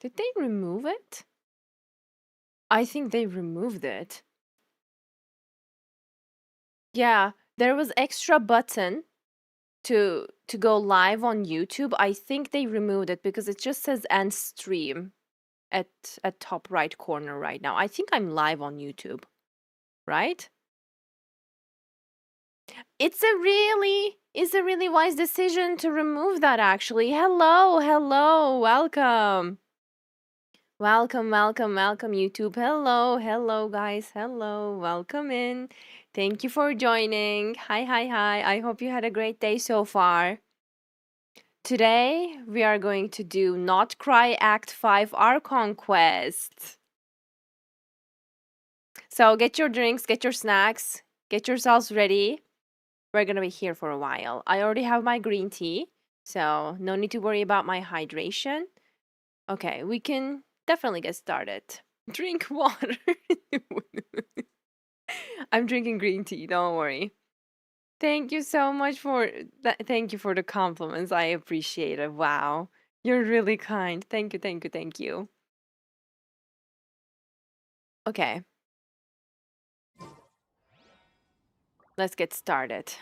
Did they remove it? I think they removed it. Yeah, there was extra button to go live on YouTube. I think they removed it because it just says end stream at top right corner right now. I think I'm live on YouTube, right? It's a really wise decision to remove that actually. Hello, welcome. Welcome, YouTube. Hello, guys. Hello, welcome in. Thank you for joining. Hi. I hope you had a great day so far. Today, we are going to do Not Krai Act 5 Archon Quest. So get your drinks, get your snacks, get yourselves ready. We're gonna be here for a while. I already have my green tea, so no need to worry about my hydration. Okay, we can definitely get started. Drink water. I'm drinking green tea, don't worry. Thank you so much for thank you for the compliments. I appreciate it. Wow. You're really kind. Thank you. Okay. Let's get started.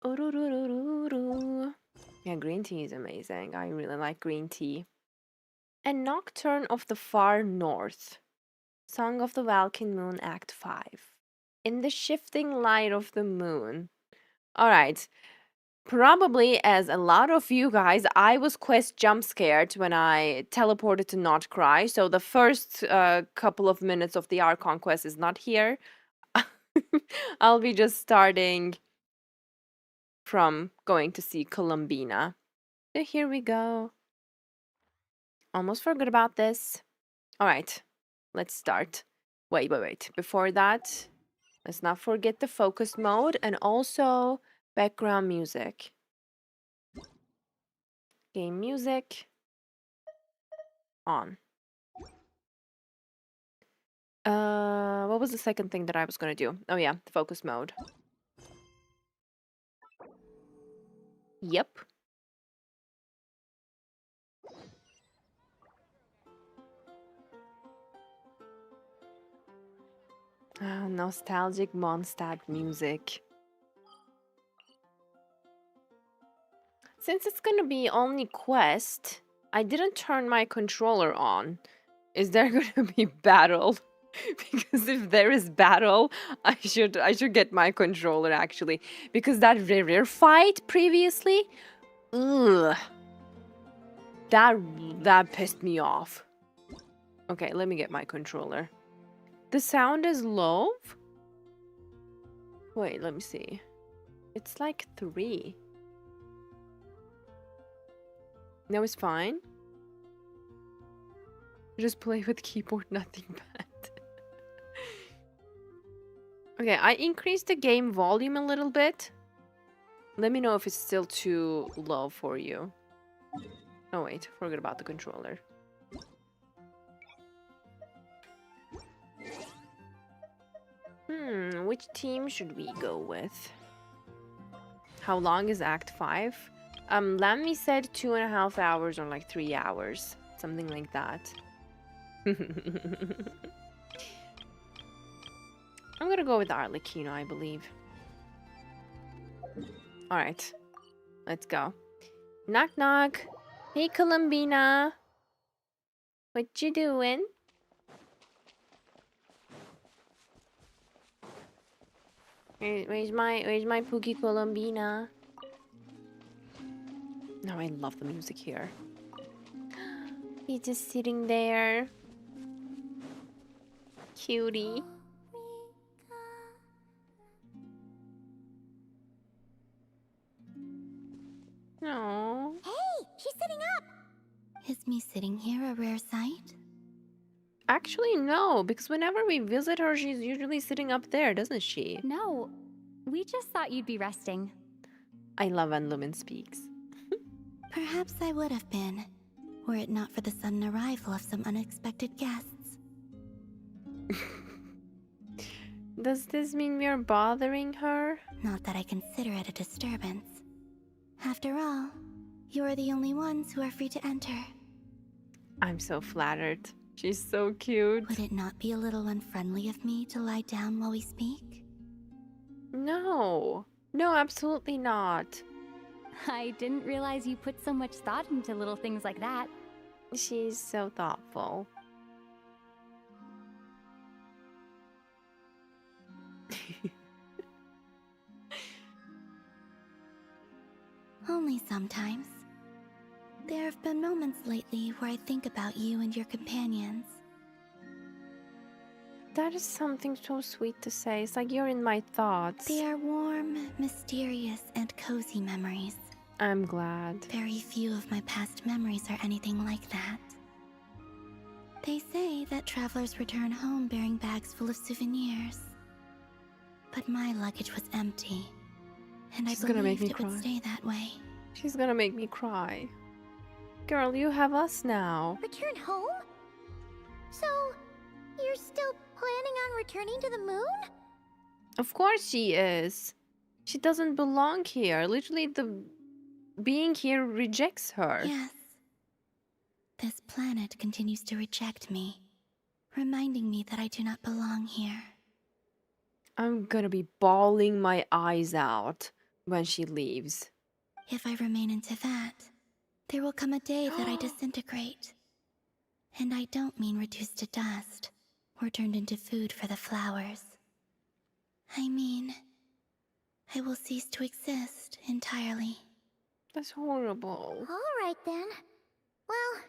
Ururururu. Yeah, green tea is amazing. I really like green tea. A Nocturne of the Far North. Song of the Valkyrie Moon, Act 5. In the shifting light of the moon. All right. Probably as a lot of you guys, I was quest jump scared when I teleported to Not Cry. So the first couple of minutes of the Archon quest is not here. I'll be just starting from going to see Columbina. So here we go. Almost forgot about this. All right, let's start. Wait. Before that, let's not forget the focus mode and also background music. Game music on. What was the second thing that I was gonna do? Oh yeah, the focus mode. Yep. Nostalgic Mondstadt music. Since it's gonna be only quest, I didn't turn my controller on. Is there gonna be battle? Because if there is battle, I should get my controller actually. Because that rare fight previously, ugh, that pissed me off. Okay, let me get my controller. The sound is low. Wait, let me see. It's like 3. No, it's fine. Just play with keyboard, nothing bad. Okay, I increased the game volume a little bit. Let me know if it's still too low for you. Oh wait, forget about the controller. Which team should we go with? How long is Act 5? Lammy said 2.5 hours or like 3 hours. Something like that. I'm gonna go with Arlecchino, I believe. Alright. Let's go. Knock knock. Hey Columbina. What you doing? Where's my Pookie Columbina? No, I love the music here. He's just sitting there. Cutie. No. Hey, she's sitting up! Is me sitting here a rare sight? Actually, no, because whenever we visit her, she's usually sitting up there, doesn't she? No, we just thought you'd be resting. I love when Lumen speaks. Perhaps I would have been, were it not for the sudden arrival of some unexpected guests. Does this mean we are bothering her? Not that I consider it a disturbance. After all, You're the only ones who are free to enter. I'm so flattered. She's so cute. Would it not be a little unfriendly of me to lie down while we speak? No. No, absolutely not. I didn't realize you put so much thought into little things like that. She's so thoughtful. Only sometimes. There have been moments lately where I think about you and your companions. That is something so sweet to say. It's like you're in my thoughts. They are warm, mysterious, and cozy memories. I'm glad. Very few of my past memories are anything like that. They say that travelers return home bearing bags full of souvenirs. But my luggage was empty, and She's I gonna make believed me it would cry. stay that way. She's gonna make me cry. Girl, you have us now. Return home? So, you're still planning on returning to the moon? Of course she is. She doesn't belong here. Literally, the being here rejects her. Yes. This planet continues to reject me, reminding me that I do not belong here. I'm gonna be bawling my eyes out when she leaves. If I remain into that, there will come a day that I disintegrate. And I don't mean reduced to dust or turned into food for the flowers. I mean, I will cease to exist entirely. That's horrible. Alright then. Well,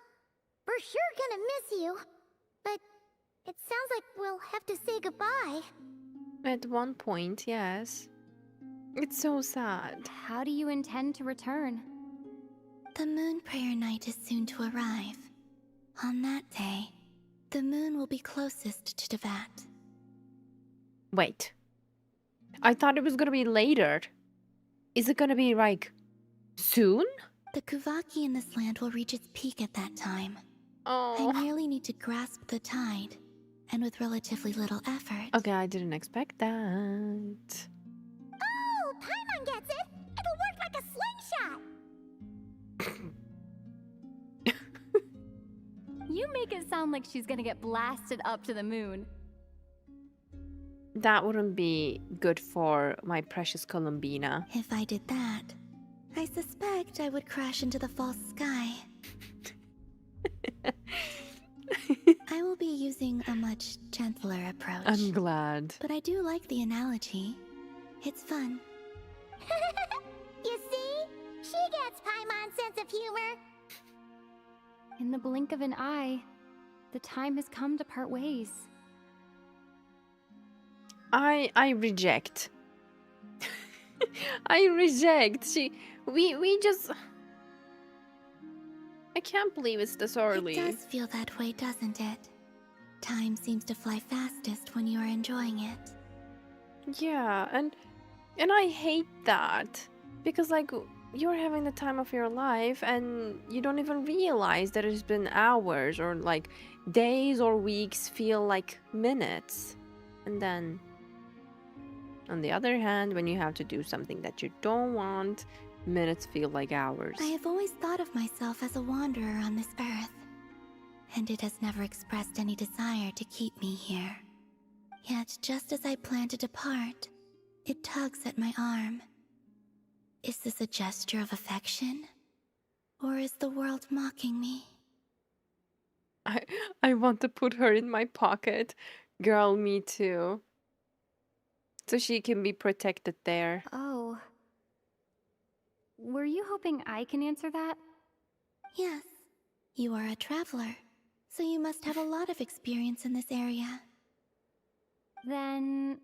we're sure gonna miss you. But it sounds like we'll have to say goodbye. At one point, yes. It's so sad. How do you intend to return? The moon prayer night is soon to arrive. On that day, the moon will be closest to Teyvat. Wait. I thought it was gonna be later. Is it gonna be like soon? The Kuvaki in this land will reach its peak at that time. I Oh. merely need to grasp the tide, and with relatively little effort. Okay, I didn't expect that. Oh, Paimon gets it! It'll work like a slingshot! You make it sound like she's gonna get blasted up to the moon. That wouldn't be good for my precious Columbina. If I did that, I suspect I would crash into the false sky. I will be using a much gentler approach. I'm glad. But I do like the analogy. It's fun. You see? She gets Paimon's sense of humor. In the blink of an eye, the time has come to part ways. I reject. I reject. We just I can't believe it's this early. It does feel that way, doesn't it? Time seems to fly fastest when you are enjoying it. Yeah, and I hate that. Because like you're having the time of your life and you don't even realize that it's been hours or like days or weeks feel like minutes. And then on the other hand, when you have to do something that you don't want, minutes feel like hours. I have always thought of myself as a wanderer on this earth, and it has never expressed any desire to keep me here. Yet, just as I plan to depart, it tugs at my arm. Is this a gesture of affection? Or is the world mocking me? I want to put her in my pocket. Girl, me too. So she can be protected there. Oh. Were you hoping I can answer that? Yes, you are a traveler, so you must have a lot of experience in this area. Then,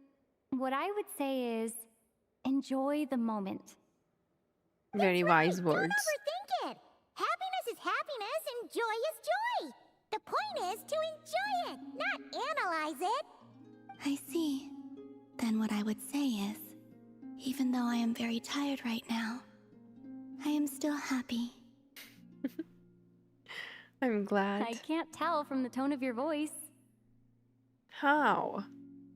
what I would say is, enjoy the moment. Very wise Don't words. overthink it! Happiness is happiness and joy is joy! The point is to enjoy it, not analyze it! I see. Then what I would say is, even though I am very tired right now, I am still happy. I'm glad. I can't tell from the tone of your voice. How?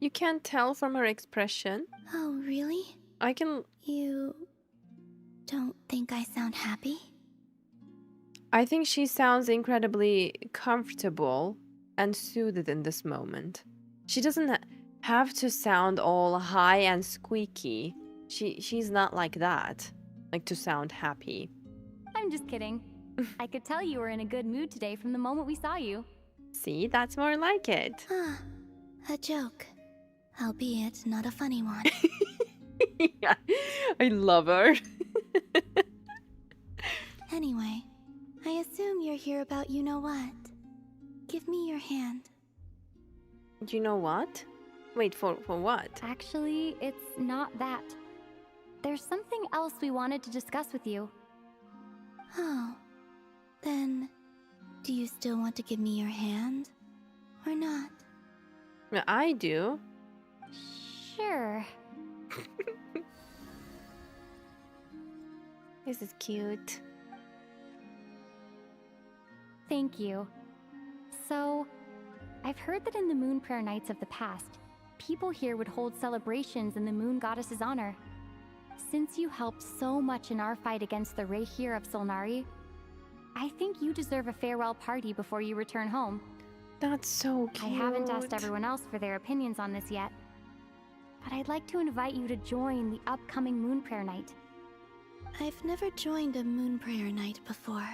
You can't tell from her expression. Oh, really? I can. You don't think I sound happy? I think she sounds incredibly comfortable and soothed in this moment. She doesn't have to sound all high and squeaky. She's not like that. Like to sound happy. I'm just kidding. I could tell you were in a good mood today from the moment we saw you. See, that's more like it. Ah, a joke. Albeit not a funny one. Yeah, I love her. Anyway, I assume you're here about you-know-what. Give me your hand. You know what? Wait, for what? Actually, it's not that. There's something else we wanted to discuss with you. Oh, then do you still want to give me your hand? Or not? I do. Sure. This is cute. Thank you. So, I've heard that in the Moon Prayer Nights of the past, people here would hold celebrations in the Moon Goddess's honor. Since you helped so much in our fight against the Rehir of Solnari, I think you deserve a farewell party before you return home. That's so cute. I haven't asked everyone else for their opinions on this yet, but I'd like to invite you to join the upcoming Moon Prayer Night. I've never joined a moon prayer night before.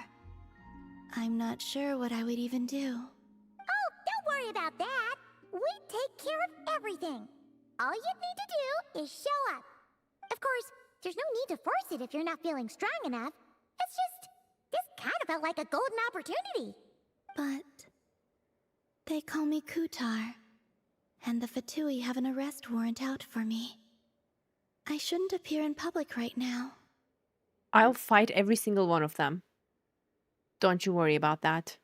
I'm not sure what I would even do. Oh, don't worry about that. We take care of everything. All you need to do is show up. Of course, there's no need to force it if you're not feeling strong enough. It's just, this kind of felt like a golden opportunity. But they call me Kutar, and the Fatui have an arrest warrant out for me. I shouldn't appear in public right now. I'll fight every single one of them. Don't you worry about that.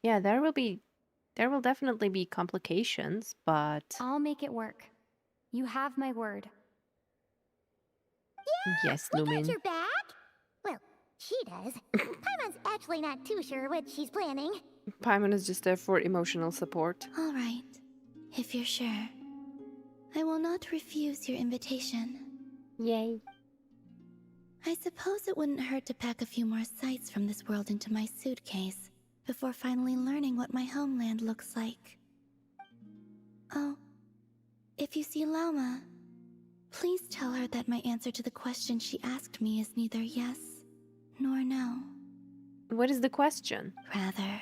Yeah, there will definitely be complications, but I'll make it work. You have my word. yes, We got Lumin. your back. Well, she does. Paimon's actually not too sure what she's planning. Paimon is just there for emotional support. All right, if you're sure. I will not refuse your invitation. Yay. I suppose it wouldn't hurt to pack a few more sights from this world into my suitcase before finally learning what my homeland looks like. Oh, if you see Lauma, please tell her that my answer to the question she asked me is neither yes nor no. What is the question? Rather,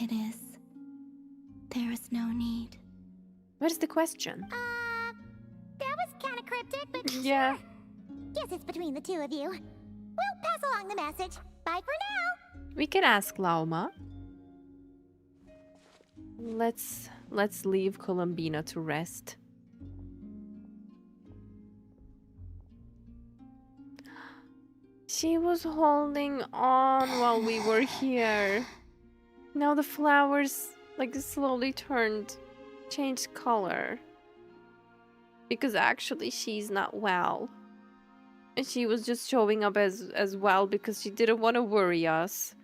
it is, there is no need. What is the question? That was kind of cryptic, but Yeah. sure. Guess it's between the two of you. We'll pass along the message. Bye for now. We can ask Lauma. Let's leave Columbina to rest. She was holding on while we were here. Now the flowers like slowly changed color. Because actually she's not well. And she was just showing up as well because she didn't want to worry us.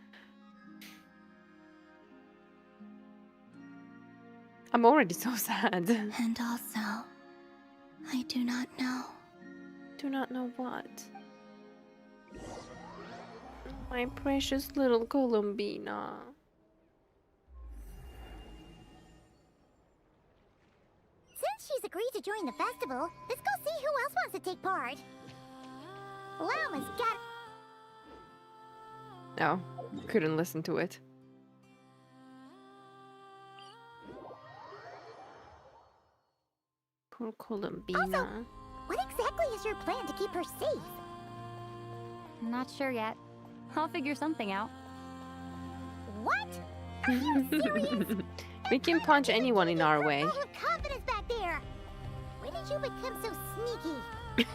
I'm already so sad. And also, I do not know. Do not know what. My precious little Columbina. Since she's agreed to join the festival, let's go see who else wants to take part. Lauma's got... No, couldn't listen to it. Poor Columbina. What exactly is your plan to keep her safe? Not sure yet. I'll figure something out. What? Are you serious? We can punch anyone in our way. All her confidence back there. When did you become so sneaky?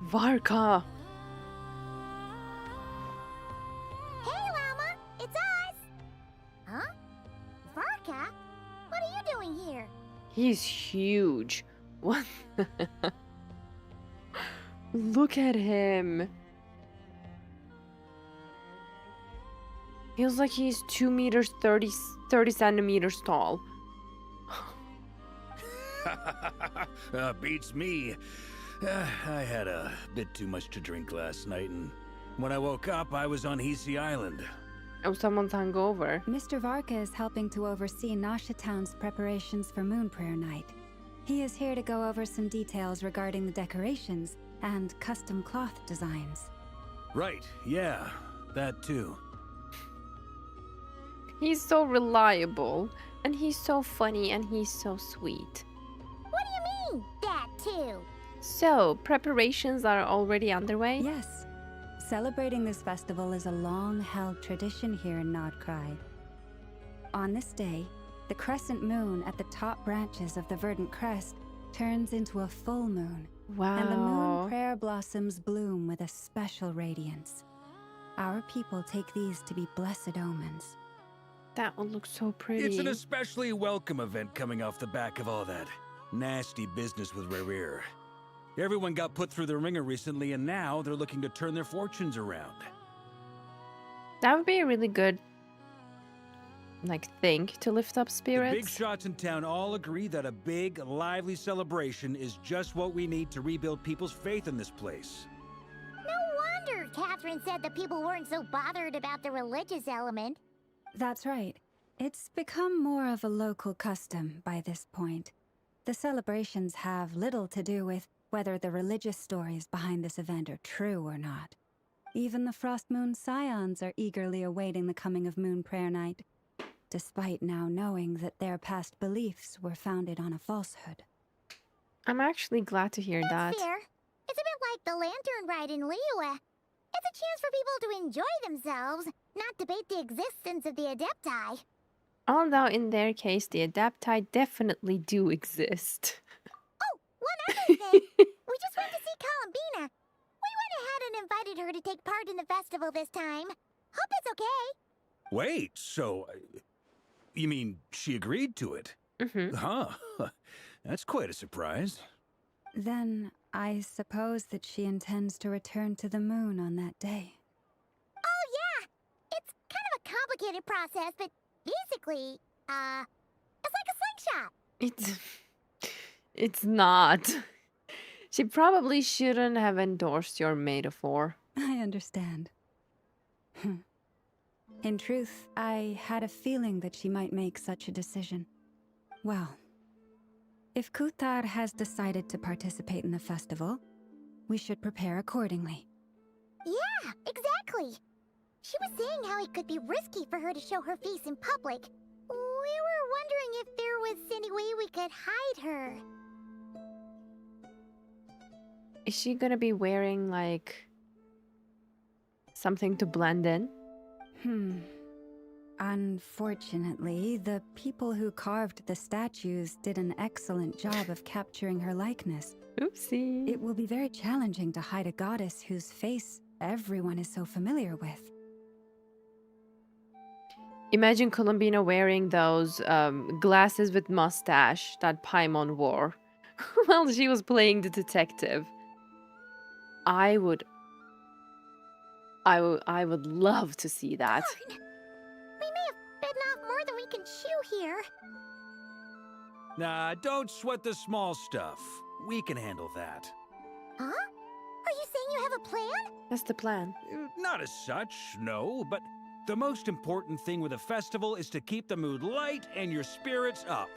Varka! Hey, Lauma, it's us. Huh? Varka? What are you doing here? He's huge. What? Look at him. Feels like he's 2 meters 30 centimeters tall. Beats me. I had a bit too much to drink last night, and when I woke up, I was on Hisi Island. Oh, someone's hungover. Mr. Varka is helping to oversee Nasha Town's preparations for Moon Prayer Night. He is here to go over some details regarding the decorations and custom cloth designs. Right, yeah, that too. He's so reliable, and he's so funny, and he's so sweet. What do you mean, that too? So, preparations are already underway? Yes. Celebrating this festival is a long-held tradition here in Krai. On this day, the crescent moon at the top branches of the verdant crest turns into a full moon. Wow. And the moon prayer blossoms bloom with a special radiance. Our people take these to be blessed omens. That one looks so pretty. It's an especially welcome event coming off the back of all that nasty business with Rare. Everyone got put through the ringer recently, and now they're looking to turn their fortunes around. That would be a really good, thing to lift up spirits. The big shots in town all agree that a big, lively celebration is just what we need to rebuild people's faith in this place. No wonder Catherine said that people weren't so bothered about the religious element. That's right. It's become more of a local custom by this point. The celebrations have little to do with whether the religious stories behind this event are true or not. Even the Frost Moon Scions are eagerly awaiting the coming of Moon Prayer Night, despite now knowing that their past beliefs were founded on a falsehood. I'm actually glad to hear that. That's fair. It's a bit like the lantern ride in Liyue. It's a chance for people to enjoy themselves, not debate the existence of the Adepti. Although in their case, the Adepti definitely do exist. Oh, one other thing. We just went to see Columbina. We went ahead and invited her to take part in the festival this time. Hope it's okay. Wait, so... you mean she agreed to it? Mm-hmm. Huh. That's quite a surprise. Then I suppose that she intends to return to the moon on that day. Oh, yeah. It's kind of a complicated process, but basically, it's like a slingshot. It's not. She probably shouldn't have endorsed your metaphor. I understand. In truth, I had a feeling that she might make such a decision. Well, if Kutar has decided to participate in the festival, we should prepare accordingly. Yeah, exactly. She was saying how it could be risky for her to show her face in public. We were wondering if there was any way we could hide her. Is she gonna be wearing, something to blend in? Unfortunately, the people who carved the statues did an excellent job of capturing her likeness. Oopsie. It will be very challenging to hide a goddess whose face everyone is so familiar with. Imagine Columbina wearing those glasses with mustache that Paimon wore while she was playing the detective. I would love to see that. Darn. We may have bitten off more than we can chew here. Nah, don't sweat the small stuff. We can handle that. Huh? Are you saying you have a plan? That's the plan. Not as such, no, but the most important thing with a festival is to keep the mood light and your spirits up.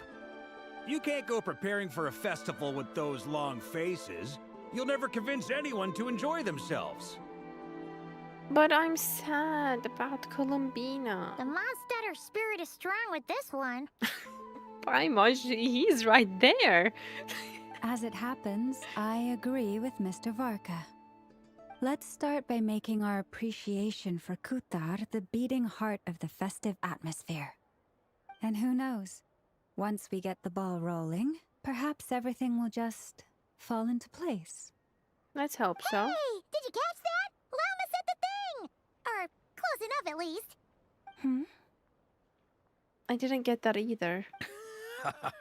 You can't go preparing for a festival with those long faces. You'll never convince anyone to enjoy themselves. But I'm sad about Columbina. The Mondstatter spirit is strong with this one. Paimon, he's right there. As it happens, I agree with Mr. Varka. Let's start by making our appreciation for Kutar the beating heart of the festive atmosphere. And who knows, once we get the ball rolling, perhaps everything will just fall into place. Let's hope so. Hey, did you catch that? Llama said the thing! Or close enough, at least. I didn't get that either.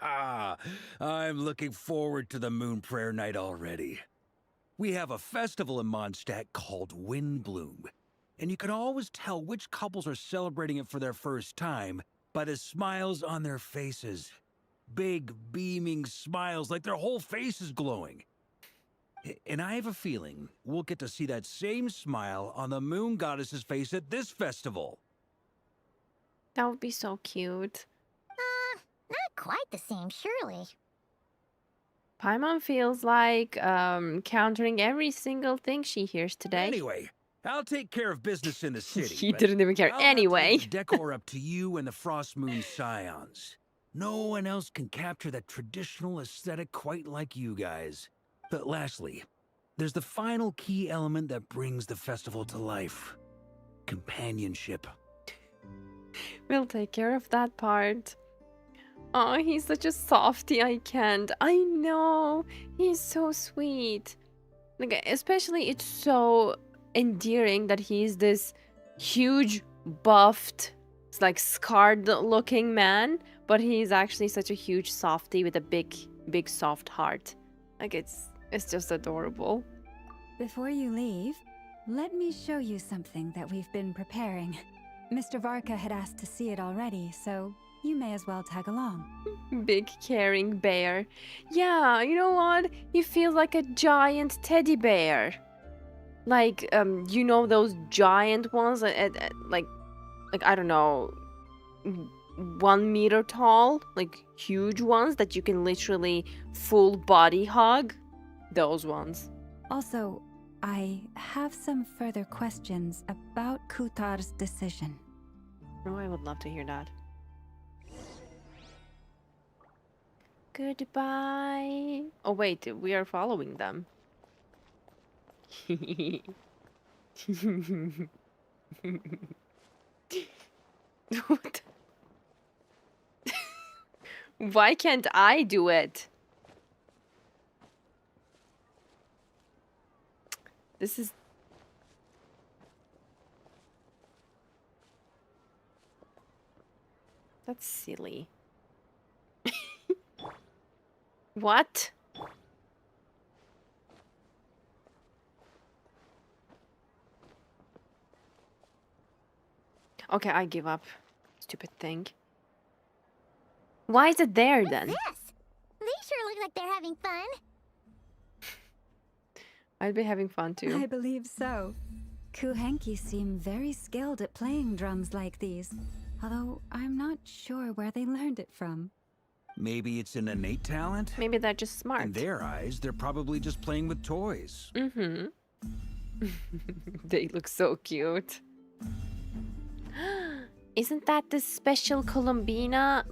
I'm looking forward to the Moon Prayer Night already. We have a festival in Mondstadt called Windbloom, and you can always tell which couples are celebrating it for their first time by the smiles on their faces. Big, beaming smiles like their whole face is glowing. And I have a feeling we'll get to see that same smile on the moon goddess's face at this festival. That would be so cute. Not quite the same, surely. Paimon feels like countering every single thing she hears today. Anyway, I'll take care of business in the city. He but didn't even care. I'll have to Anyway. leave the decor up to you and the Frost Moon Scions. No one else can capture that traditional aesthetic quite like you guys. But lastly, there's the final key element that brings the festival to life. Companionship. We'll take care of that part. Oh, he's such a softie, I can't. I know. He's so sweet. Like, especially it's so endearing that he's this huge, buffed, like scarred looking man, but he's actually such a huge softie with a big soft heart. Like it's just adorable. Before you leave, let me show you something that we've been preparing. Mr. Varka had asked to see it already, so you may as well tag along. Big caring bear. Yeah, you know what? He feels like a giant teddy bear. Like, you know those giant ones, like I don't know, 1 meter tall, like huge ones that you can literally full body hug. Those ones. Also, I have some further questions about Kutar's decision. Oh, I would love to hear that. Goodbye. Oh wait, we are following them. What? Why can't I do it? This is... That's silly. What? Okay, I give up. Stupid thing. Why is it there then? This? They sure look like they're having fun. I'd be having fun too. I believe so. Kuhenki seem very skilled at playing drums like these, although I'm not sure where they learned it from. Maybe it's an innate talent? Maybe they're just smart. In their eyes, they're probably just playing with toys. Mm-hmm. They look so cute. Isn't that the special Columbina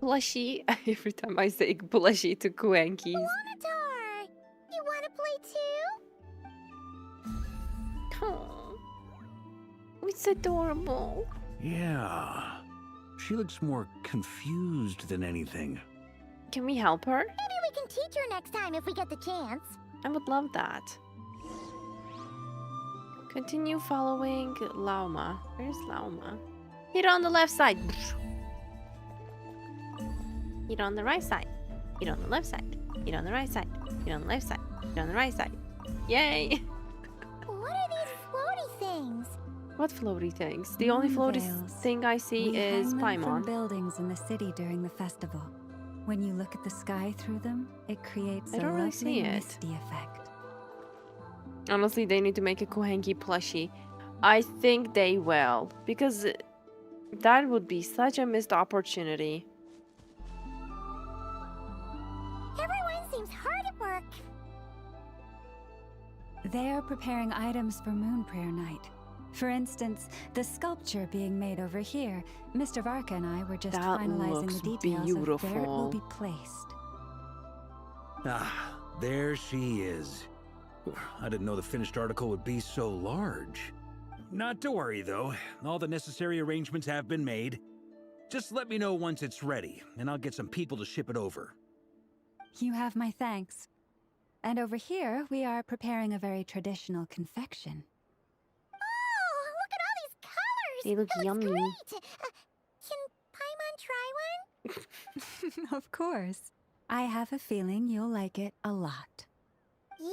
plushie? Every time I say plushie to Kuenkis. Monotar! You wanna play too? Oh, it's adorable. Yeah. She looks more confused than anything. Can we help her? Maybe we can teach her next time if we get the chance. I would love that. Continue following Lauma. Where's Lauma? Hit on the left side. Hit on the right side. Hit on the left side. Hit on the right side. Hit on the left side. Hit on the right side. Yay! What are these floaty things? What floaty things? The only floaty Veils. thing I see We is hang them from Paimon. buildings in the city during the festival. When you look at the sky through them, it creates I a don't really lovely see it. misty effect. Honestly, they need to make a Kuhenki plushie. I think they will. Because that would be such a missed opportunity. Everyone seems hard at work. They are preparing items for Moon Prayer Night. For instance, the sculpture being made over here. Mr. Varka and I were just That finalizing looks the details of where it will beautiful. be placed. Ah, there she is. I didn't know the finished article would be so large. Not to worry, though. All the necessary arrangements have been made. Just let me know once it's ready, and I'll get some people to ship it over. You have my thanks. And over here, we are preparing a very traditional confection. Oh, look at all these colors! They look It looks yummy. great! Can Paimon try one? Of course. I have a feeling you'll like it a lot. You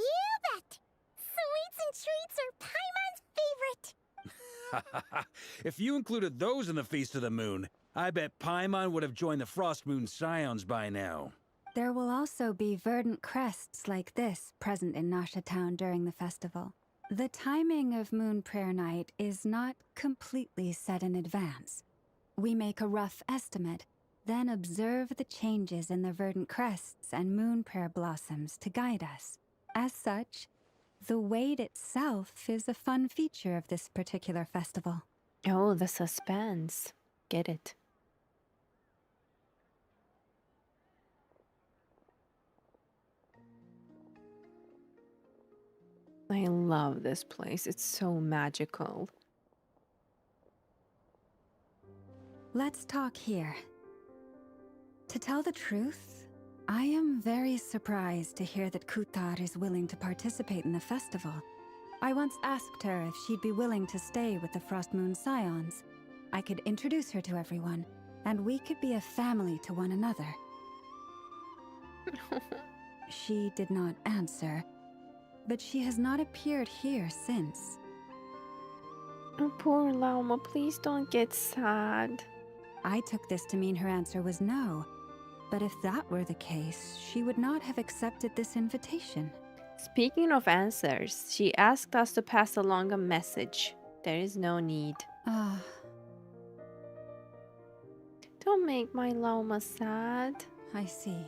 bet! Sweets and treats are Paimon's favorite! If you included those in the Feast of the Moon, I bet Paimon would have joined the Frost Moon Scions by now. There will also be verdant crests like this present in Nasha Town during the festival. The timing of Moon Prayer Night is not completely set in advance. We make a rough estimate, then observe the changes in the verdant crests and moon prayer blossoms to guide us. As such, the wait itself is a fun feature of this particular festival. Oh, the suspense. Get it. I love this place. It's so magical. Let's talk here. To tell the truth, I am very surprised to hear that Kutar is willing to participate in the festival. I once asked her if she'd be willing to stay with the Frost Moon Scions. I could introduce her to everyone, and we could be a family to one another. She did not answer, but she has not appeared here since. Oh, poor Lauma, please don't get sad. I took this to mean her answer was no. But if that were the case, she would not have accepted this invitation. Speaking of answers, she asked us to pass along a message. There is no need. Ah, Don't make my Lauma sad. I see.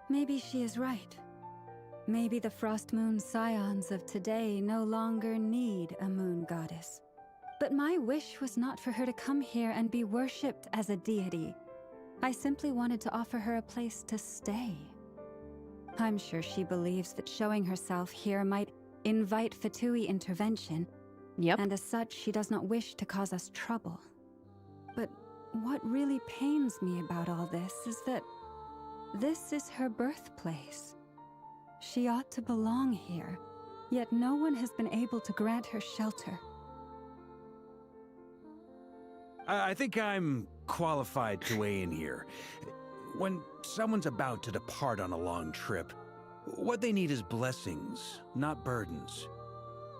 Maybe she is right. Maybe the Frost Moon Scions of today no longer need a moon goddess. But my wish was not for her to come here and be worshipped as a deity. I simply wanted to offer her a place to stay. I'm sure she believes that showing herself here might invite Fatui intervention, Yep. and as such, she does not wish to cause us trouble. But what really pains me about all this is that this is her birthplace. She ought to belong here, yet no one has been able to grant her shelter. I think I'm qualified to weigh in here. When someone's about to depart on a long trip, what they need is blessings, not burdens.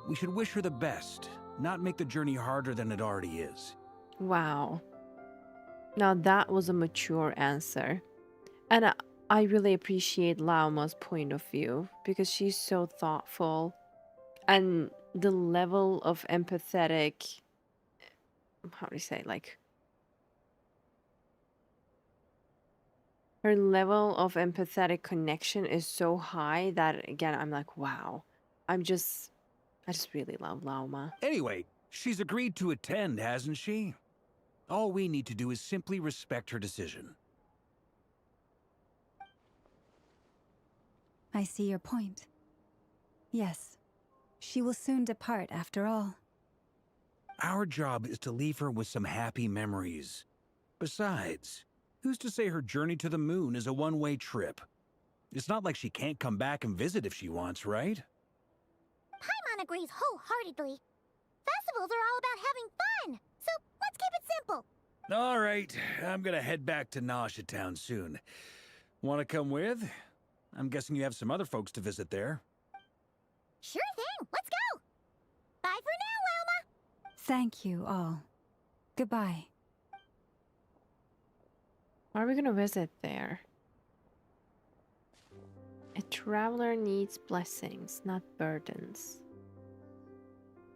We should wish her the best, not make the journey harder than it already is. Wow. Now that was a mature answer. And I really appreciate Lauma's point of view because she's so thoughtful. And the level of empathetic, how do you say, like, her level of empathetic connection is so high that, again, I'm like, wow. I just really love Lauma. Anyway, she's agreed to attend, hasn't she? All we need to do is simply respect her decision. I see your point. Yes, she will soon depart after all. Our job is to leave her with some happy memories. Besides, who's to say her journey to the moon is a one-way trip? It's not like she can't come back and visit if she wants, right? Paimon agrees wholeheartedly. Festivals are all about having fun, so let's keep it simple. All right, I'm gonna head back to Nasha Town soon. Want to come with? I'm guessing you have some other folks to visit there. Sure thing, let's go. Bye for now, Lauma. Thank you all. Goodbye. Are we gonna visit there? A traveler needs blessings, not burdens.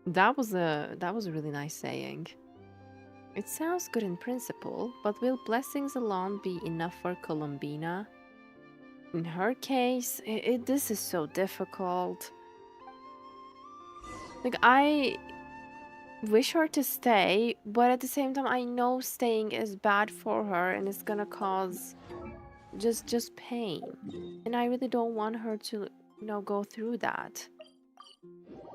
That was a really nice saying. It sounds good in principle, but will blessings alone be enough for Columbina? In her case, this is so difficult. Like, I wish her to stay, but at the same time, I know staying is bad for her and it's gonna cause just pain. And I really don't want her to, go through that.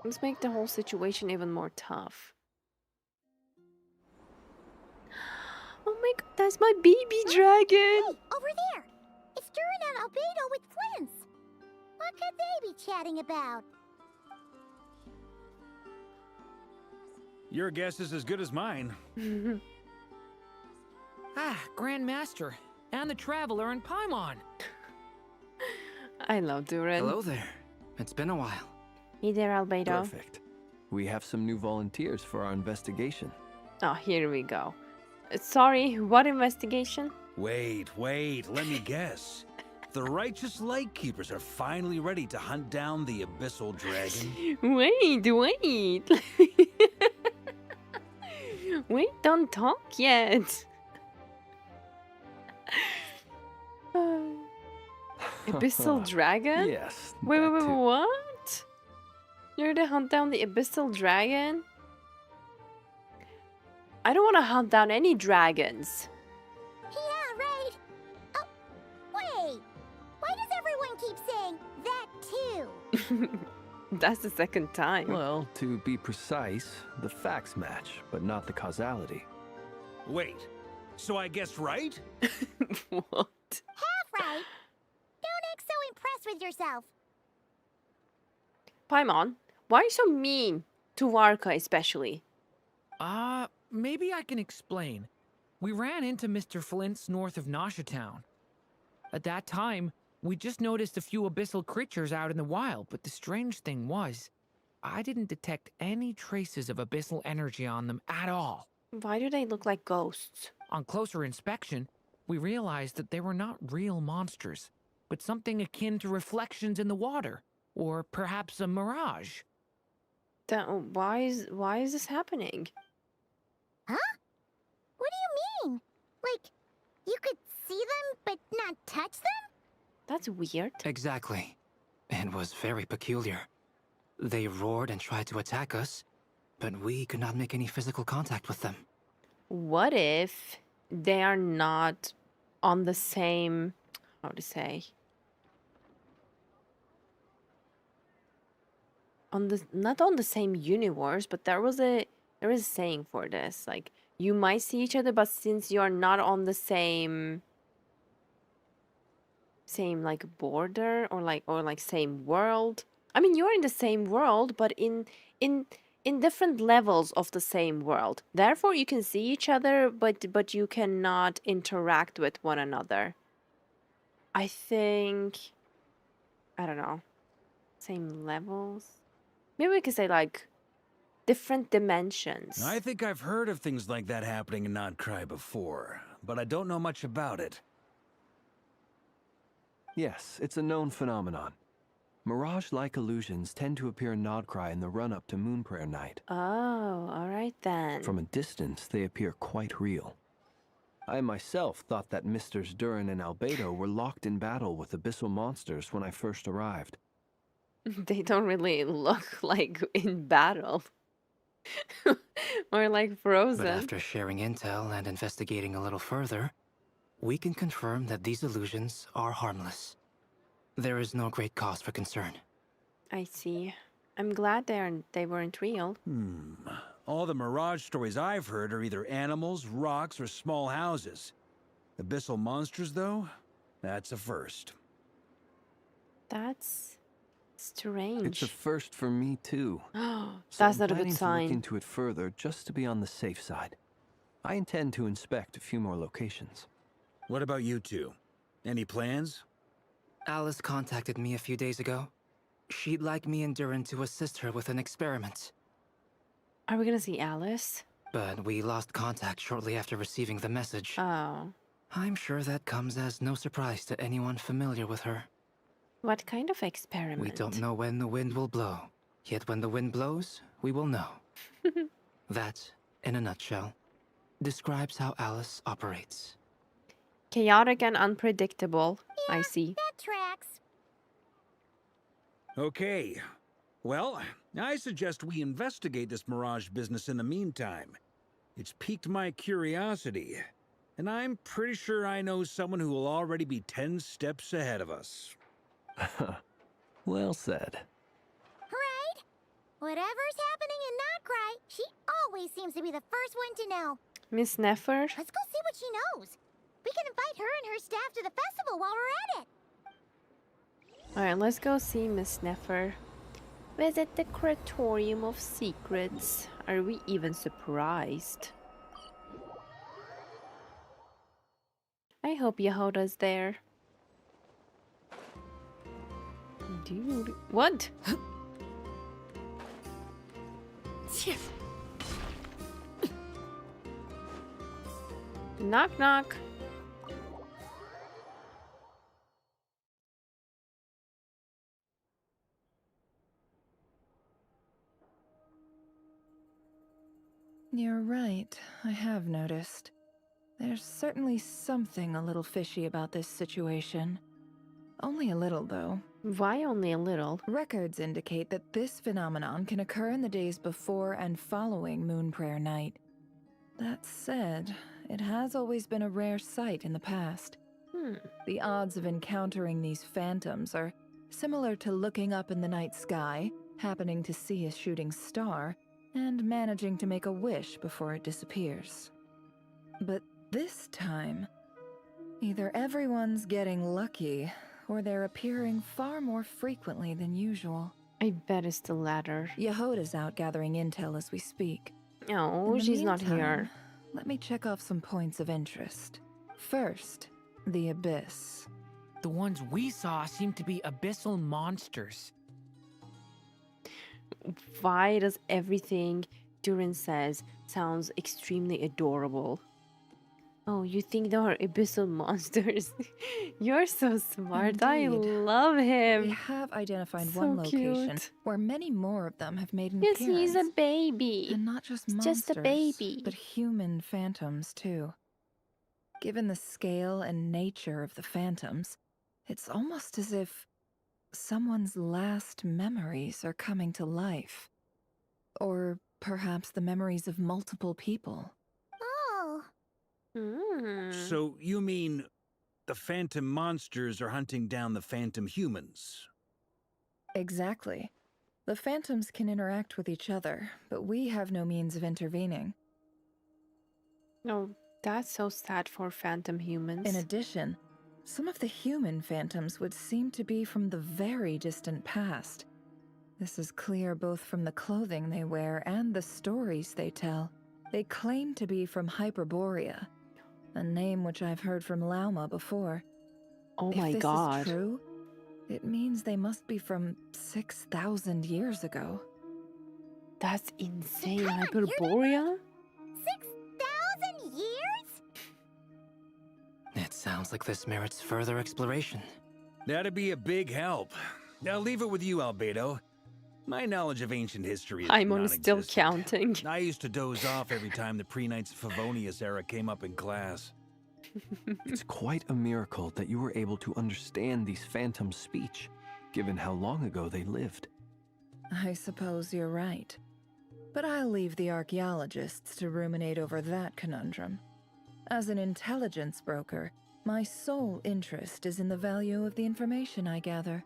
Let's make the whole situation even more tough. Oh my god, that's my baby dragon! Hey, over there. It's Durin and Albedo with twins. What could they be chatting about? Your guess is as good as mine. Grand Master, and the Traveler and Paimon. I love Durin. Hello there. It's been a while. Hey there, Albedo. Perfect. We have some new volunteers for our investigation. Oh, here we go. Sorry, what investigation? Wait, let me guess. The righteous Lightkeepers are finally ready to hunt down the abyssal dragon. Wait. Wait, don't talk yet. Abyssal dragon? Yes. Wait, that too. what? You're to hunt down the abyssal dragon? I don't want to hunt down any dragons. Yeah, right. Oh, wait. Why does everyone keep saying that too? That's the second time. Well, to be precise, the facts match, but not the causality. Wait, so I guessed right? What? Half right. Don't act so impressed with yourself. Paimon, why are you so mean to Warka especially? Maybe I can explain. We ran into Mr. Flint's north of Nasha Town. At that time, we just noticed a few abyssal creatures out in the wild, but the strange thing was, I didn't detect any traces of abyssal energy on them at all. Why do they look like ghosts? On closer inspection, we realized that they were not real monsters, but something akin to reflections in the water, or perhaps a mirage. Why is this happening? Huh? What do you mean? Like, you could see them but not touch them? That's weird. Exactly. It was very peculiar. They roared and tried to attack us, but we could not make any physical contact with them. What if they are not on the same, how to say, not on the same universe, but there is a saying for this. Like, you might see each other, but since you are not on the same like border or like same world. I mean, you're in the same world, but in different levels of the same world. Therefore, you can see each other, but you cannot interact with one another. I think, I don't know, same levels. Maybe we could say like different dimensions. I think I've heard of things like that happening in Not Krai before, but I don't know much about it. Yes, it's a known phenomenon. Mirage-like illusions tend to appear in Nodcry in the run-up to Moonprayer Night. Oh, all right then. From a distance, they appear quite real. I myself thought that Misters Durin and Albedo were locked in battle with abyssal monsters when I first arrived. They don't really look like in battle. Or like frozen. But after sharing intel and investigating a little further, we can confirm that these illusions are harmless. There is no great cause for concern. I see. I'm glad they weren't real. All the Mirage stories I've heard are either animals, rocks, or small houses. Abyssal monsters, though? That's a first. That's strange. It's a first for me, too. That's I'm not a good planning to sign. look into it further just to be on the safe side. I intend to inspect a few more locations. What about you two? Any plans? Alice contacted me a few days ago. She'd like me and Durin to assist her with an experiment. Are we gonna see Alice? But we lost contact shortly after receiving the message. Oh. I'm sure that comes as no surprise to anyone familiar with her. What kind of experiment? We don't know when the wind will blow. Yet when the wind blows, we will know. That, in a nutshell, describes how Alice operates. Chaotic and unpredictable. I see. That tracks. Okay. Well, I suggest we investigate this Mirage business in the meantime. It's piqued my curiosity, and I'm pretty sure I know someone who will already be 10 steps ahead of us. Well said. Right? Whatever's happening in Nodcry, she always seems to be the first one to know. Miss Neffer? Let's go see what she knows. We can invite her and her staff to the festival while we're at it. Alright, let's go see Miss Neffer. Visit the Cratorium of Secrets. Are we even surprised? I hope Yehoda's there. Dude, what? Knock knock. You're right, I have noticed. There's certainly something a little fishy about this situation. Only a little, though. Why only a little? Records indicate that this phenomenon can occur in the days before and following Moon Prayer Night. That said, it has always been a rare sight in the past. The odds of encountering these phantoms are similar to looking up in the night sky, happening to see a shooting star, and managing to make a wish before it disappears. But this time, either everyone's getting lucky, or they're appearing far more frequently than usual. I bet it's the latter. Yehoda's out gathering intel as we speak. No, In the she's not meantime, here. Let me check off some points of interest. First, the Abyss. The ones we saw seem to be abyssal monsters. Why does everything Duran says sounds extremely adorable? Oh, you think they are abyssal monsters? You're so smart. I Indeed. love We him. have identified So one location cute. where many more of them have made an Yes, appearance. he's a baby. And not just He's monsters, just a baby. but human phantoms too. Given the scale and nature of the phantoms, it's almost as if someone's last memories are coming to life. Or perhaps the memories of multiple people. Oh, So you mean the phantom monsters are hunting down the phantom humans? Exactly. The phantoms can interact with each other, but we have no means of intervening. No, that's so sad for phantom humans. In addition, some of the human phantoms would seem to be from the very distant past. This is clear both from the clothing they wear and the stories they tell. They claim to be from Hyperborea, a name which I've heard from Lauma before. Oh my If this god. is true, it means they must be from 6,000 years ago. That's insane. Come on, Hyperborea? 6,000 years? It sounds like this merits further exploration. That'd be a big help. I'll leave it with you, Albedo. My knowledge of ancient history is I'm still non-existent. counting. I used to doze off every time the pre-Knights of Favonius era came up in class. It's quite a miracle that you were able to understand these phantoms' speech, given how long ago they lived. I suppose you're right. But I'll leave the archaeologists to ruminate over that conundrum. As an intelligence broker, my sole interest is in the value of the information I gather.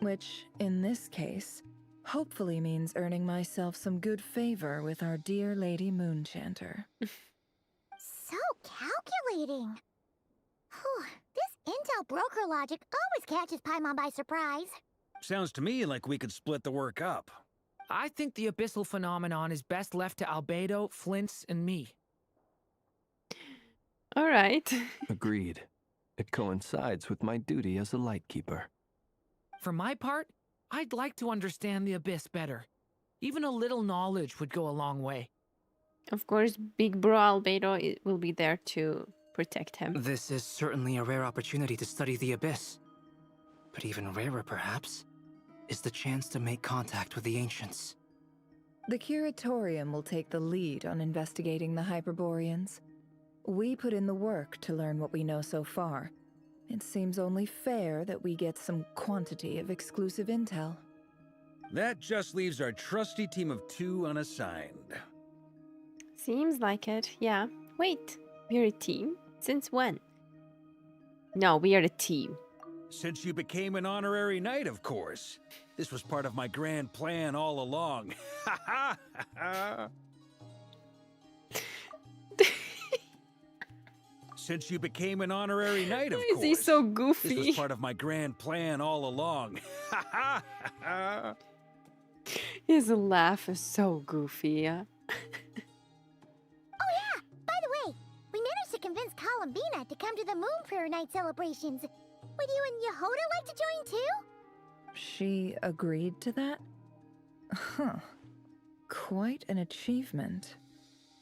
Which, in this case, hopefully means earning myself some good favor with our dear Lady Moonchanter. So calculating. Whew, this intel broker logic always catches Paimon by surprise. Sounds to me like we could split the work up. I think the abyssal phenomenon is best left to Albedo, Flints, and me. All right. Agreed. It coincides with my duty as a lightkeeper. For my part, I'd like to understand the abyss better. Even a little knowledge would go a long way. Of course, Big Bro Albedo will be there to protect him. This is certainly a rare opportunity to study the abyss. But even rarer, perhaps, is the chance to make contact with the ancients. The Curatorium will take the lead on investigating the Hyperboreans. We put in the work to learn what we know so far. It seems only fair that we get some quantity of exclusive intel. That just leaves our trusty team of 2 unassigned. Seems like it, yeah. Wait, we're a team? Since when? No, we are a team. Since you became an honorary knight, of course. This was part of my grand plan all along. Ha ha ha! Since you became an honorary knight, of Why is course. he so This goofy? was part of my grand plan all along. Ha ha ha! His laugh is so goofy. Yeah? Oh yeah, by the way, we managed to convince Columbina to come to the Moon Prayer Night celebrations. Would you and Yehoda like to join too? She agreed to that? Huh. Quite an achievement.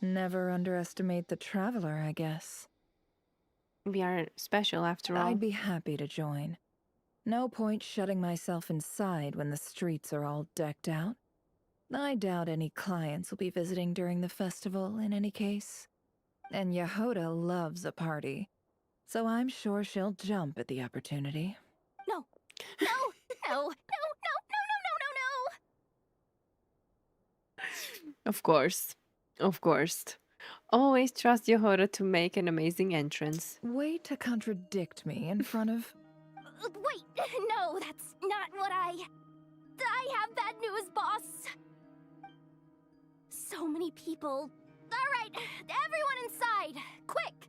Never underestimate the traveler, I guess. We are special after all. I'd be happy to join. No point shutting myself inside when the streets are all decked out. I doubt any clients will be visiting during the festival in any case. And Yehoda loves a party, so I'm sure she'll jump at the opportunity. No. No. No. No. No. No. No. No. Of course. Of course. Always trust Yehoda to make an amazing entrance. Way to contradict me in front of... Wait. No, that's not what I have bad news, boss. So many people. All right, everyone inside, quick.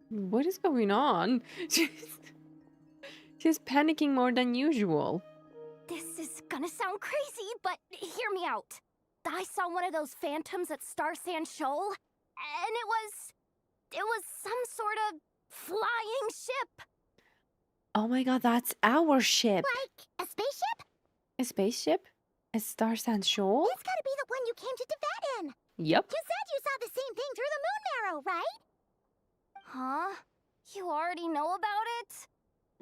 What is going on? She's panicking more than usual. This is gonna sound crazy, but hear me out. I saw one of those phantoms at Star Sand Shoal, and it was some sort of flying ship. Oh my god, that's our ship. Like a spaceship? A spaceship? A Star Sand Shoal? That's gotta be the one you came to Tibet in. Yep. You said you saw the same thing through the moon marrow, right? Huh? You already know about it?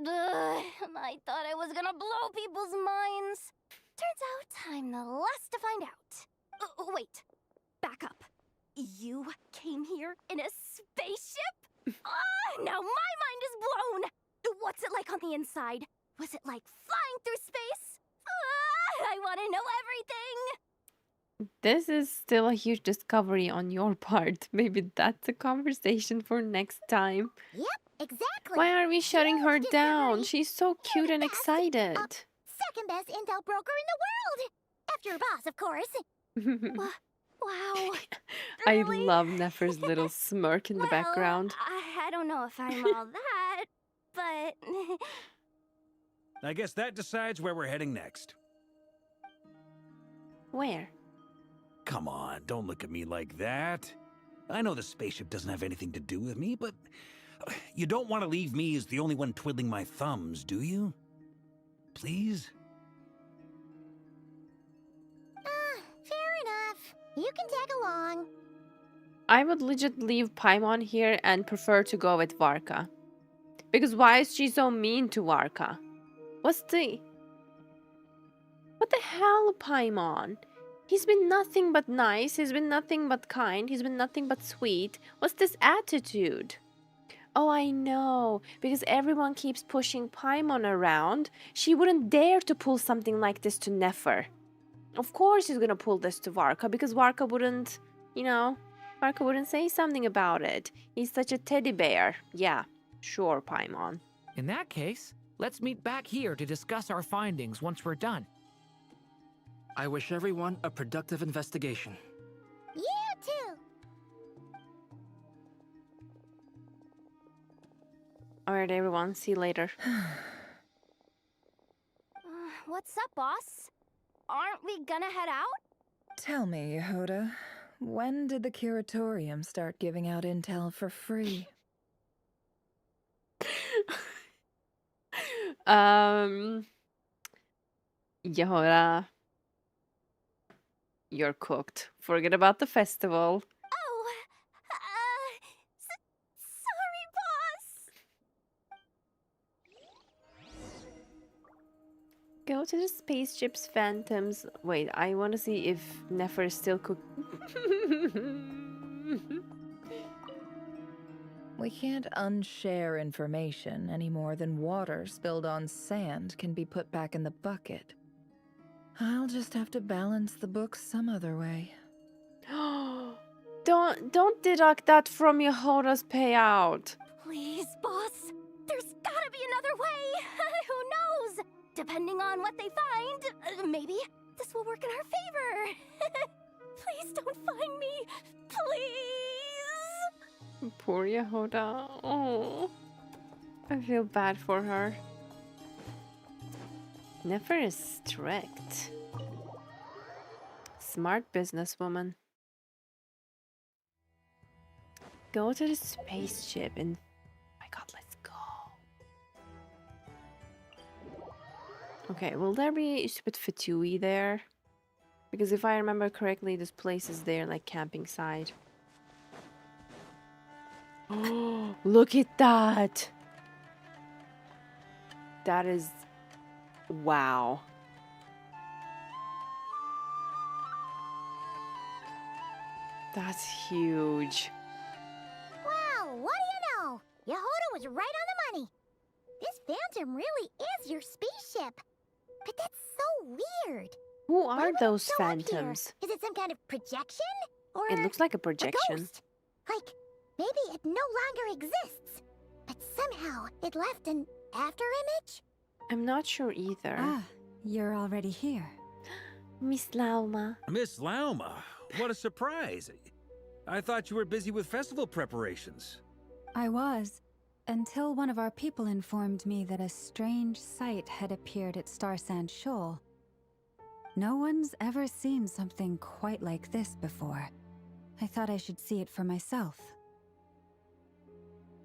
Ugh, I thought I was gonna blow people's minds. Turns out I'm the last to find out. Wait, back up. You came here in a spaceship? Now my mind is blown! What's it like on the inside? Was it like flying through space? I want to know everything! This is still a huge discovery on your part. Maybe that's a conversation for next time. Yep, exactly. Why are we shutting her Huge down? discovery. She's so cute and excited. Second best intel broker in the world! After your boss, of course. Wow. I Really? love Nefer's little smirk in the background. I don't know if I'm all that, but... I guess that decides where we're heading next. Where? Come on, don't look at me like that. I know the spaceship doesn't have anything to do with me, but you don't want to leave me as the only one twiddling my thumbs, do you? Please? Fair enough. You can tag along. I would legit leave Paimon here and prefer to go with Varka. Because why is she so mean to Varka? What the hell, Paimon? He's been nothing but nice, he's been nothing but kind, he's been nothing but sweet. What's this attitude? Oh, I know. Because everyone keeps pushing Paimon around, she wouldn't dare to pull something like this to Nefer. Of course she's gonna pull this to Varka, because Varka wouldn't, Varka wouldn't say something about it. He's such a teddy bear. Yeah, sure, Paimon. In that case, let's meet back here to discuss our findings once we're done. I wish everyone a productive investigation. You too. Alright, everyone. See you later. What's up, boss? Aren't we gonna head out? Tell me, Yehoda, when did the curatorium start giving out intel for free? Yehoda, you're cooked. Forget about the festival. Oh, sorry, boss. Go to the spaceship's phantoms. Wait, I want to see if Nefer is still cooked. We can't unshare information any more than water spilled on sand can be put back in the bucket. I'll just have to balance the books some other way. Don't deduct that from Yehoda's payout. Please, boss. There's gotta be another way. Who knows? Depending on what they find, maybe this will work in our favor. Please don't find me. Please. Poor Yehoda. Oh, I feel bad for her. Nefer is strict. Smart businesswoman. Go to the spaceship and... Oh my god, let's go. Okay, will there be a stupid Fatui there? Because if I remember correctly, this place is there, like camping site. Oh, look at that! That is... Wow. That's huge. Wow, what do you know? Yehoda was right on the money. This phantom really is your spaceship. But that's so weird. Who Why are would it those show up here? phantoms? Is it some kind of projection? Or It looks like a a projection. ghost? Like, maybe it no longer exists. But somehow it left an afterimage? I'm not sure either. Ah, you're already here. Miss Lauma. Miss Lauma, what a surprise. I thought you were busy with festival preparations. I was, until one of our people informed me that a strange sight had appeared at Star Sand Shoal. No one's ever seen something quite like this before. I thought I should see it for myself.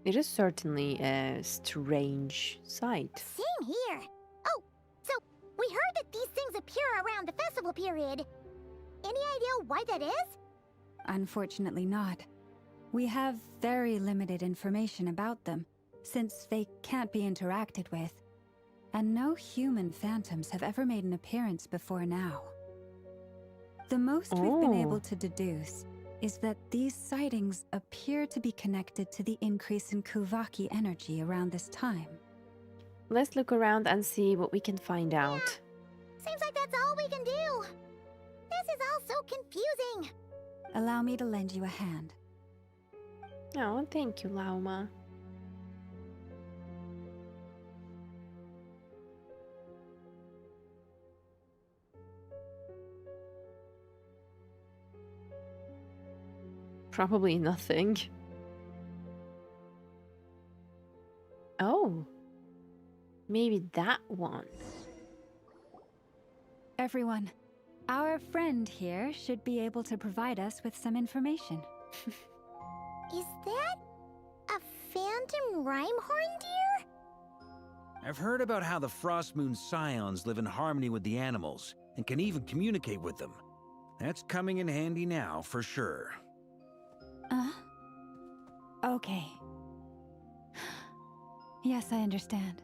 It is certainly a strange sight. Same here. Oh, so we heard that these things appear around the festival period. Any idea why that is? Unfortunately not. We have very limited information about them, since they can't be interacted with. And no human phantoms have ever made an appearance before now. The most we've been able to deduce is that these sightings appear to be connected to the increase in Kuvaki energy around this time. Let's look around and see what we can find out. Seems like that's all we can do. This is all so confusing. Allow me to lend you a hand. Oh, thank you, Lauma. Probably nothing. Oh. Maybe that one. Everyone, our friend here should be able to provide us with some information. Is that a phantom Rhymehorn deer? I've heard about how the Frost Moon Scions live in harmony with the animals and can even communicate with them. That's coming in handy now, for sure. Okay. Yes, I understand.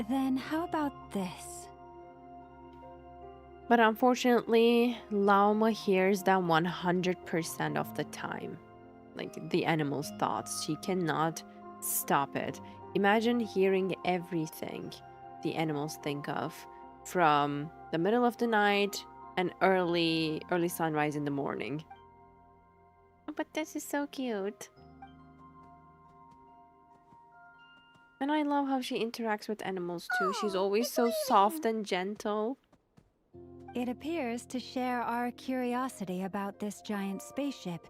Then how about this? But unfortunately, Lauma hears them 100% of the time. Like the animal's thoughts. She cannot stop it. Imagine hearing everything the animals think of from the middle of the night and early sunrise in the morning. Oh, but this is so cute. And I love how she interacts with animals too. She's always so soft and gentle. It appears to share our curiosity about this giant spaceship,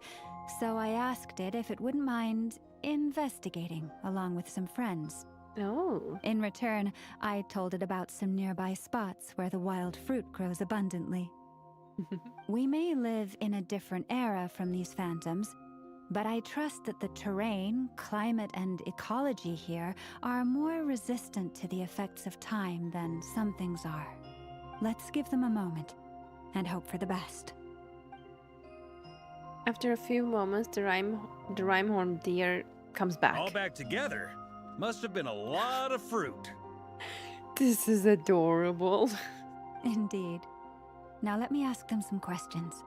so I asked it if it wouldn't mind investigating along with some friends. Oh. In return, I told it about some nearby spots where the wild fruit grows abundantly. We may live in a different era from these phantoms, but I trust that the terrain, climate, and ecology here are more resistant to the effects of time than some things are. Let's give them a moment and hope for the best. After a few moments, the Rhymehorn deer comes back. All back together? Must have been a lot of fruit. This is adorable. Indeed. Now let me ask them some questions.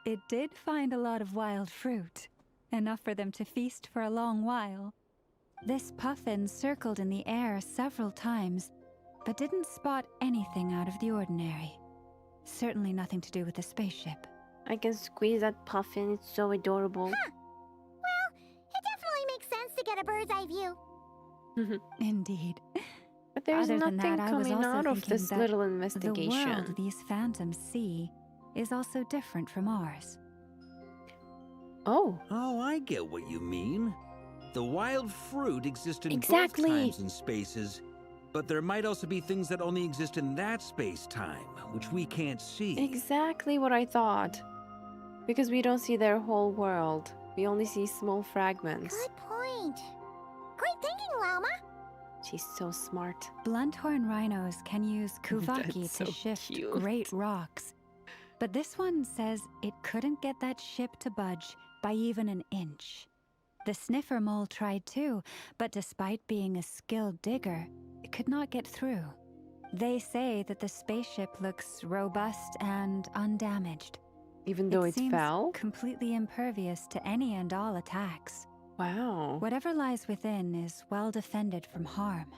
It did find a lot of wild fruit, enough for them to feast for a long while. This puffin circled in the air several times, but didn't spot anything out of the ordinary. Certainly nothing to do with the spaceship. I can squeeze that puffin, it's so adorable. Huh. Well, it definitely makes sense to get a bird's eye view. Indeed. But there's Other than nothing that, I was coming also out of thinking this that little the investigation. world these phantoms see is also different from ours. Oh. Oh, I get what you mean. The wild fruit exists in Exactly. both times and spaces, but there might also be things that only exist in that space-time, which we can't see. Exactly what I thought. Because we don't see their whole world. We only see small fragments. Good point. Great thinking, Lauma. She's so smart. Blunthorn rhinos can use Kuvaki That's to so shift cute. great rocks. But this one says it couldn't get that ship to budge by even an inch. The sniffer mole tried too, but despite being a skilled digger, it could not get through. They say that the spaceship looks robust and undamaged. Even though it seems fell? completely impervious to any and all attacks. Wow. Whatever lies within is well defended from harm.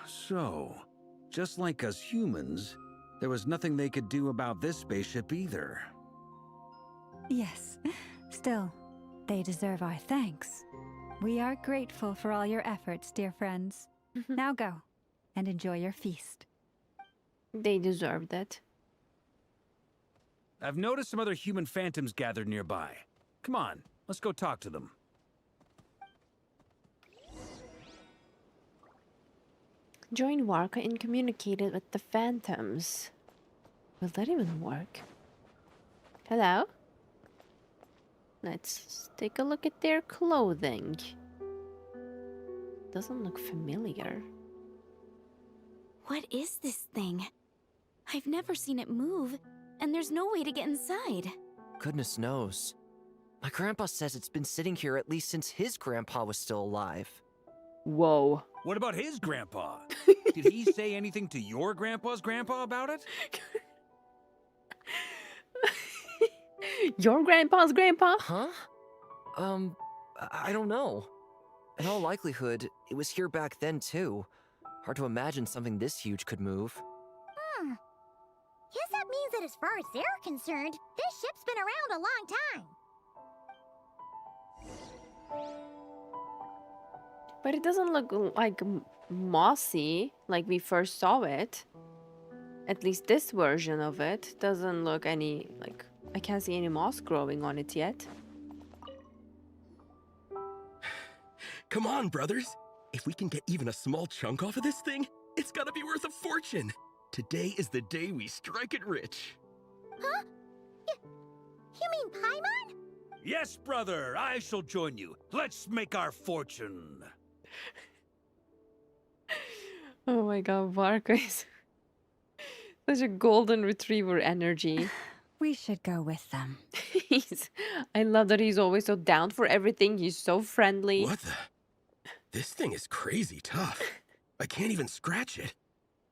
So, just like us humans, there was nothing they could do about this spaceship either. Yes. Still, they deserve our thanks. We are grateful for all your efforts, dear friends. Now go, and enjoy your feast. They deserved it. I've noticed some other human phantoms gathered nearby. Come on, let's go talk to them. Join Warka and communicated with the phantoms. Will that even work? Hello? Let's take a look at their clothing. Doesn't look familiar. What is this thing? I've never seen it move, and there's no way to get inside. Goodness knows. My grandpa says it's been sitting here at least since his grandpa was still alive. Whoa. What about his grandpa? Did he say anything to your grandpa's grandpa about it? Your grandpa's grandpa? Huh? I don't know. In all likelihood, it was here back then too. Hard to imagine something this huge could move. Guess that means that as far as they're concerned, this ship's been around a long time. But it doesn't look like mossy like we first saw it. At least this version of it doesn't look any like I can't see any moss growing on it yet. Come on, brothers. If we can get even a small chunk off of this thing, it's gotta be worth a fortune. Today is the day we strike it rich. Huh? You mean Paimon? Yes, brother, I shall join you. Let's make our fortune. Oh my god, Varka is such a golden retriever energy. We should go with them. I love that he's always so down for everything. He's so friendly. What the? This thing is crazy tough. I can't even scratch it.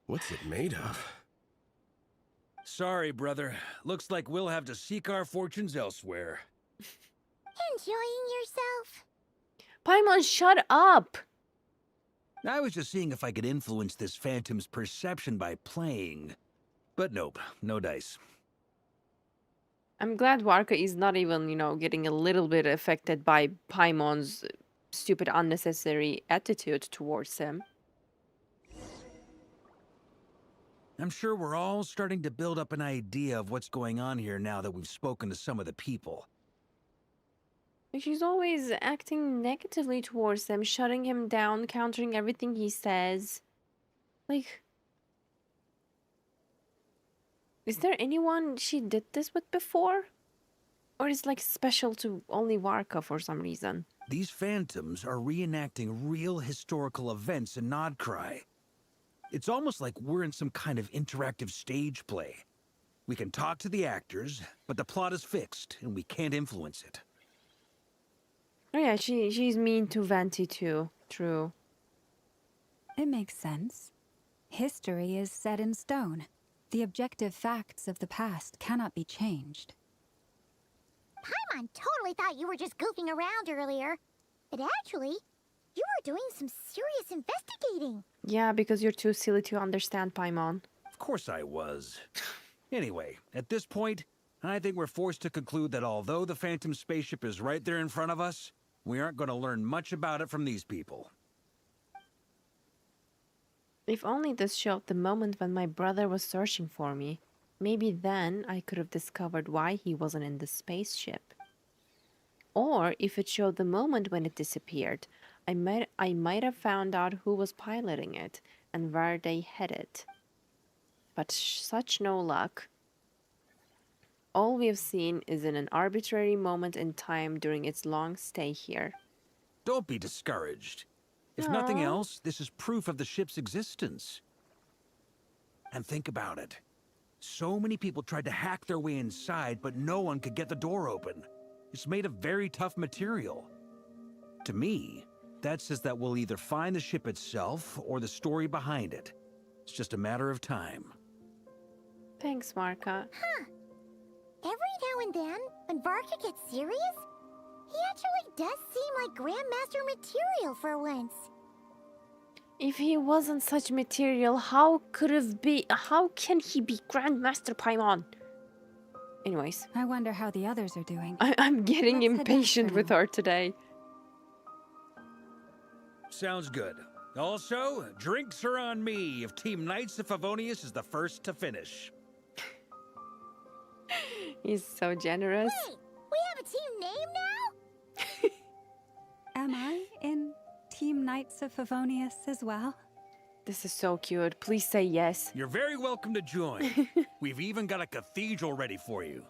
What's it made of? Sorry, brother. Looks like we'll have to seek our fortunes elsewhere. Enjoying yourself? Paimon, shut up! I was just seeing if I could influence this phantom's perception by playing. But nope, no dice. I'm glad Warka is not even, getting a little bit affected by Paimon's stupid, unnecessary attitude towards him. I'm sure we're all starting to build up an idea of what's going on here now that we've spoken to some of the people. She's always acting negatively towards him, shutting him down, countering everything he says. Like, is there anyone she did this with before? Or is it like special to only Warka for some reason? These phantoms are reenacting real historical events in Krai. It's almost like we're in some kind of interactive stage play. We can talk to the actors, but the plot is fixed, and we can't influence it. Oh yeah, she's mean to Venti too. True. It makes sense. History is set in stone. The objective facts of the past cannot be changed. Paimon totally thought you were just goofing around earlier. But actually, you were doing some serious investigating. Yeah, because you're too silly to understand, Paimon. Of course I was. Anyway, at this point, I think we're forced to conclude that although the Phantom spaceship is right there in front of us, we aren't going to learn much about it from these people. If only this showed the moment when my brother was searching for me. Maybe then I could have discovered why he wasn't in the spaceship. Or if it showed the moment when it disappeared, I might have found out who was piloting it and where they headed. But such no luck. All we have seen is in an arbitrary moment in time during its long stay here. Don't be discouraged. If nothing else, this is proof of the ship's existence. And think about it. So many people tried to hack their way inside, but no one could get the door open. It's made of very tough material. To me, that says that we'll either find the ship itself or the story behind it. It's just a matter of time. Thanks, Marka. Huh. Every now and then, when Varka gets serious, he actually does seem like Grandmaster material for once. If he wasn't such material, how can he be Grandmaster Paimon? Anyways. I wonder how the others are doing. I'm getting Let's head back impatient for with now. her today. Sounds good. Also, drinks are on me if Team Knights of Favonius is the first to finish. He's so generous. Wait, we have a team name now? Am I in Team Knights of Favonius as well? This is so cute. Please say yes. You're very welcome to join. We've even got a cathedral ready for you.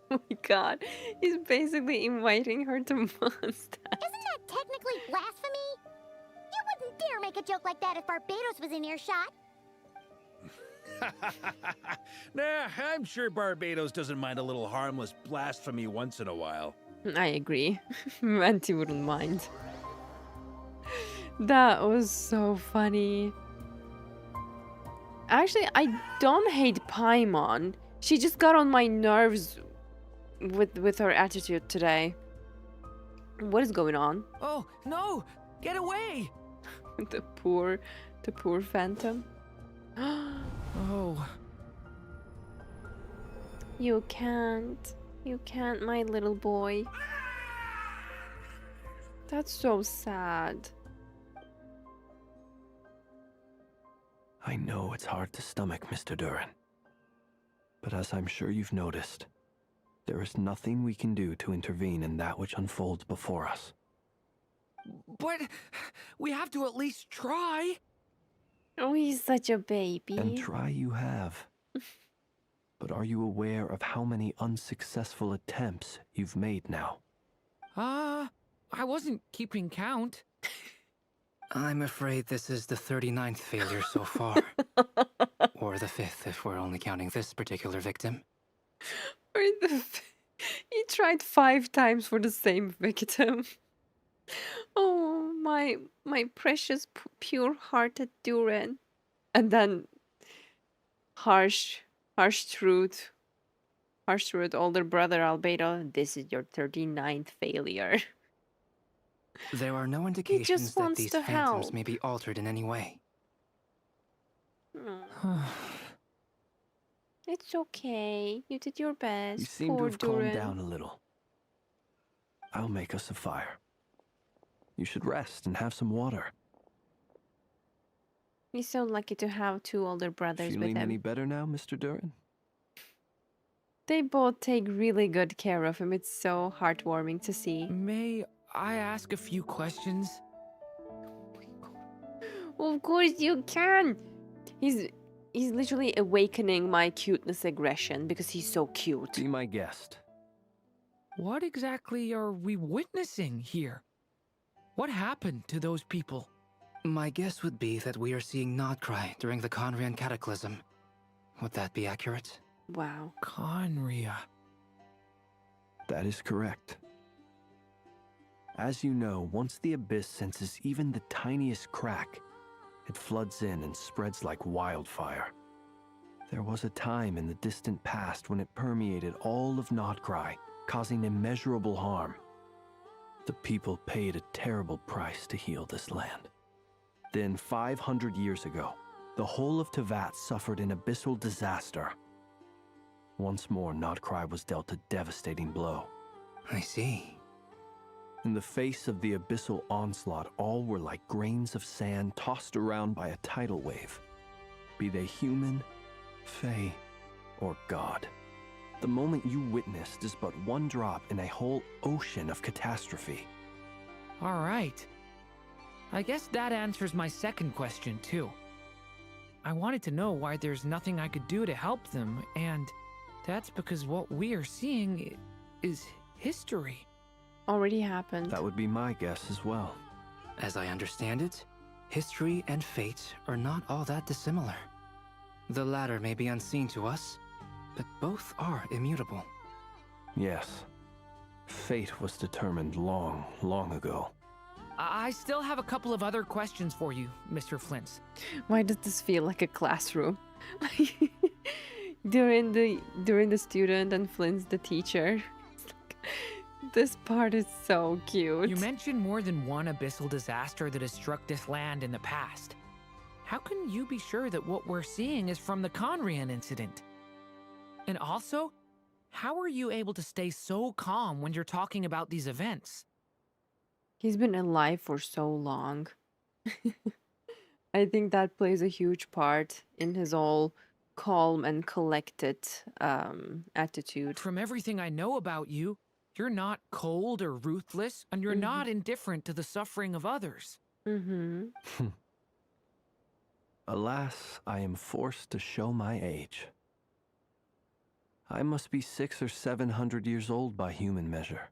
Oh my god. He's basically inviting her to Mondstadt. Isn't that technically blasphemy? You wouldn't dare make a joke like that if Barbados was in earshot. Nah, I'm sure Barbados doesn't mind a little harmless blasphemy once in a while. I agree. Venti wouldn't mind. That was so funny. Actually, I don't hate Paimon. She just got on my nerves with her attitude today. What is going on? Oh, no! Get away! the poor phantom. Oh. You can't, my little boy. That's so sad. I know it's hard to stomach, Mr. Durin. But as I'm sure you've noticed, there is nothing we can do to intervene in that which unfolds before us. But we have to at least try. Oh, he's such a baby. And try you have. But are you aware of how many unsuccessful attempts you've made now? I wasn't keeping count. I'm afraid this is the 39th failure so far. Or the 5th, if we're only counting this particular victim. Or he tried 5 times for the same victim. Oh, my precious, pure-hearted Durin. And then harsh truth. Harsh truth, older brother Albedo, this is your 39th failure. There are no indications that wants these to phantoms help. may be altered in any way. It's okay. You did your best. You seem to Poor have calmed Durin. down a little. I'll make us a fire. You should rest and have some water. He's so lucky to have 2 older brothers Feeling with him. any better now, Mr. Durin? They both take really good care of him. It's so heartwarming to see. May I ask a few questions? Of course you can. He's literally awakening my cuteness aggression because he's so cute. Be my guest. What exactly are we witnessing here? What happened to those people? My guess would be that we are seeing Krai during the Conrian Cataclysm. Would that be accurate? Wow. Conria. That is correct. As you know, once the Abyss senses even the tiniest crack, it floods in and spreads like wildfire. There was a time in the distant past when it permeated all of Krai, causing immeasurable harm. The people paid a terrible price to heal this land. Then, 500 years ago, the whole of Teyvat suffered an abyssal disaster. Once more, Krai was dealt a devastating blow. I see. In the face of the abyssal onslaught, all were like grains of sand tossed around by a tidal wave. Be they human, fae, or god. The moment you witnessed is but one drop in a whole ocean of catastrophe. All right. I guess that answers my second question, too. I wanted to know why there's nothing I could do to help them, and that's because what we are seeing is history. Already happened. That would be my guess as well. As I understand it, history and fate are not all that dissimilar. The latter may be unseen to us, but both are immutable. Yes. Fate was determined long, long ago. I still have a couple of other questions for you, Mr. Flint. Why does this feel like a classroom? during the student and Flint's the teacher. This part is so cute. You mentioned more than one abyssal disaster that has struck this land in the past. How can you be sure that what we're seeing is from the Conrian incident? And also, how are you able to stay so calm when you're talking about these events? He's been alive for so long. I think that plays a huge part in his all calm and collected attitude. From everything I know about you, you're not cold or ruthless, and you're not indifferent to the suffering of others. Alas, I am forced to show my age. I must be 600 or 700 years old by human measure.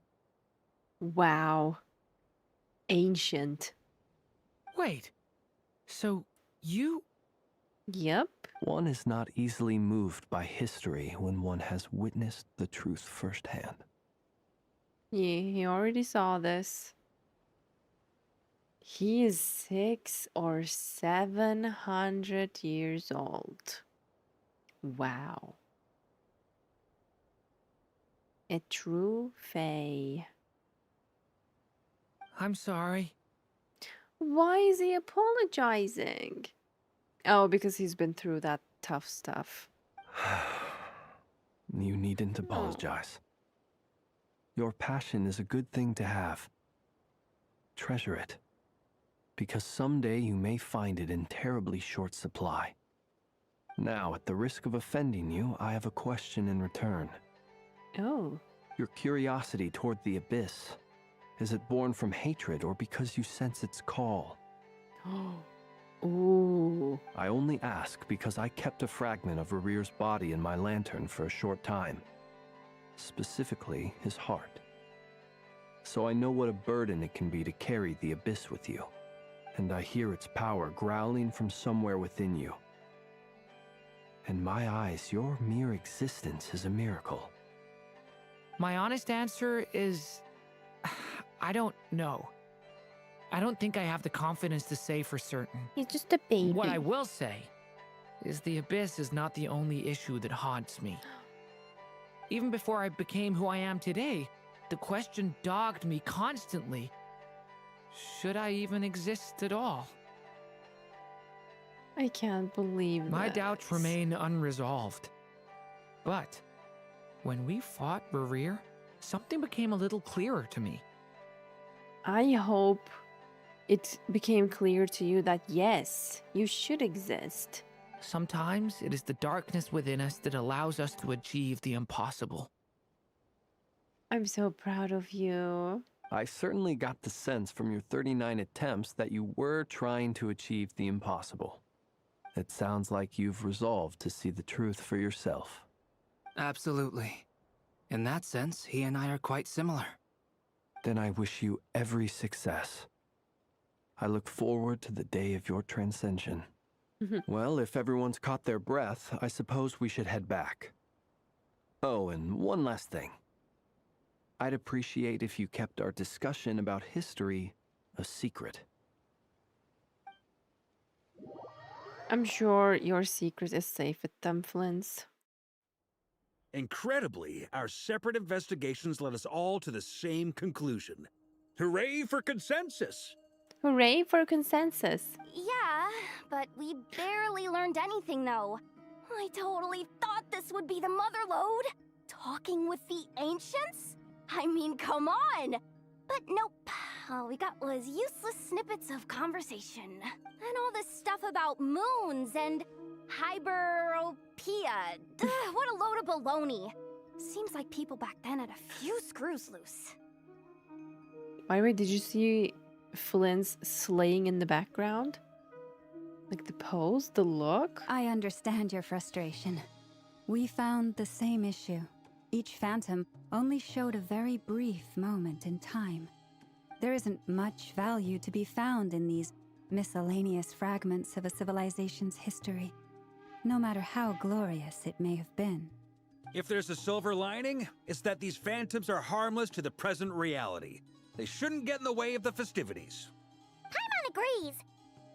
Wow. Ancient. Wait, so you... Yep. One is not easily moved by history when one has witnessed the truth firsthand. Yeah, he already saw this. He is 600 or 700 years old. Wow. A true fae. I'm sorry. Why is he apologizing? Oh, because he's been through that tough stuff. You needn't apologize. Your passion is a good thing to have. Treasure it, because someday you may find it in terribly short supply. Now, at the risk of offending you, I have a question in return. Oh. Your curiosity toward the abyss, is it born from hatred or because you sense its call? Ooh. I only ask because I kept a fragment of Rarir's body in my lantern for a short time. Specifically, his heart. So I know what a burden it can be to carry the abyss with you. And I hear its power growling from somewhere within you. In my eyes, your mere existence is a miracle. My honest answer is... I don't know. I don't think I have the confidence to say for certain. He's just a baby. What I will say is the abyss is not the only issue that haunts me. Even before I became who I am today, the question dogged me constantly. Should I even exist at all? I can't believe My this. doubts remain unresolved. But when we fought Rarir, something became a little clearer to me. I hope it became clear to you that yes, you should exist. Sometimes it is the darkness within us that allows us to achieve the impossible. I'm so proud of you. I certainly got the sense from your 39 attempts that you were trying to achieve the impossible. It sounds like you've resolved to see the truth for yourself. Absolutely. In that sense, he and I are quite similar. Then I wish you every success. I look forward to the day of your transcension. Well, if everyone's caught their breath, I suppose we should head back. Oh, and one last thing. I'd appreciate if you kept our discussion about history a secret. I'm sure your secret is safe with them, Flint. Incredibly, our separate investigations led us all to the same conclusion. Hooray for consensus! Hooray for consensus. Yeah, but we barely learned anything, though. I totally thought this would be the mother lode. Talking with the ancients? I mean, come on! But nope. All we got was useless snippets of conversation. And all this stuff about moons and hyperopia. What a load of baloney. Seems like people back then had a few screws loose. By the way, did you see Flint's slaying in the background? Like the pose, the look? I understand your frustration. We found the same issue. Each phantom only showed a very brief moment in time. There isn't much value to be found in these miscellaneous fragments of a civilization's history, no matter how glorious it may have been. If there's a silver lining, it's that these phantoms are harmless to the present reality. They shouldn't get in the way of the festivities. Paimon agrees.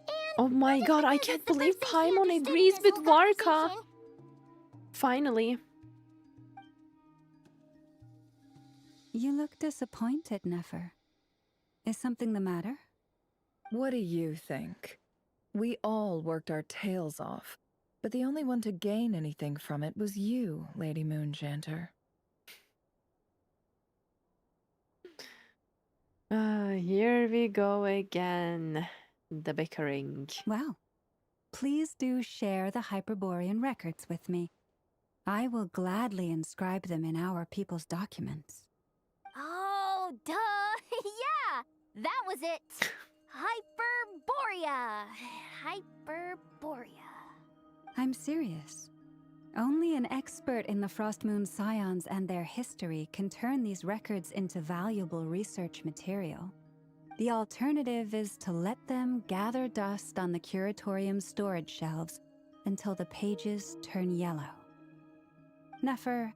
And Oh my god, I can't believe Paimon agrees with Varka. Finally. You look disappointed, Nefer. Is something the matter? What do you think? We all worked our tails off, but the only one to gain anything from it was you, Lady Moonjanter. Here we go again. The bickering. Well, please do share the Hyperborean records with me. I will gladly inscribe them in our people's documents. Oh, duh! Yeah! That was it! Hyperborea! Hyperborea. I'm serious. Only an expert in the Frost Moon Scions and their history can turn these records into valuable research material. The alternative is to let them gather dust on the Curatorium's storage shelves until the pages turn yellow. Nefer,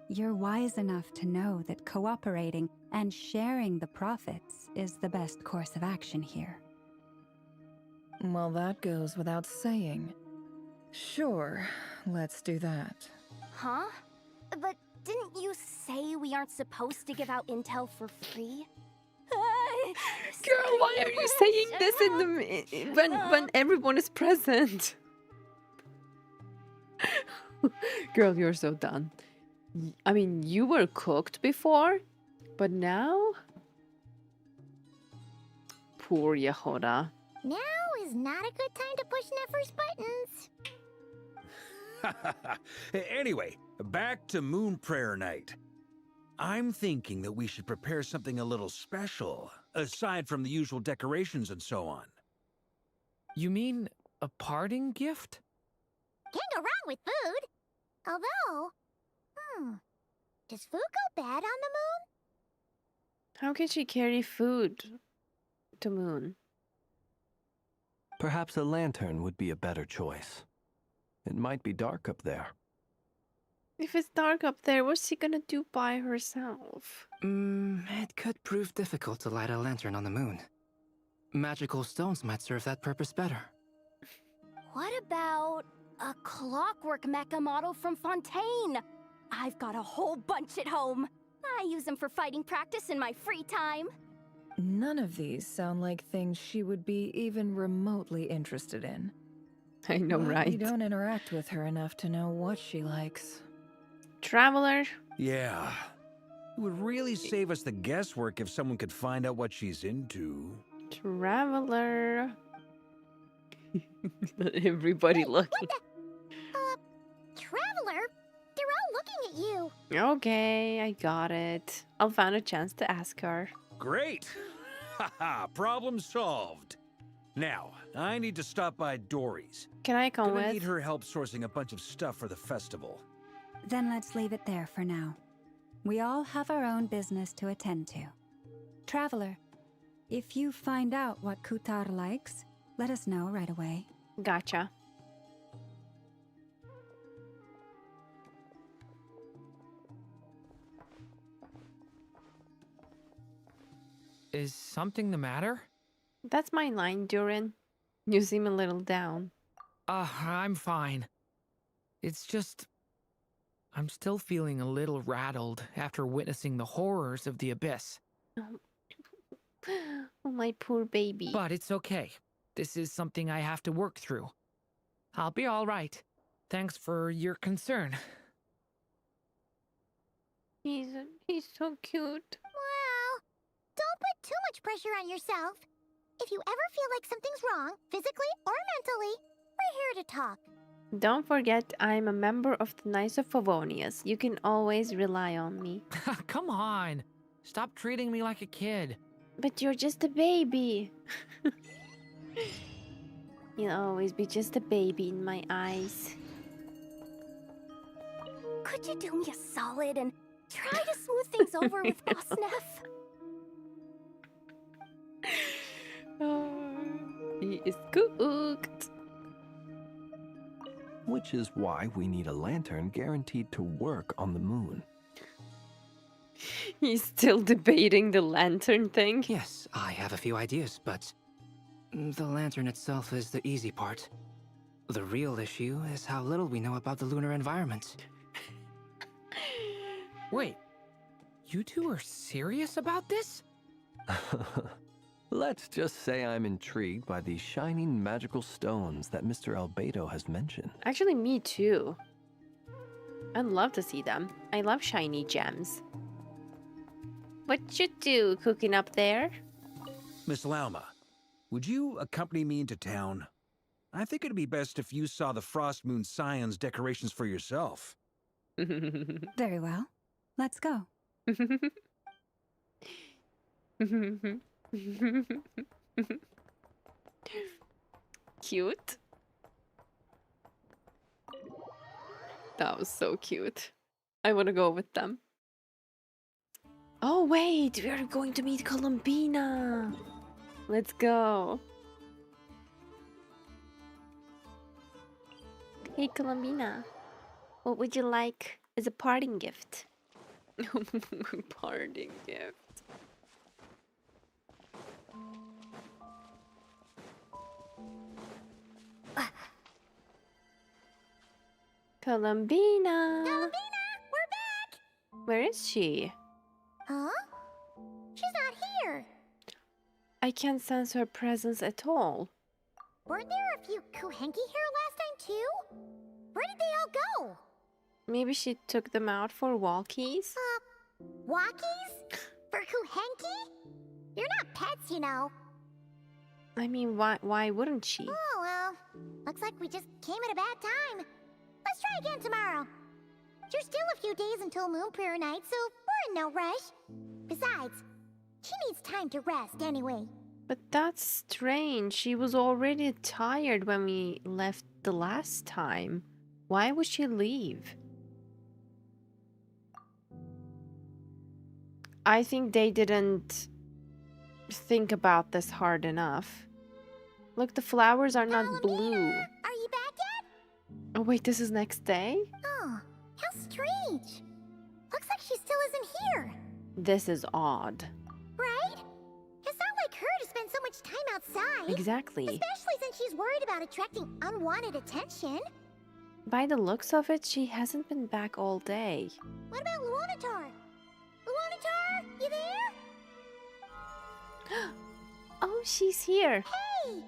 you're wise enough to know that cooperating and sharing the profits is the best course of action here. Well, that goes without saying. Sure, let's do that. Huh? But didn't you say we aren't supposed to give out intel for free? Girl, why are you saying this in the when everyone is present? Girl, you're so done. I mean, you were cooked before, but now? Poor Yehoda. Now is not a good time to push Nefer's buttons. Anyway, back to Moon Prayer Night. I'm thinking that we should prepare something a little special, aside from the usual decorations and so on. You mean a parting gift? Can't go wrong with food. Although, does food go bad on the moon? How can she carry food to Moon? Perhaps a lantern would be a better choice. It might be dark up there. If it's dark up there, what's she gonna do by herself? It could prove difficult to light a lantern on the moon. Magical stones might serve that purpose better. What about a clockwork mecha model from Fontaine? I've got a whole bunch at home. I use them for fighting practice in my free time. None of these sound like things she would be even remotely interested in. I know, But right? You don't interact with her enough to know what she likes. Traveler? Yeah. It would really save us the guesswork if someone could find out what she's into. Traveler. Everybody looking. Traveler? They're all looking at you. Okay, I got it. I'll find a chance to ask her. Great! Haha, problem solved. Now, I need to stop by Dory's. Can I come Gonna with? need her help sourcing a bunch of stuff for the festival. Then let's leave it there for now. We all have our own business to attend to. Traveler, if you find out what Kutar likes, let us know right away. Gotcha. Is something the matter? That's my line, Durin. You seem a little down. I'm fine. It's just... I'm still feeling a little rattled after witnessing the horrors of the Abyss. Oh, my poor baby. But it's okay. This is something I have to work through. I'll be all right. Thanks for your concern. He's so cute. Well, don't put too much pressure on yourself. If you ever feel like something's wrong, physically or mentally, we're here to talk. Don't forget, I'm a member of the Knights of Favonius. You can always rely on me. Come on. Stop treating me like a kid. But you're just a baby. You'll always be just a baby in my eyes. Could you do me a solid and try to smooth things over with Osnef? Oh, he is cooked. which is why we need a lantern guaranteed to work on the moon. He's still debating the lantern thing. Yes, I have a few ideas, but the lantern itself is the easy part. The real issue is how little we know about the lunar environment. Wait, you two are serious about this? Let's just say I'm intrigued by these shining magical stones that Mr. Albedo has mentioned. Actually, me too. I'd love to see them. I love shiny gems. What you do cooking up there? Miss Lauma, would you accompany me into town? I think it'd be best if you saw the Frost Moon Scion's decorations for yourself. Very well. Let's go. Cute. That was so cute. I want to go with them. Oh wait, we are going to meet Columbina. Let's go. Hey Columbina, what would you like as a parting gift? Parting gift. Columbina! Columbina, we're back! Where is she? Huh? She's not here. I can't sense her presence at all. Weren't there a few Kuhenki here last time too? Where did they all go? Maybe she took them out for walkies? Walkies? For Kuhenki? You're not pets, you know. I mean, why wouldn't she? Oh, well. Looks like we just came at a bad time. Let's try again tomorrow. There's still a few days until Moon Prayer Night, so we're in no rush. Besides, she needs time to rest anyway. But that's strange. She was already tired when we left the last time. Why would she leave? I think they didn't think about this hard enough. Look, the flowers are not blue. Are you back yet? Oh wait, this is next day? Oh, how strange. Looks like she still isn't here. This is odd. Right? It's not like her to spend so much time outside. Exactly. Especially since she's worried about attracting unwanted attention. By the looks of it, she hasn't been back all day. What about Luanatar? Luanatar, you there? Oh, she's here. Hey!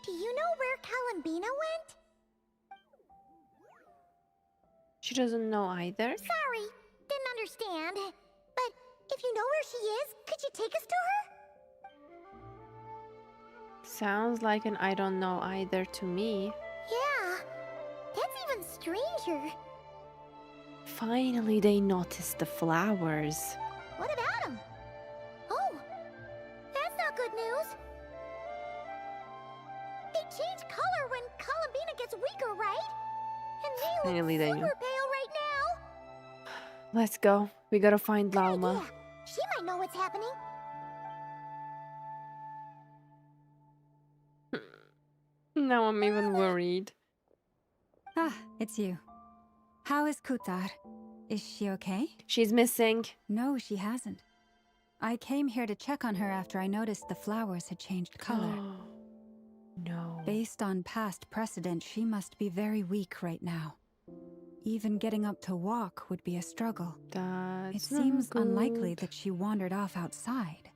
Do you know where Columbina went? She doesn't know either. Sorry, didn't understand. But if you know where she is, could you take us to her? Sounds like an I don't know either to me. Yeah, that's even stranger. Finally, they noticed the flowers. What about them? Oh, that's not good news. They change color when Columbina gets weaker, right? And Clearly they they look knew. super pale right now. Let's go. We gotta find Good Lauma. idea. She might know what's happening. Now I'm even worried. Ah, it's you. How is Kutar? Is she okay? She's missing. No, she hasn't. I came here to check on her after I noticed the flowers had changed color. No. Based on past precedent, she must be very weak right now. Even getting up to walk would be a struggle. That's It seems not unlikely good. that she wandered off outside.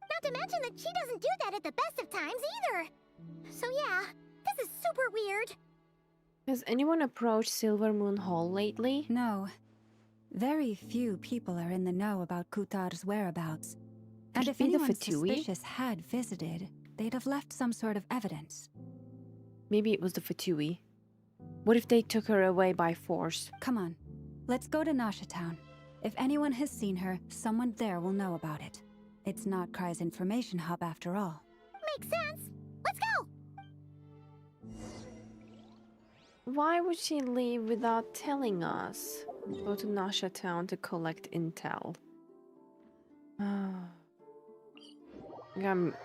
Not to mention that she doesn't do that at the best of times either. So yeah, this is super weird. Has anyone approached Silver Moon Hall lately? No. Very few people are in the know about Kutar's whereabouts. And Could it if be the anyone Fatui? suspicious had visited, they'd have left some sort of evidence. Maybe it was the Fatui. What if they took her away by force? Come on, let's go to Nasha Town. If anyone has seen her, someone there will know about it. It's not Krai's information hub after all. Makes sense. Let's go. Why would she leave without telling us? Go to Nasha Town to collect intel.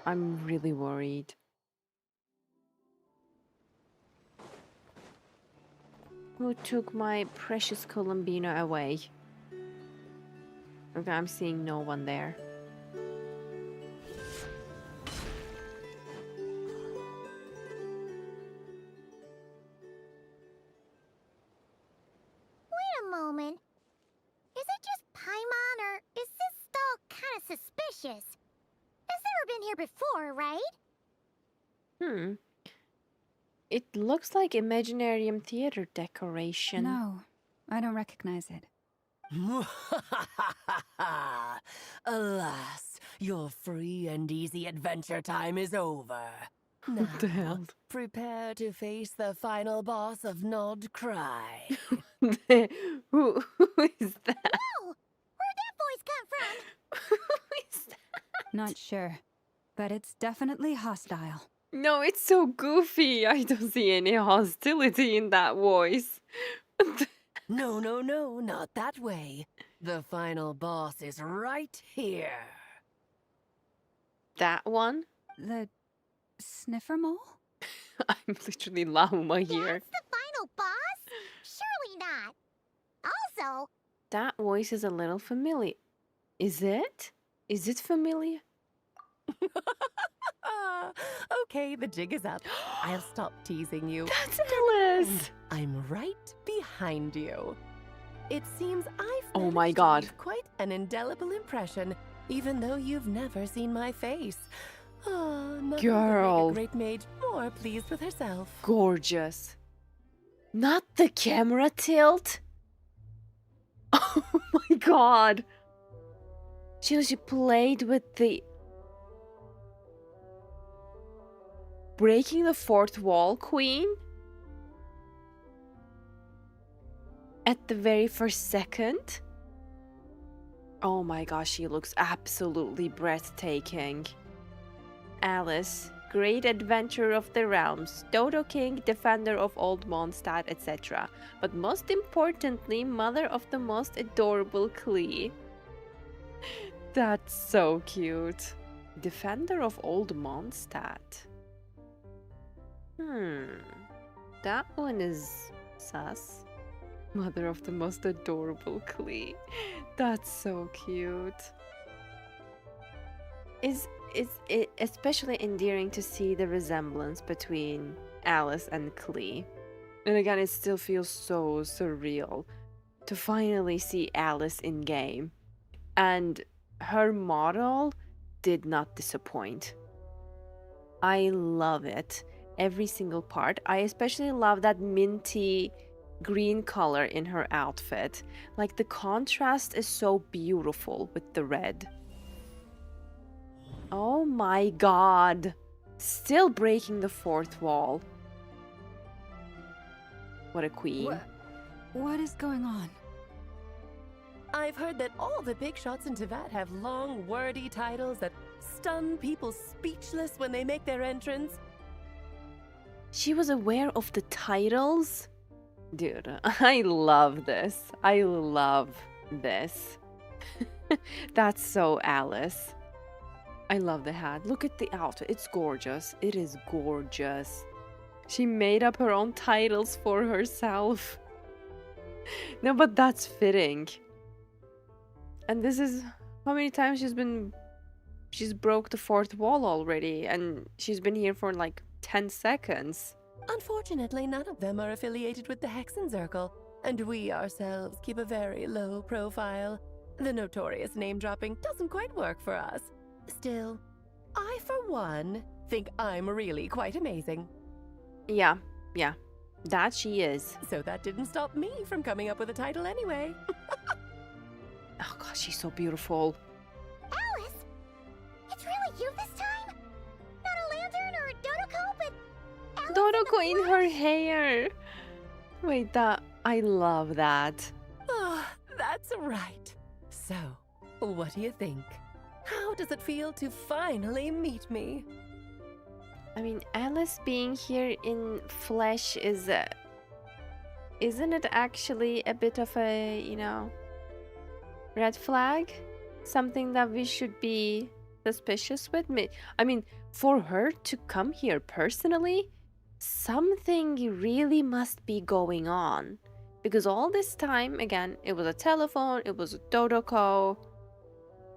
I'm really worried. Who took my precious Columbino away? Okay, I'm seeing no one there. Wait a moment. Is it just Paimon, or is this stall kind of suspicious? It's never been here before, right? It looks like Imaginarium theater decoration. No, I don't recognize it. Alas, your free and easy adventure time is over. What the hell? Prepare to face the final boss of Nod Krai. Who is that? Oh! Where'd that voice come from? Who is that? Not sure, but it's definitely hostile. No, it's so goofy. I don't see any hostility in that voice. No, not that way. The final boss is right here. That one? The sniffer mole? I'm literally Lama here. That's the final boss? Surely not. Also, That voice is a little familiar. Is it? Is it familiar? Okay, the jig is up. I'll stop teasing you. That's Alice! I'm right behind you. It seems I've Oh my managed to god. leave quite an indelible impression, even though you've never seen my face. Oh, nothing could make Girl. a great maid more pleased with herself. Gorgeous. Not the camera tilt? Oh my god. She played with the... breaking the fourth wall, queen? At the very first second? Oh my gosh, she looks absolutely breathtaking. Alice, great adventurer of the realms, Dodo King, defender of Old Mondstadt, etc. But most importantly, mother of the most adorable Klee. That's so cute. Defender of Old Mondstadt. That one is sus. Mother of the most adorable Klee. That's so cute. It's especially endearing to see the resemblance between Alice and Klee. And again, it still feels so surreal to finally see Alice in game. And her model did not disappoint. I love it. Every single part. I especially love that minty green color in her outfit. Like the contrast is so beautiful with the red. Oh my god. Still breaking the fourth wall. What a queen. What is going on? I've heard that all the big shots in Teyvat have long, wordy titles that stun people speechless when they make their entrance. She was aware of the titles? Dude, I love this. I love this. That's so Alice. I love the hat. Look at the outfit. It's gorgeous. It is gorgeous. She made up her own titles for herself. No, but that's fitting. And this is how many times she's broke the fourth wall already, and she's been here for like 10 seconds. Unfortunately, none of them are affiliated with the Hexenzirkel, and we ourselves keep a very low profile. The notorious name-dropping doesn't quite work for us. Still, I, for one, think I'm really quite amazing. Yeah, that she is. So that didn't stop me from coming up with a title anyway. Oh gosh, she's so beautiful. Alice! It's really you this time? Not a lantern or a Dodoko, but Alice Dodoko in her hair. Wait, I love that. Ah, that's right. So, what do you think? How does it feel to finally meet me? I mean, Alice being here in flesh is... isn't it actually a bit of a, red flag? Something that we should be suspicious with? I mean, for her to come here personally, something really must be going on. Because all this time, again, it was a telephone, it was a Dodoko.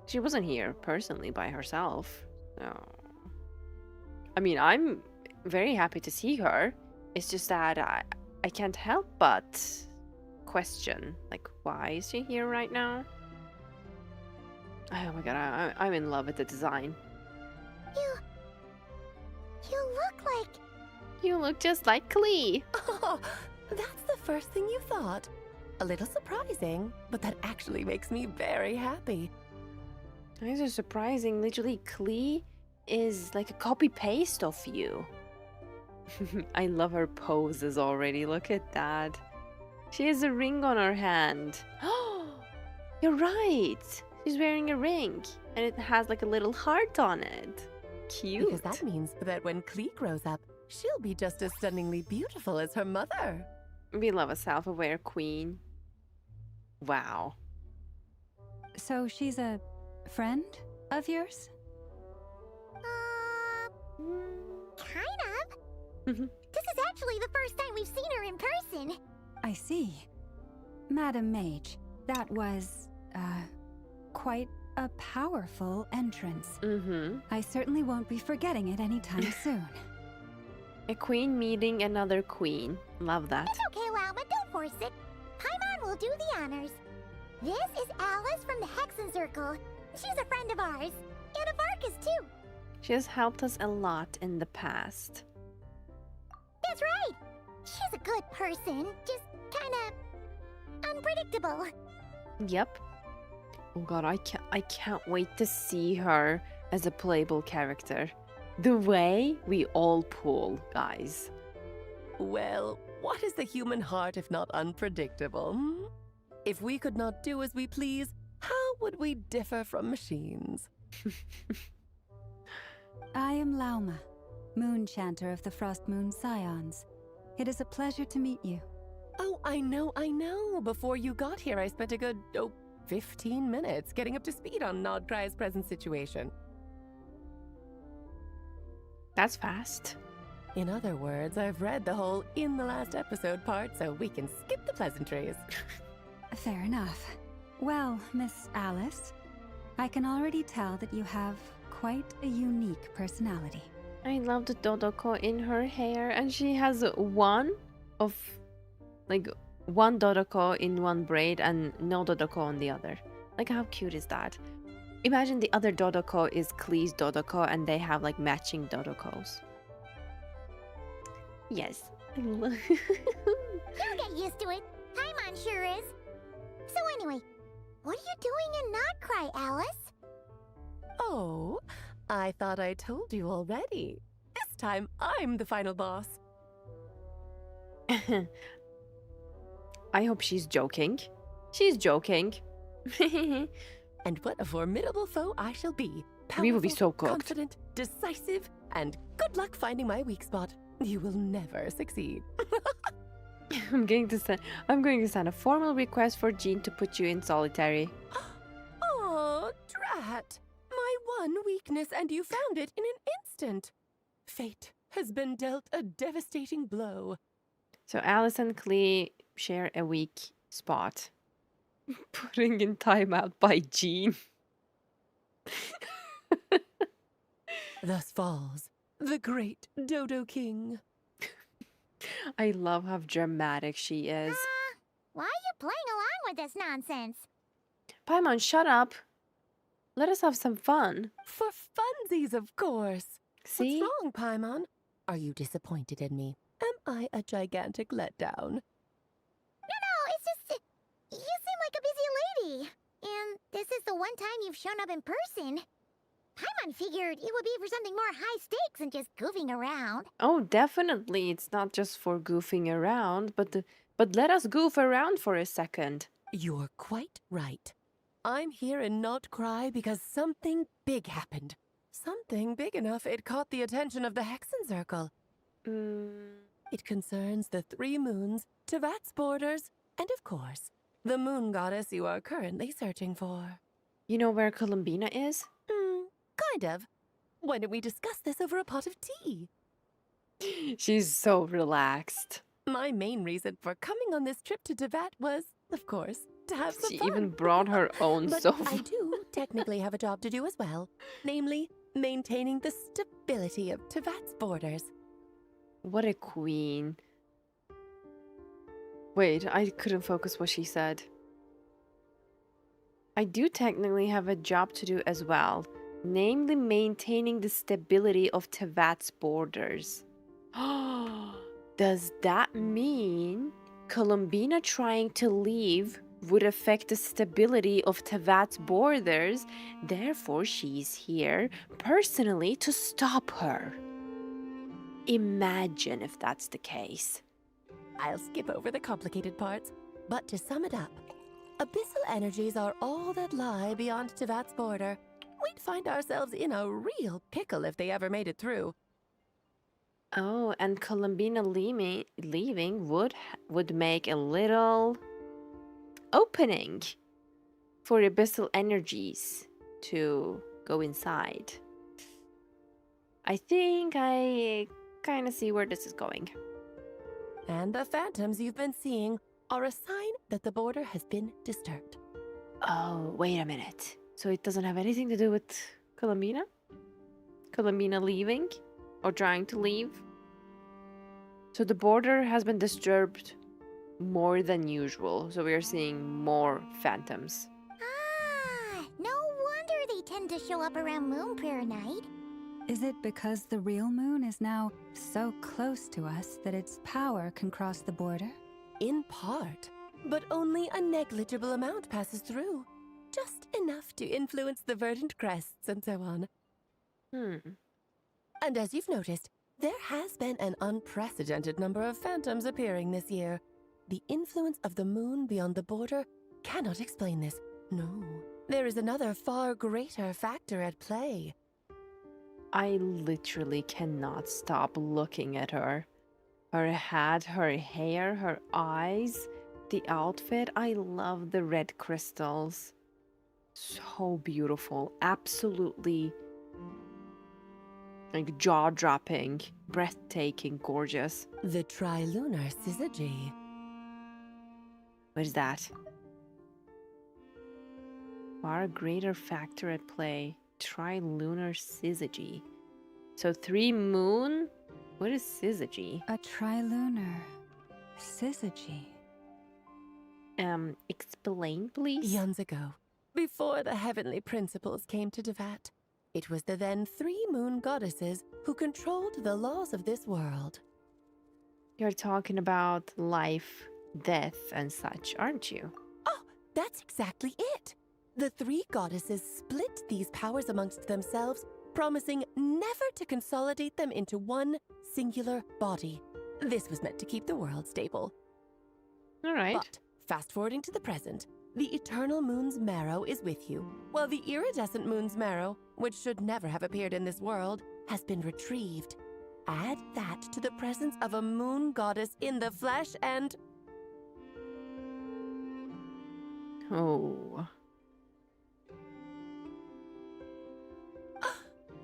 She wasn't here personally by herself. So, I mean, I'm very happy to see her. It's just that I can't help but question, like, why is she here right now? Oh my god, I'm in love with the design. You look like... You look just like Klee. Oh, that's the first thing you thought. A little surprising, but that actually makes me very happy. These are surprising. Literally, Klee is like a copy-paste of you. I love her poses already. Look at that. She has a ring on her hand. Oh, you're right. She's wearing a ring, and it has like a little heart on it. Cute. Because that means that when Klee grows up, she'll be just as stunningly beautiful as her mother. We love a self-aware queen. Wow. So she's a friend of yours? Kind of. This is actually the first time we've seen her in person. I see. Madam Mage, that was, quite a powerful entrance. I certainly won't be forgetting it anytime soon. A queen meeting another queen. Love that. It's okay, Lauma, don't force it. Paimon will do the honors. This is Alice from the Hexen Circle. She's a friend of ours. And of Arcus, too. She has helped us a lot in the past. That's right. She's a good person, just kind of unpredictable. Yep. Oh god, I can't wait to see her as a playable character. The way we all pull, guys. Well, what is the human heart if not unpredictable? Hmm? If we could not do as we please, how would we differ from machines? I am Lauma, Moon Chanter of the Frost Moon Scions. It is a pleasure to meet you. Oh, I know. Before you got here, I spent a good, 15 minutes getting up to speed on Nodkrai's present situation. That's fast. In other words, I've read the whole in the last episode part, so we can skip the pleasantries. Fair enough. Well, Miss Alice, I can already tell that you have quite a unique personality. I love the Dodoko in her hair, and she has one Dodoko in one braid and no Dodoko on the other. Like, how cute is that? Imagine the other Dodoko is Klee's Dodoko, and they have like matching Dodokos. Yes. You'll get used to it. Paimon sure is. So anyway, what are you doing in Nodkrai, Alice? Oh, I thought I told you already. This time, I'm the final boss. I hope she's joking. She's joking. And what a formidable foe I shall be. Powerful, we will be so cooked. Confident, decisive, and good luck finding my weak spot. You will never succeed. I'm going to send a formal request for Jean to put you in solitary. Oh, drat. My one weakness, and you found it in an instant. Fate has been dealt a devastating blow. So Alice and Klee share a weak spot. Putting in timeout by Jean. Thus falls the great Dodo King. I love how dramatic she is. Why are you playing along with this nonsense? Paimon, shut up. Let us have some fun. For funsies, of course. See? What's wrong, Paimon? Are you disappointed in me? Am I a gigantic letdown? No, it's just... You seem like a busy lady. And this is the one time you've shown up in person. Paimon figured it would be for something more high stakes than just goofing around. Oh, definitely. It's not just for goofing around, but let us goof around for a second. You're quite right. I'm here in Krai because something big happened. Something big enough it caught the attention of the Hexen Circle. It concerns the 3 moons, Tevat's borders, and of course, the moon goddess you are currently searching for. You know where Columbina is? Kind of. Why don't we discuss this over a pot of tea? She's so relaxed. My main reason for coming on this trip to Teyvat was, of course, to have some She fun. even brought her own But sofa. I do technically have a job to do as well, namely maintaining the stability of Teyvat's borders. What a queen. Wait, I couldn't focus what she said. I do technically have a job to do as well, namely maintaining the stability of Teyvat's borders. Does that mean Columbina trying to leave would affect the stability of Teyvat's borders? Therefore, she's here personally to stop her. Imagine if that's the case. I'll skip over the complicated parts, but to sum it up, abyssal energies are all that lie beyond Teyvat's border. We'd find ourselves in a real pickle if they ever made it through. Oh, and Columbina leaving would make a little opening for abyssal energies to go inside. I think I kind of see where this is going. And the phantoms you've been seeing are a sign that the border has been disturbed. Oh, wait a minute. So it doesn't have anything to do with Columbina? Columbina leaving? Or trying to leave? So the border has been disturbed more than usual. So we are seeing more phantoms. Ah, no wonder they tend to show up around Moon Prayer Night. Is it because the real moon is now so close to us that its power can cross the border? In part, but only a negligible amount passes through. Just enough to influence the verdant crests and so on. And as you've noticed, there has been an unprecedented number of phantoms appearing this year. The influence of the moon beyond the border cannot explain this. No, there is another far greater factor at play. I literally cannot stop looking at her. Her hat, her hair, her eyes, the outfit. I love the red crystals. So beautiful. Absolutely like jaw-dropping, breathtaking, gorgeous. The trilunar syzygy. What is that? Far greater factor at play. Trilunar syzygy. So 3 moon? What is syzygy? A trilunar syzygy. Explain, please? Eons ago, before the heavenly principles came to Teyvat, it was the then 3 moon goddesses who controlled the laws of this world. You're talking about life, death, and such, aren't you? Oh, that's exactly it. The 3 goddesses split these powers amongst themselves, promising never to consolidate them into one singular body. This was meant to keep the world stable. All right. But, fast-forwarding to the present, the eternal moon's marrow is with you, while the iridescent moon's marrow, which should never have appeared in this world, has been retrieved. Add that to the presence of a moon goddess in the flesh and... Oh.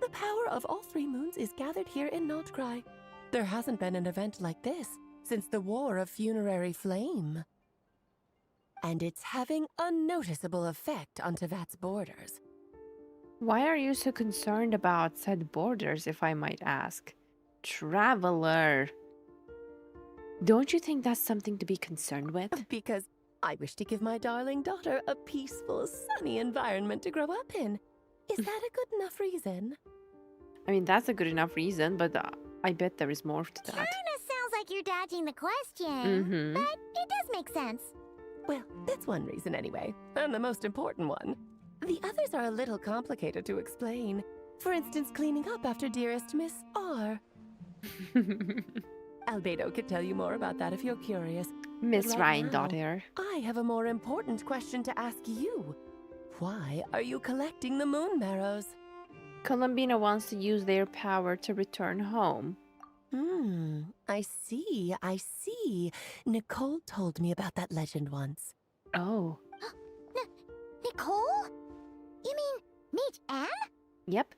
The power of all 3 moons is gathered here in Krai. There hasn't been an event like this since the War of Funerary Flame. And it's having a noticeable effect on Teyvat's borders. Why are you so concerned about said borders, if I might ask? Traveler. Don't you think that's something to be concerned with? Because I wish to give my darling daughter a peaceful, sunny environment to grow up in. Is that a good enough reason? I mean, that's a good enough reason, but I bet there is more to that. Kinda sounds like you're dodging the question, but it does make sense. Well, that's one reason anyway, and the most important one. The others are a little complicated to explain. For instance, cleaning up after dearest Miss R. Albedo could tell you more about that if you're curious. Miss Right Rhine-daughter. I have a more important question to ask you. Why are you collecting the moon marrows? Columbina wants to use their power to return home. I see. Nicole told me about that legend once. Oh. Nicole? You mean Mage Anne? Yep.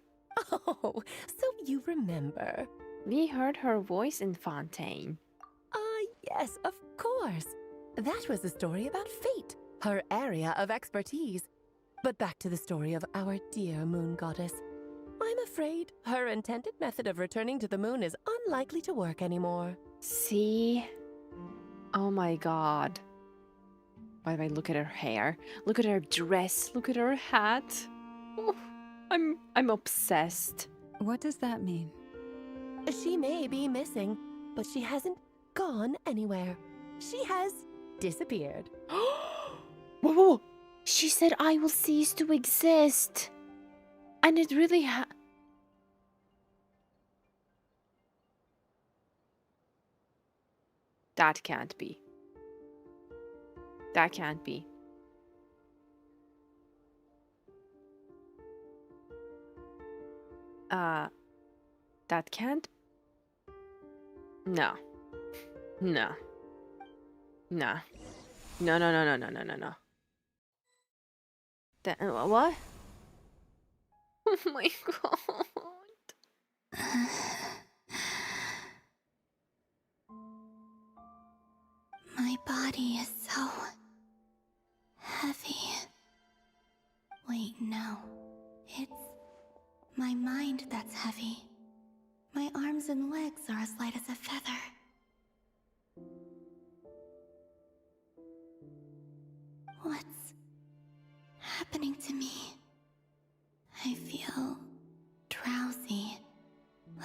Oh, so you remember. We heard her voice in Fontaine. Yes, of course. That was a story about fate, her area of expertise. But back to the story of our dear moon goddess. I'm afraid her intended method of returning to the moon is unlikely to work anymore. See? Oh my god. By the way, look at her hair. Look at her dress. Look at her hat. Oh, I'm obsessed. What does that mean? She may be missing, but she hasn't gone anywhere. She has disappeared. Whoa, whoa, whoa. She said I will cease to exist. And it really That can't be. That can't be. That can't. No. No. No. No, no, no, no, no, no, no, no. That, what? Oh my god. My body is so heavy. Wait, no. It's my mind that's heavy. My arms and legs are as light as a feather. What's happening to me? I feel drowsy,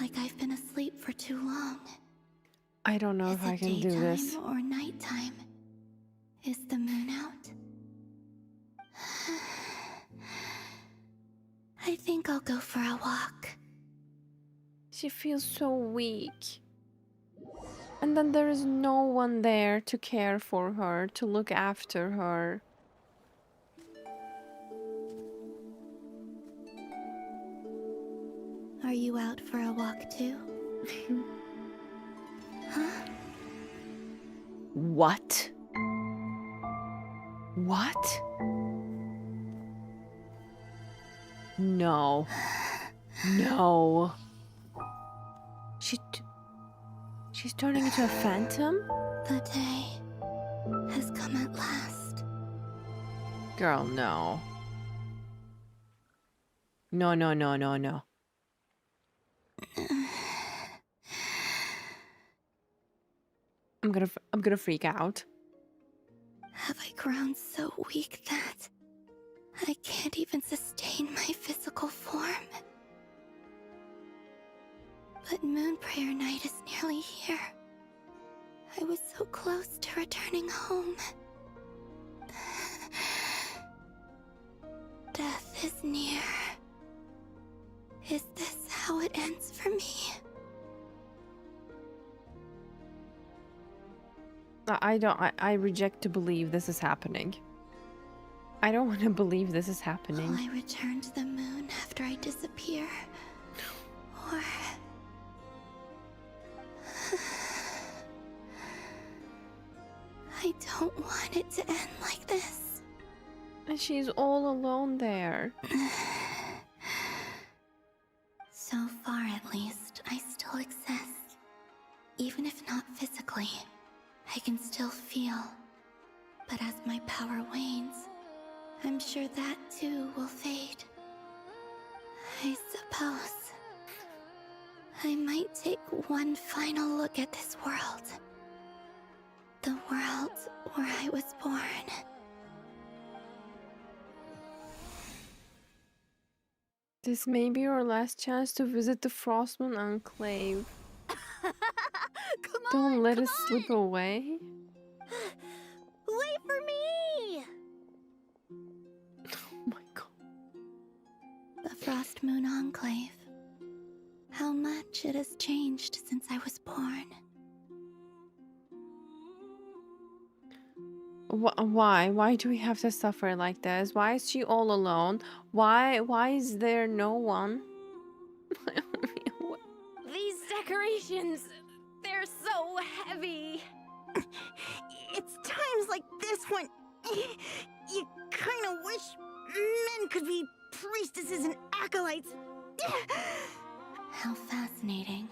like I've been asleep for too long. I don't know if I can do this. Daytime or nighttime? Is the moon out? I think I'll go for a walk. She feels so weak. And then there is no one there to care for her, to look after her. Are you out for a walk too? Huh? What? What? No. No. She's turning into a phantom? The day has come at last. Girl, no. No, no, no, no, no. I'm gonna freak out. Have I grown so weak that I can't even sustain my physical form? But Moon Prayer Night is nearly here. I was so close to returning home. Death is near. Is this how it ends for me? I reject to believe this is happening. I don't want to believe this is happening. Will I return to the moon after I disappear? Or... I don't want it to end like this. And she's all alone there. So far, at least, I still exist. Even if not physically, I can still feel. But as my power wanes, I'm sure that too will fade. I suppose I might take one final look at this world. The world where I was born. This may be our last chance to visit the Frostmoon Enclave. Don't let it slip away. Wait for me! Oh my god. The Frost Moon Enclave. How much it has changed since I was born. Why? Why do we have to suffer like this? Why is she all alone? Why is there no one? These decorations, they're so heavy. It's times like this when you kind of wish men could be priestesses and acolytes. How fascinating.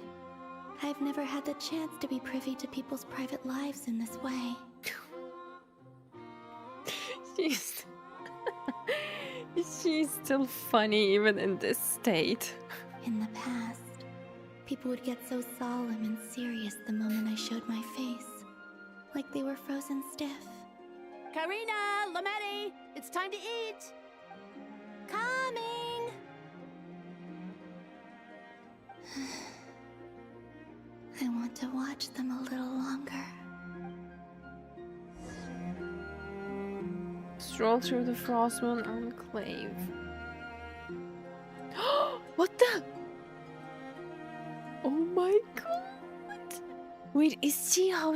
I've never had the chance to be privy to people's private lives in this way. She's she's still funny even in this state. In the past, people would get so solemn and serious the moment I showed my face. Like they were frozen stiff. Karina, Lametti, it's time to eat. Coming! I want to watch them a little longer. Stroll through the Frostmoon Enclave. What the? Oh my god! Wait, is she how?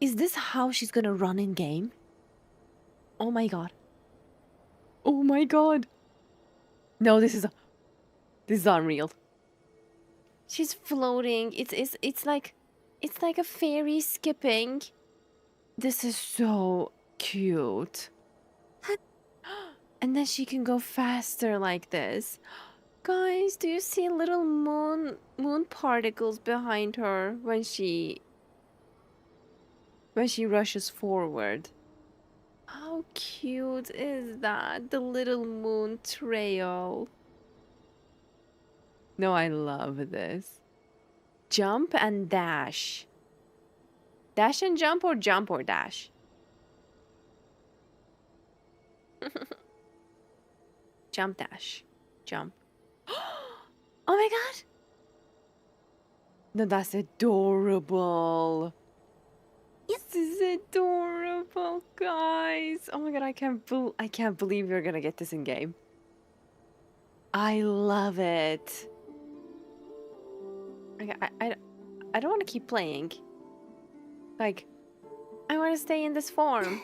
Is this how she's gonna run in game? Oh my god! Oh my god! No, this is unreal. She's floating. It's like a fairy skipping. This is so cute. And then she can go faster like this. Guys, do you see little moon particles behind her when she rushes forward? How cute is that? The little moon trail. No, I love this. Jump and dash. Dash and jump or dash? Jump, dash. Jump. Oh my god! No, that's adorable. This is adorable, guys. Oh my god, I can't believe you're gonna get this in game. I love it. I don't want to keep playing. Like, I want to stay in this form.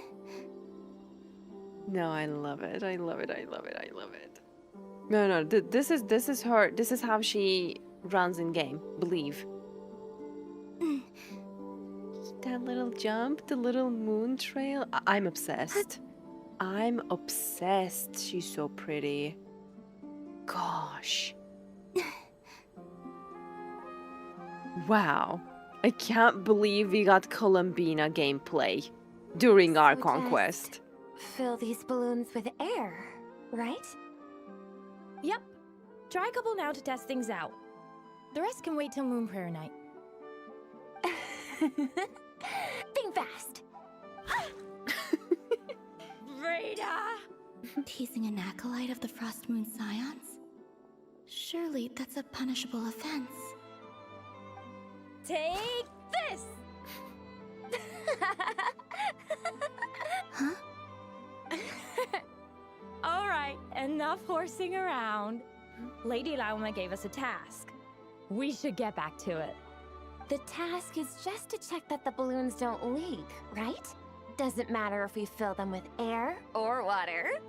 No, I love it. I love it. I love it. I love it. No, this is her. This is how she runs in game. Believe. That little jump, the little moon trail. I'm obsessed. I'm obsessed. She's so pretty. Gosh. Wow. I can't believe we got Columbina gameplay during our conquest. Fill these balloons with air, right? Yep. Try a couple now to test things out. The rest can wait till Moon Prayer Night. Think fast. Vreda! Teasing an acolyte of the Frost Moon Scions? Surely that's a punishable offense. Take this! Huh? Alright, enough horsing around. Lady Lauma gave us a task. We should get back to it. The task is just to check that the balloons don't leak, right? Doesn't matter if we fill them with air or water.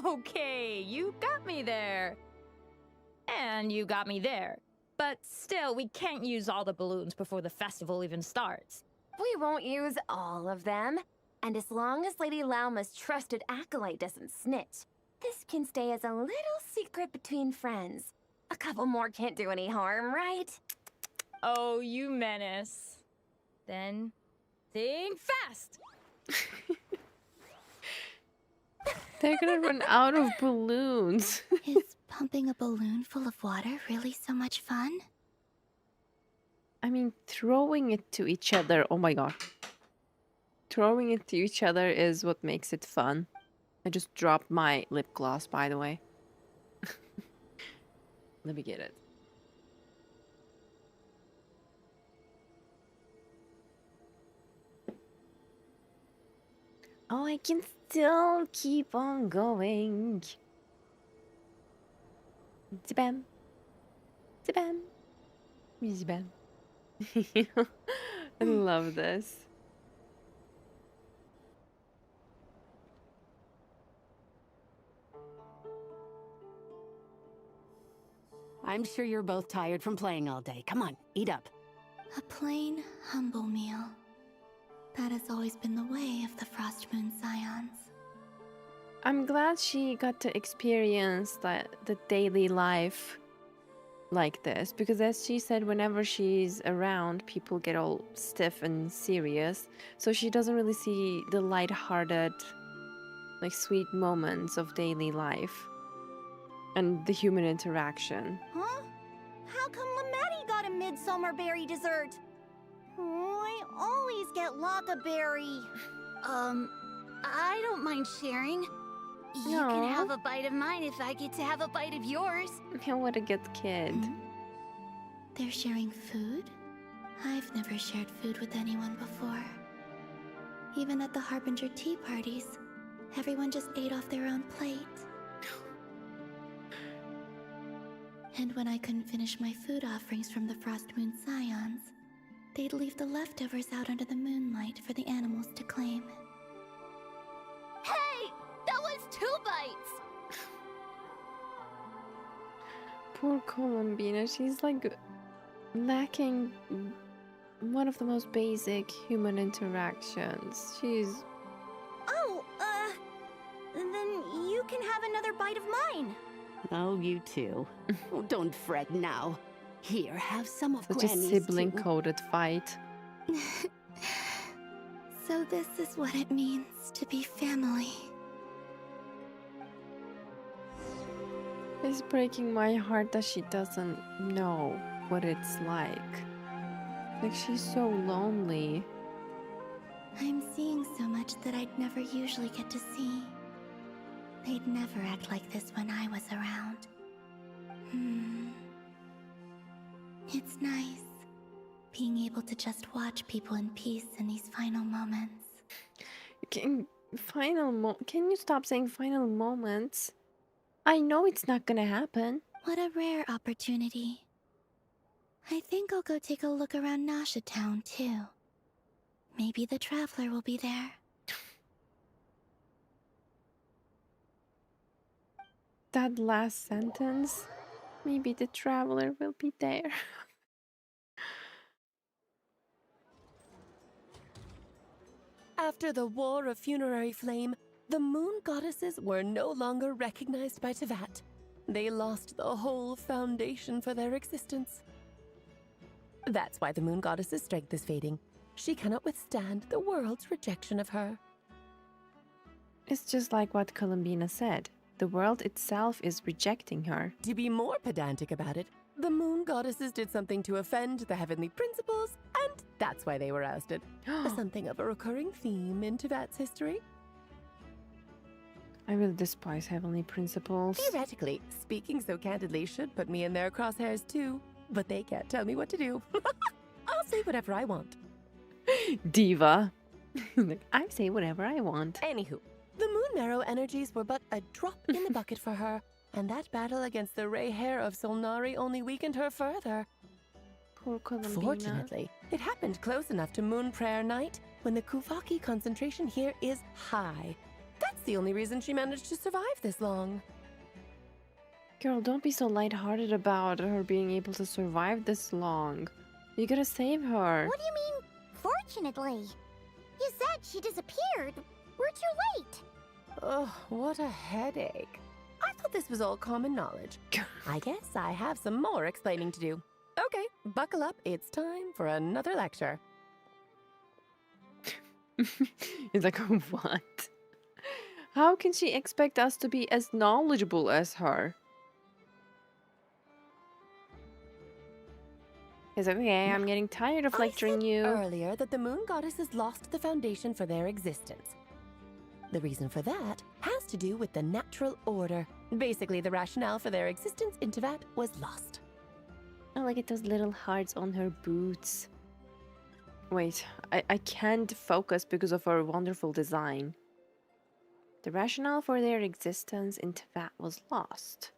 Okay, you got me there. And you got me there. But still, we can't use all the balloons before the festival even starts. We won't use all of them. And as long as Lady Lauma's trusted acolyte doesn't snitch, this can stay as a little secret between friends. A couple more can't do any harm, right? Oh, you menace. Then, think fast! They're gonna run out of balloons. Is pumping a balloon full of water really so much fun? I mean, throwing it to each other. Oh my god. Throwing it to each other is what makes it fun. I just dropped my lip gloss, by the way. Let me get it. Oh, I can still keep on going. Zabam. Zabam. Zabam. I love this. I'm sure you're both tired from playing all day. Come on, eat up. A plain, humble meal. That has always been the way of the Frost Moon Scions. I'm glad she got to experience the daily life like this, because as she said, whenever she's around, people get all stiff and serious. So she doesn't really see the light-hearted, like sweet moments of daily life and the human interaction. Huh? How come Lametti got a midsummer berry dessert? Oh, I always get Lockaberry. I don't mind sharing. You can have a bite of mine if I get to have a bite of yours. What a good kid. They're sharing food? I've never shared food with anyone before. Even at the Harbinger tea parties, everyone just ate off their own plate. And when I couldn't finish my food offerings from the Frost Moon Scions, they'd leave the leftovers out under the moonlight for the animals to claim. Hey! That was 2 bites! Poor Columbina, she's like lacking one of the most basic human interactions. She's... Oh, then you can have another bite of mine. Oh, you too. Oh, don't fret now. Here, have some of such Granny's a sibling-coded fight. So this is what it means to be family. It's breaking my heart that she doesn't know what it's like. Like, she's so lonely. I'm seeing so much that I'd never usually get to see. They'd never act like this when I was around. It's nice, being able to just watch people in peace in these final moments. Can you stop saying final moments? I know it's not gonna happen. What a rare opportunity. I think I'll go take a look around Nasha Town, too. Maybe the Traveler will be there. That last sentence, maybe the Traveler will be there. After the War of Funerary Flame, the moon goddesses were no longer recognized by Tevat. They lost the whole foundation for their existence. That's why the moon goddess's strength is fading. She cannot withstand the world's rejection of her. It's just like what Columbina said. The world itself is rejecting her. To be more pedantic about it, the moon goddesses did something to offend the heavenly principles, and that's why they were ousted. Something of a recurring theme in Tevat's history. I really despise heavenly principles. Theoretically, speaking so candidly should put me in their crosshairs too, but they can't tell me what to do. I'll say whatever I want. Diva. I say whatever I want. Anywho, the Moon Marrow energies were but a drop in the bucket for her, and that battle against the Ray Hair of Solnari only weakened her further. Poor Columbina. Fortunately, it happened close enough to Moon Prayer Night when the Kuvaki concentration here is high. That's the only reason she managed to survive this long. Girl, don't be so lighthearted about her being able to survive this long. You gotta save her. What do you mean, fortunately? You said she disappeared. We're too late. Ugh, what a headache. I thought this was all common knowledge. I guess I have some more explaining to do. Okay, buckle up. It's time for another lecture. It's like, what? How can she expect us to be as knowledgeable as her? It's like, okay, I'm getting tired of lecturing you. Earlier that the moon goddesses lost the foundation for their existence. The reason for that has to do with the natural order. Basically, the rationale for their existence in Tevat was lost. I like it, those little hearts on her boots. Wait, I can't focus because of her wonderful design. The rationale for their existence in Tevat was lost.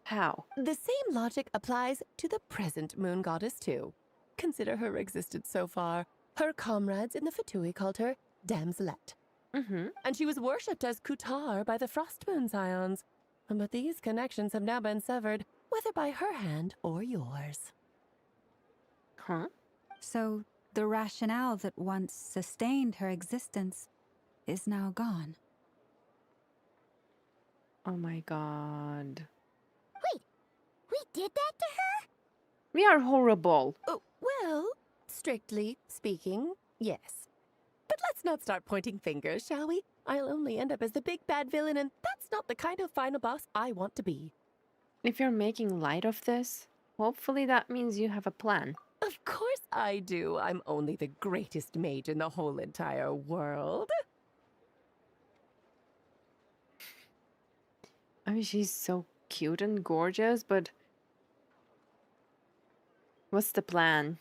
How? The same logic applies to the present moon goddess too. Consider her existence so far. Her comrades in the Fatui called her Damselette. And she was worshipped as Kutar by the Frost Moon Scions. But these connections have now been severed, whether by her hand or yours. Huh? So the rationale that once sustained her existence is now gone. Oh my god. Wait, did that to her? We are horrible. Oh, well, strictly speaking, yes. But let's not start pointing fingers, shall we? I'll only end up as the big bad villain, and that's not the kind of final boss I want to be. If you're making light of this, hopefully that means you have a plan. Of course I do. I'm only the greatest mage in the whole entire world. I mean, she's so cute and gorgeous, but what's the plan?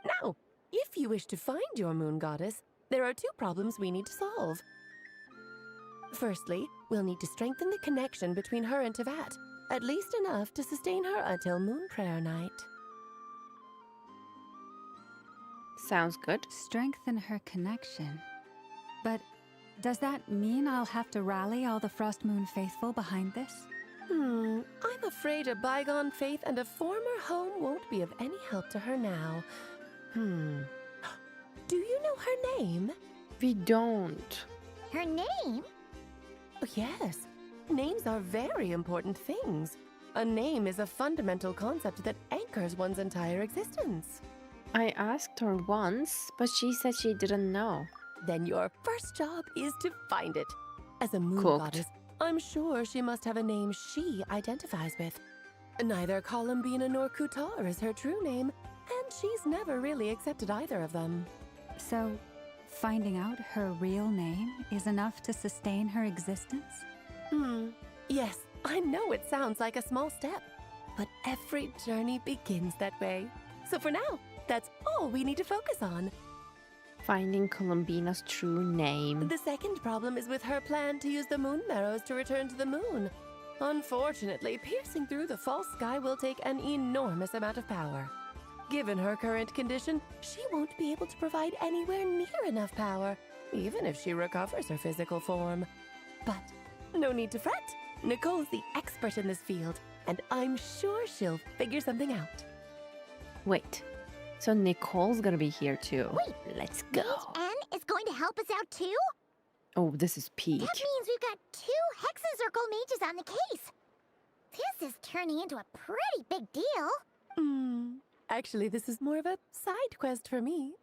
Now, if you wish to find your moon goddess, there are two problems we need to solve. Firstly, we'll need to strengthen the connection between her and Teyvat, at least enough to sustain her until Moon Prayer Night. Sounds good. Strengthen her connection. But does that mean I'll have to rally all the Frost Moon faithful behind this? I'm afraid a bygone faith and a former home won't be of any help to her now. Do you know her name? We don't. Her name? Oh, yes. Names are very important things. A name is a fundamental concept that anchors one's entire existence. I asked her once, but she said she didn't know. Then your first job is to find it. As a moon Cooked. goddess, I'm sure she must have a name she identifies with. Neither Columbina nor Kutar is her true name, and she's never really accepted either of them. So, finding out her real name is enough to sustain her existence? Yes, I know it sounds like a small step, but every journey begins that way. So for now, that's all we need to focus on. Finding Columbina's true name. The second problem is with her plan to use the moon marrows to return to the moon. Unfortunately, piercing through the false sky will take an enormous amount of power. Given her current condition, she won't be able to provide anywhere near enough power, even if she recovers her physical form. But no need to fret. Nicole's the expert in this field, and I'm sure she'll figure something out. Wait, so Nicole's gonna be here too. Wait, let's go. Mage N is going to help us out too? Oh, this is peak. That means we've got 2 Hexacircle mages on the case. This is turning into a pretty big deal. Actually, this is more of a side quest for me.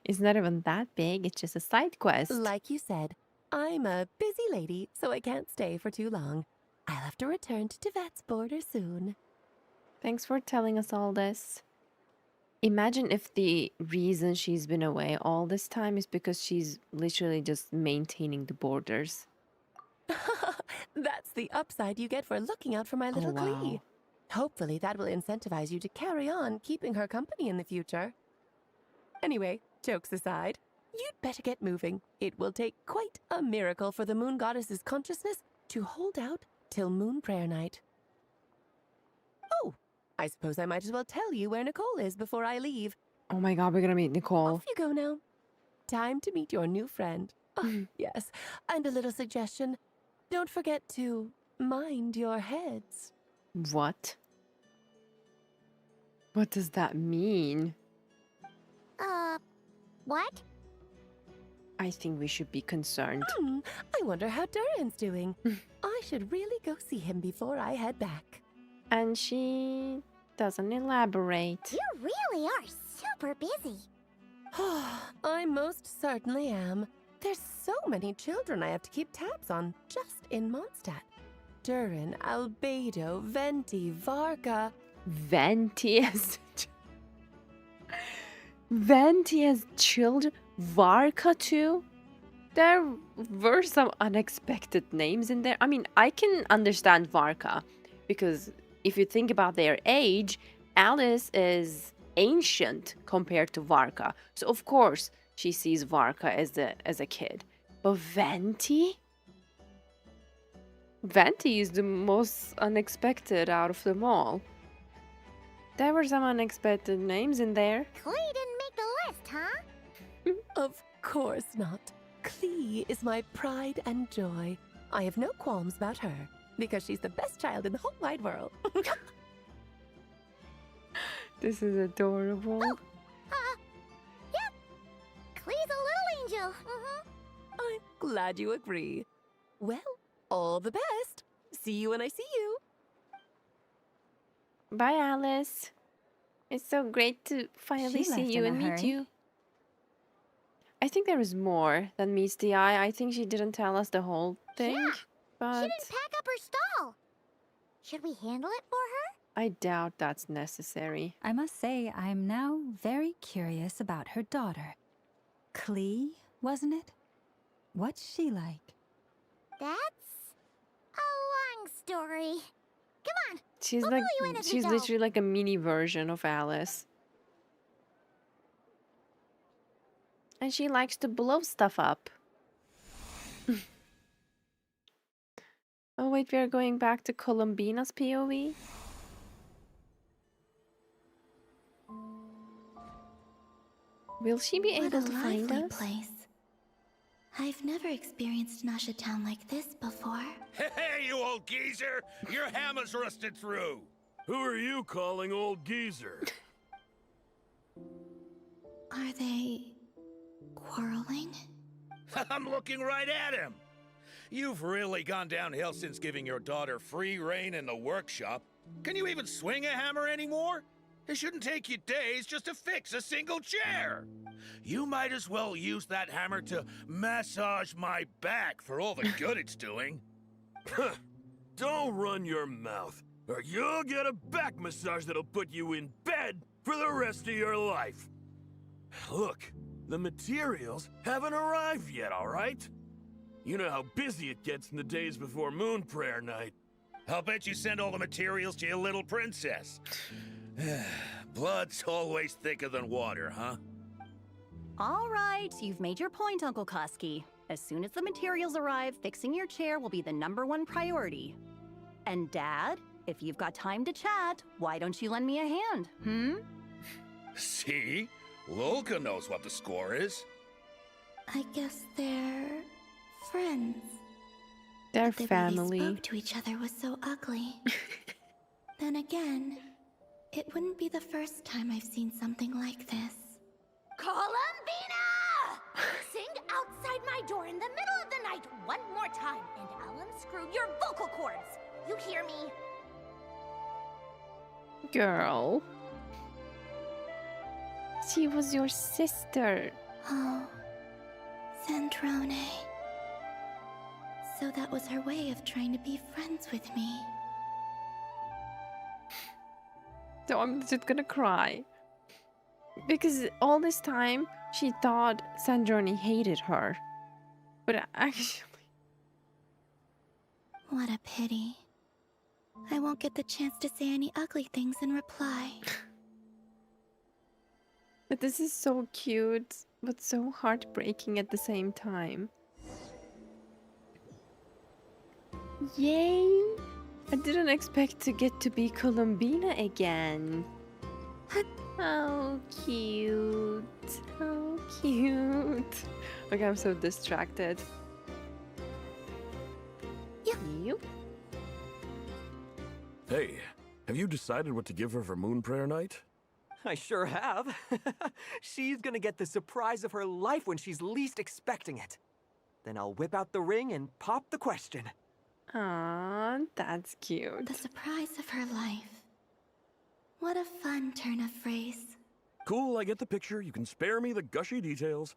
It's not even that big, it's just a side quest. Like you said, I'm a busy lady, so I can't stay for too long. I'll have to return to Teyvat's border soon. Thanks for telling us all this. Imagine if the reason she's been away all this time is because she's literally just maintaining the borders. That's the upside you get for looking out for my little Klee. Hopefully that will incentivize you to carry on keeping her company in the future. Anyway, jokes aside, you'd better get moving. It will take quite a miracle for the moon goddess's consciousness to hold out till Moon Prayer Night. Oh, I suppose I might as well tell you where Nicole is before I leave. Oh my god, we're gonna meet Nicole. Off you go now. Time to meet your new friend. Oh, yes, and a little suggestion. Don't forget to mind your heads. What? What does that mean? What? I think we should be concerned. I wonder how Durin's doing. I should really go see him before I head back. And she doesn't elaborate. You really are super busy. I most certainly am. There's so many children I have to keep tabs on just in Mondstadt. Durin, Albedo, Venti, Varka. Venti has... Venti has children? Varka too? There were some unexpected names in there. I mean, I can understand Varka, because if you think about their age, Alice is ancient compared to Varka. So of course she sees Varka as a kid. But Venti? Venti is the most unexpected out of them all. There were some unexpected names in there. Klee didn't make the list, huh? Of course not. Klee is my pride and joy. I have no qualms about her, because she's the best child in the whole wide world. This is adorable. Yep. Klee's a little angel. I'm glad you agree. Well, all the best. See you when I see you. Bye, Alice. It's so great to finally She see left you in a and meet hurry. you. I think there is more than meets the eye. I think she didn't tell us the whole thing, Yeah, but she didn't pack up her stall. Should we handle it for her? I doubt that's necessary. I must say, I'm now very curious about her daughter. Klee, wasn't it? What's she like? That's a long story. Come on, She's we'll like, fill you in as we she's go. literally like a mini version of Alice. And she likes to blow stuff up. Oh wait, we are going back to Columbina's POV? Will she be What able a to find lively us? place. I've never experienced Nasha Town like this before. Hey, you old geezer! Your hammer's rusted through! Who are you calling old geezer? Are they quarreling? I'm looking right at him! You've really gone downhill since giving your daughter free rein in the workshop. Can you even swing a hammer anymore? It shouldn't take you days just to fix a single chair. You might as well use that hammer to massage my back for all the good it's doing. Don't run your mouth, or you'll get a back massage that'll put you in bed for the rest of your life. Look, the materials haven't arrived yet, all right? You know how busy it gets in the days before Moon Prayer Night. I'll bet you send all the materials to your little princess. Blood's always thicker than water, huh? All right, you've made your point, Uncle Koski. As soon as the materials arrive, fixing your chair will be the #1 priority. And Dad, if you've got time to chat, why don't you lend me a hand, See? Lolka knows what the score is. I guess they're friends. They're The way family. they spoke to each other was so ugly. Then again, it wouldn't be the first time I've seen something like this. Columbina! Sing outside my door in the middle of the night one more time, and I'll unscrew your vocal cords. You hear me? Girl. She was your sister. Oh, Sandrone. So that was her way of trying to be friends with me. So I'm just gonna cry. Because all this time, she thought Sandrone hated her. But actually... What a pity. I won't get the chance to say any ugly things in reply. But this is so cute, but so heartbreaking at the same time. Yay! I didn't expect to get to be Columbina again. How cute. How cute. Okay, I'm so distracted. Yep. Hey, have you decided what to give her for Moon Prayer Night? I sure have. She's gonna get the surprise of her life when she's least expecting it. Then I'll whip out the ring and pop the question. Aww, that's cute. The surprise of her life. What a fun turn of phrase. Cool, I get the picture. You can spare me the gushy details.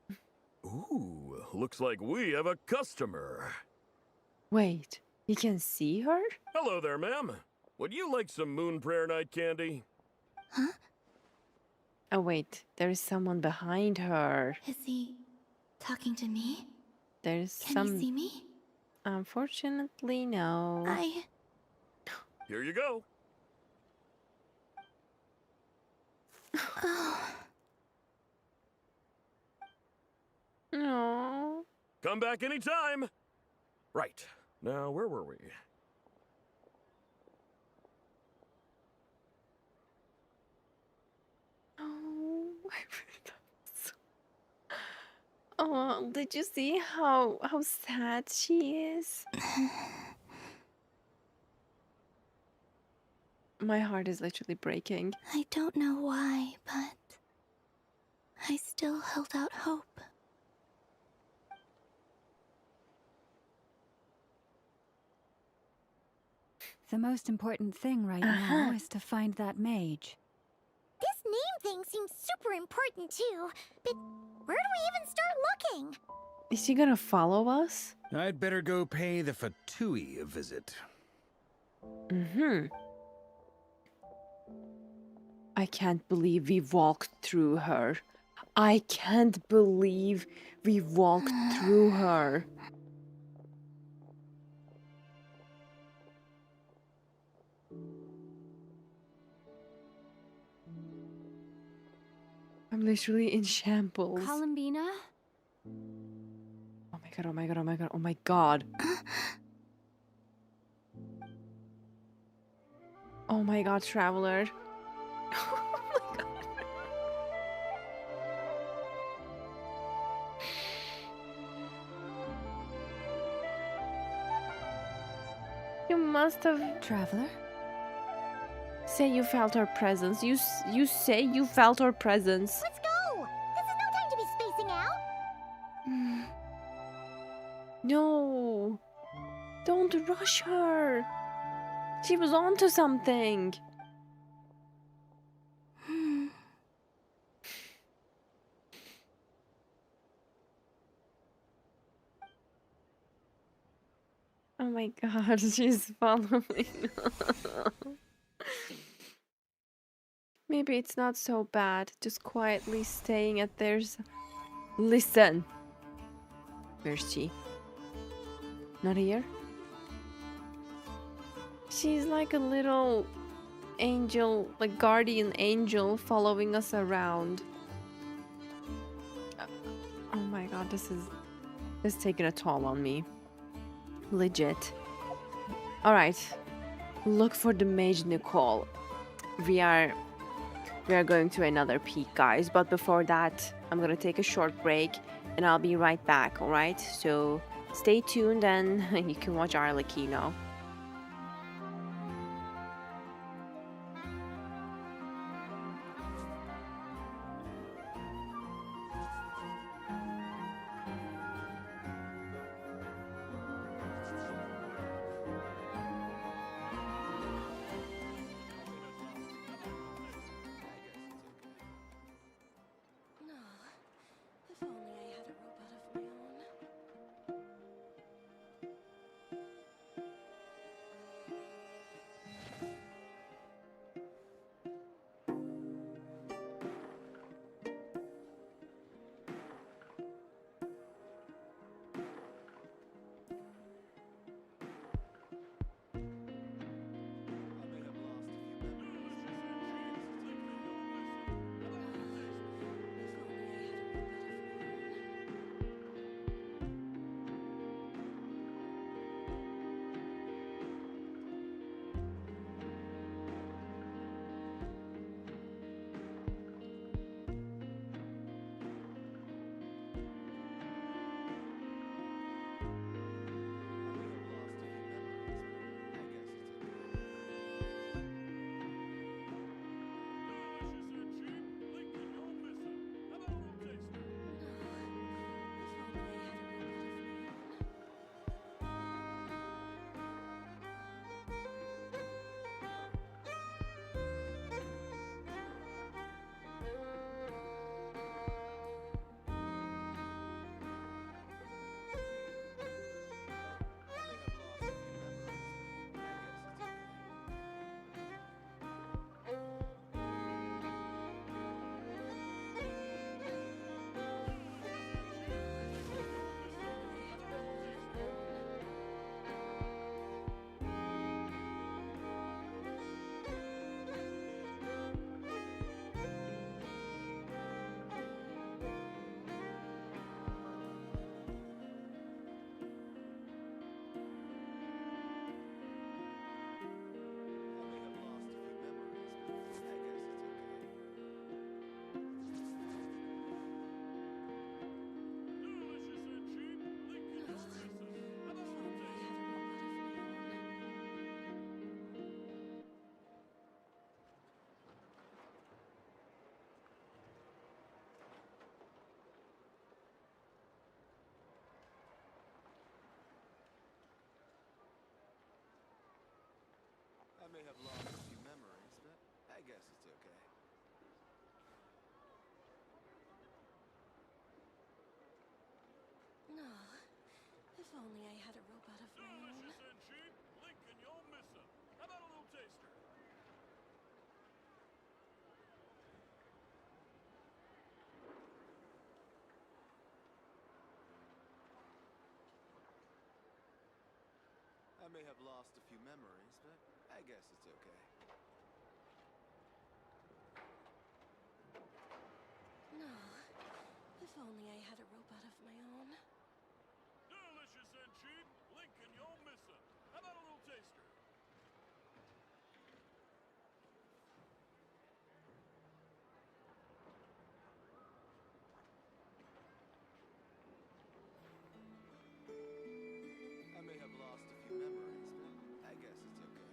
Ooh, looks like we have a customer. Wait, you can see her? Hello there, ma'am. Would you like some Moon Prayer Night candy? Huh? Oh wait, there's someone behind her. Is he talking to me? There's Can some... you see me? Unfortunately, no. Here you go. Oh. No. Come back anytime. Right. Now, where were we? Oh, oh, did you see how sad she is? My heart is literally breaking. I don't know why, but I still held out hope. The most important thing right now is to find that mage. This name thing seems super important too, but where do we even start looking? Is she gonna follow us? I'd better go pay the Fatui a visit. I can't believe we walked through her. I can't believe we walked through her. I'm literally in shambles. Columbina? Oh my god, oh my god, oh my god, oh my god. Oh my god, Traveler. Oh my god. You must have... Traveler? Say you felt her presence. You say you felt her presence. Let's go! This is no time to be spacing out! No. Don't rush her. She was onto something. Oh my god, she's following. Maybe it's not so bad. Just quietly staying at theirs. Listen. Where's she? Not here? She's like a little angel, like guardian angel following us around. Oh my god, this is taking a toll on me. Legit. Alright. Look for the mage Nicole. We are going to another peak, guys, but before that I'm gonna take a short break and I'll be right back, alright? So stay tuned and you can watch Arlecchino. only I had a robot of my own. Delicious and cheap. Lincoln, you'll miss 'em. How about a little taster? I may have lost a few memories, but I guess it's okay. No. If only I had a robot of my own. Delicious and cheap. Lincoln, you'll miss 'em. How about a little taster? I may have lost a few memories, but I guess it's okay. No.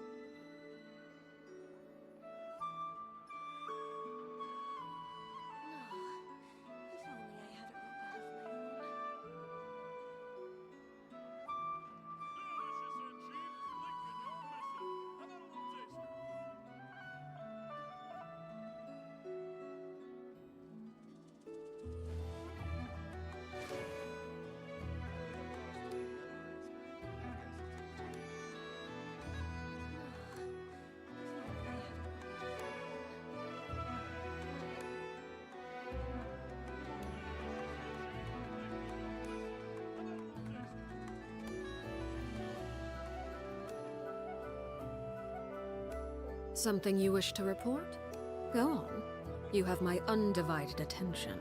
If only I had a robot of my own. Delicious and cheap. Lincoln, you'll miss 'em. How about a little taster? Something you wish to report? Go on. You have my undivided attention.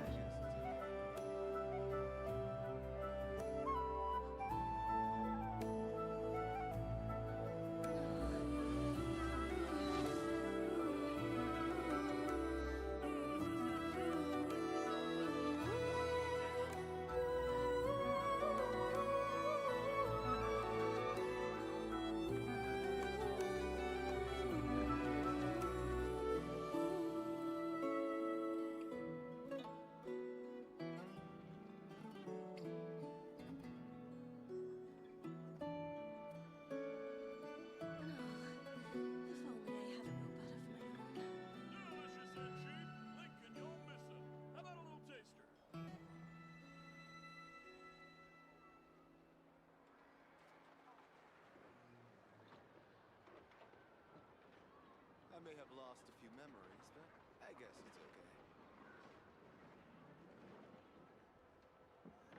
I may have lost a few memories, but I guess it's okay.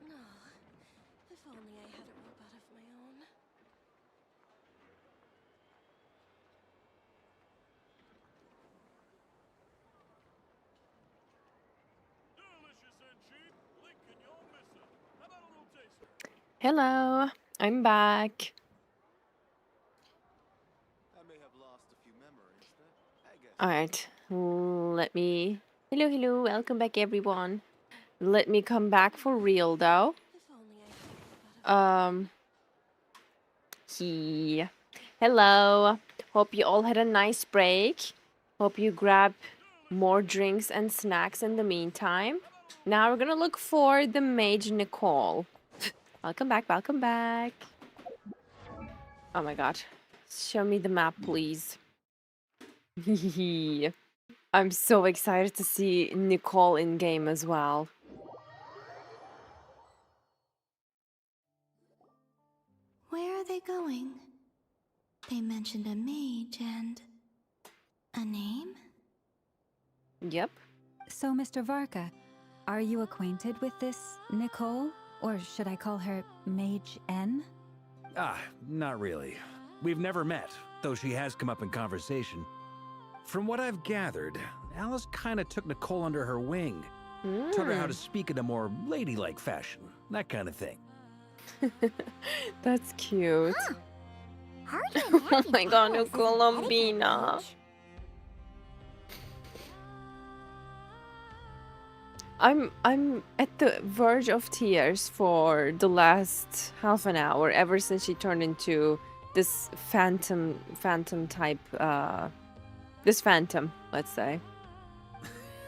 No. If only I had a robot of my own. Delicious and cheap. Lincoln, you'll miss 'em. How about a little taster? Hello, I'm back. I may have lost a few memories, but I guess. All right, let me. Hello, hello, welcome back, everyone. Let me come back for real, though. Hello. Hope you all had a nice break. Hope you grab more drinks and snacks in the meantime. Now we're gonna look for the mage Nicole. Welcome back, welcome back. Oh my god. Show me the map, please. I'm so excited to see Nicole in game as well. Where are they going? They mentioned a mage and a name? Yep. So, Mr. Varka, are you acquainted with this Nicole? Or should I call her Mage N? Not really. We've never met, though she has come up in conversation. From what I've gathered, Alice kinda took Nicole under her wing. Taught her how to speak in a more ladylike fashion, that kind of thing. That's cute. Oh my god, Colombina. I'm at the verge of tears for the last half an hour, ever since she turned into this phantom type, this phantom, let's say.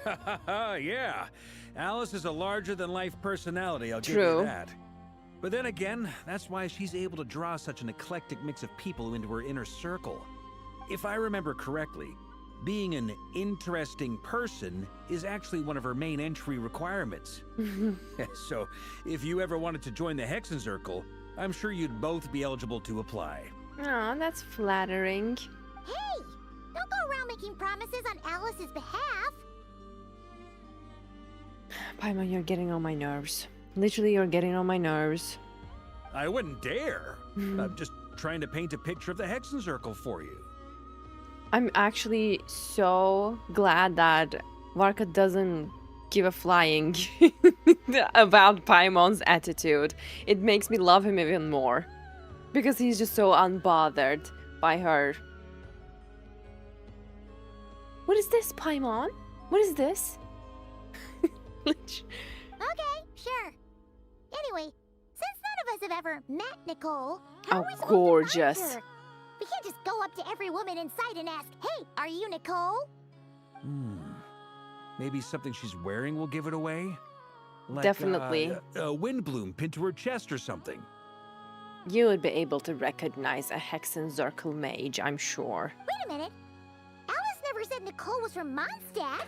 Yeah, Alice is a larger-than-life personality, I'll give True. you that. But then again, that's why she's able to draw such an eclectic mix of people into her inner circle. If I remember correctly, being an interesting person is actually one of her main entry requirements. So, if you ever wanted to join the Hexenzirkel, I'm sure you'd both be eligible to apply. Aw, that's flattering. Hey! Don't go around making promises on Alice's behalf. Paimon, you're getting on my nerves. Literally, you're getting on my nerves. I wouldn't dare. I'm just trying to paint a picture of the Hexenzirkel for you. I'm actually so glad that Varka doesn't give a flying about Paimon's attitude. It makes me love him even more. Because he's just so unbothered by her. What is this, Paimon? What is this? Okay, sure. Anyway, since none of us have ever met Nicole, how Oh, are we supposed gorgeous. to find her? We can't just go up to every woman in sight and ask, "Hey, are you Nicole?" Maybe something she's wearing will give it away? Like, Definitely. A windbloom pinned to her chest or something. You would be able to recognize a Hexenzirkel mage, I'm sure. Wait a minute. Alice never said Nicole was from Mondstadt.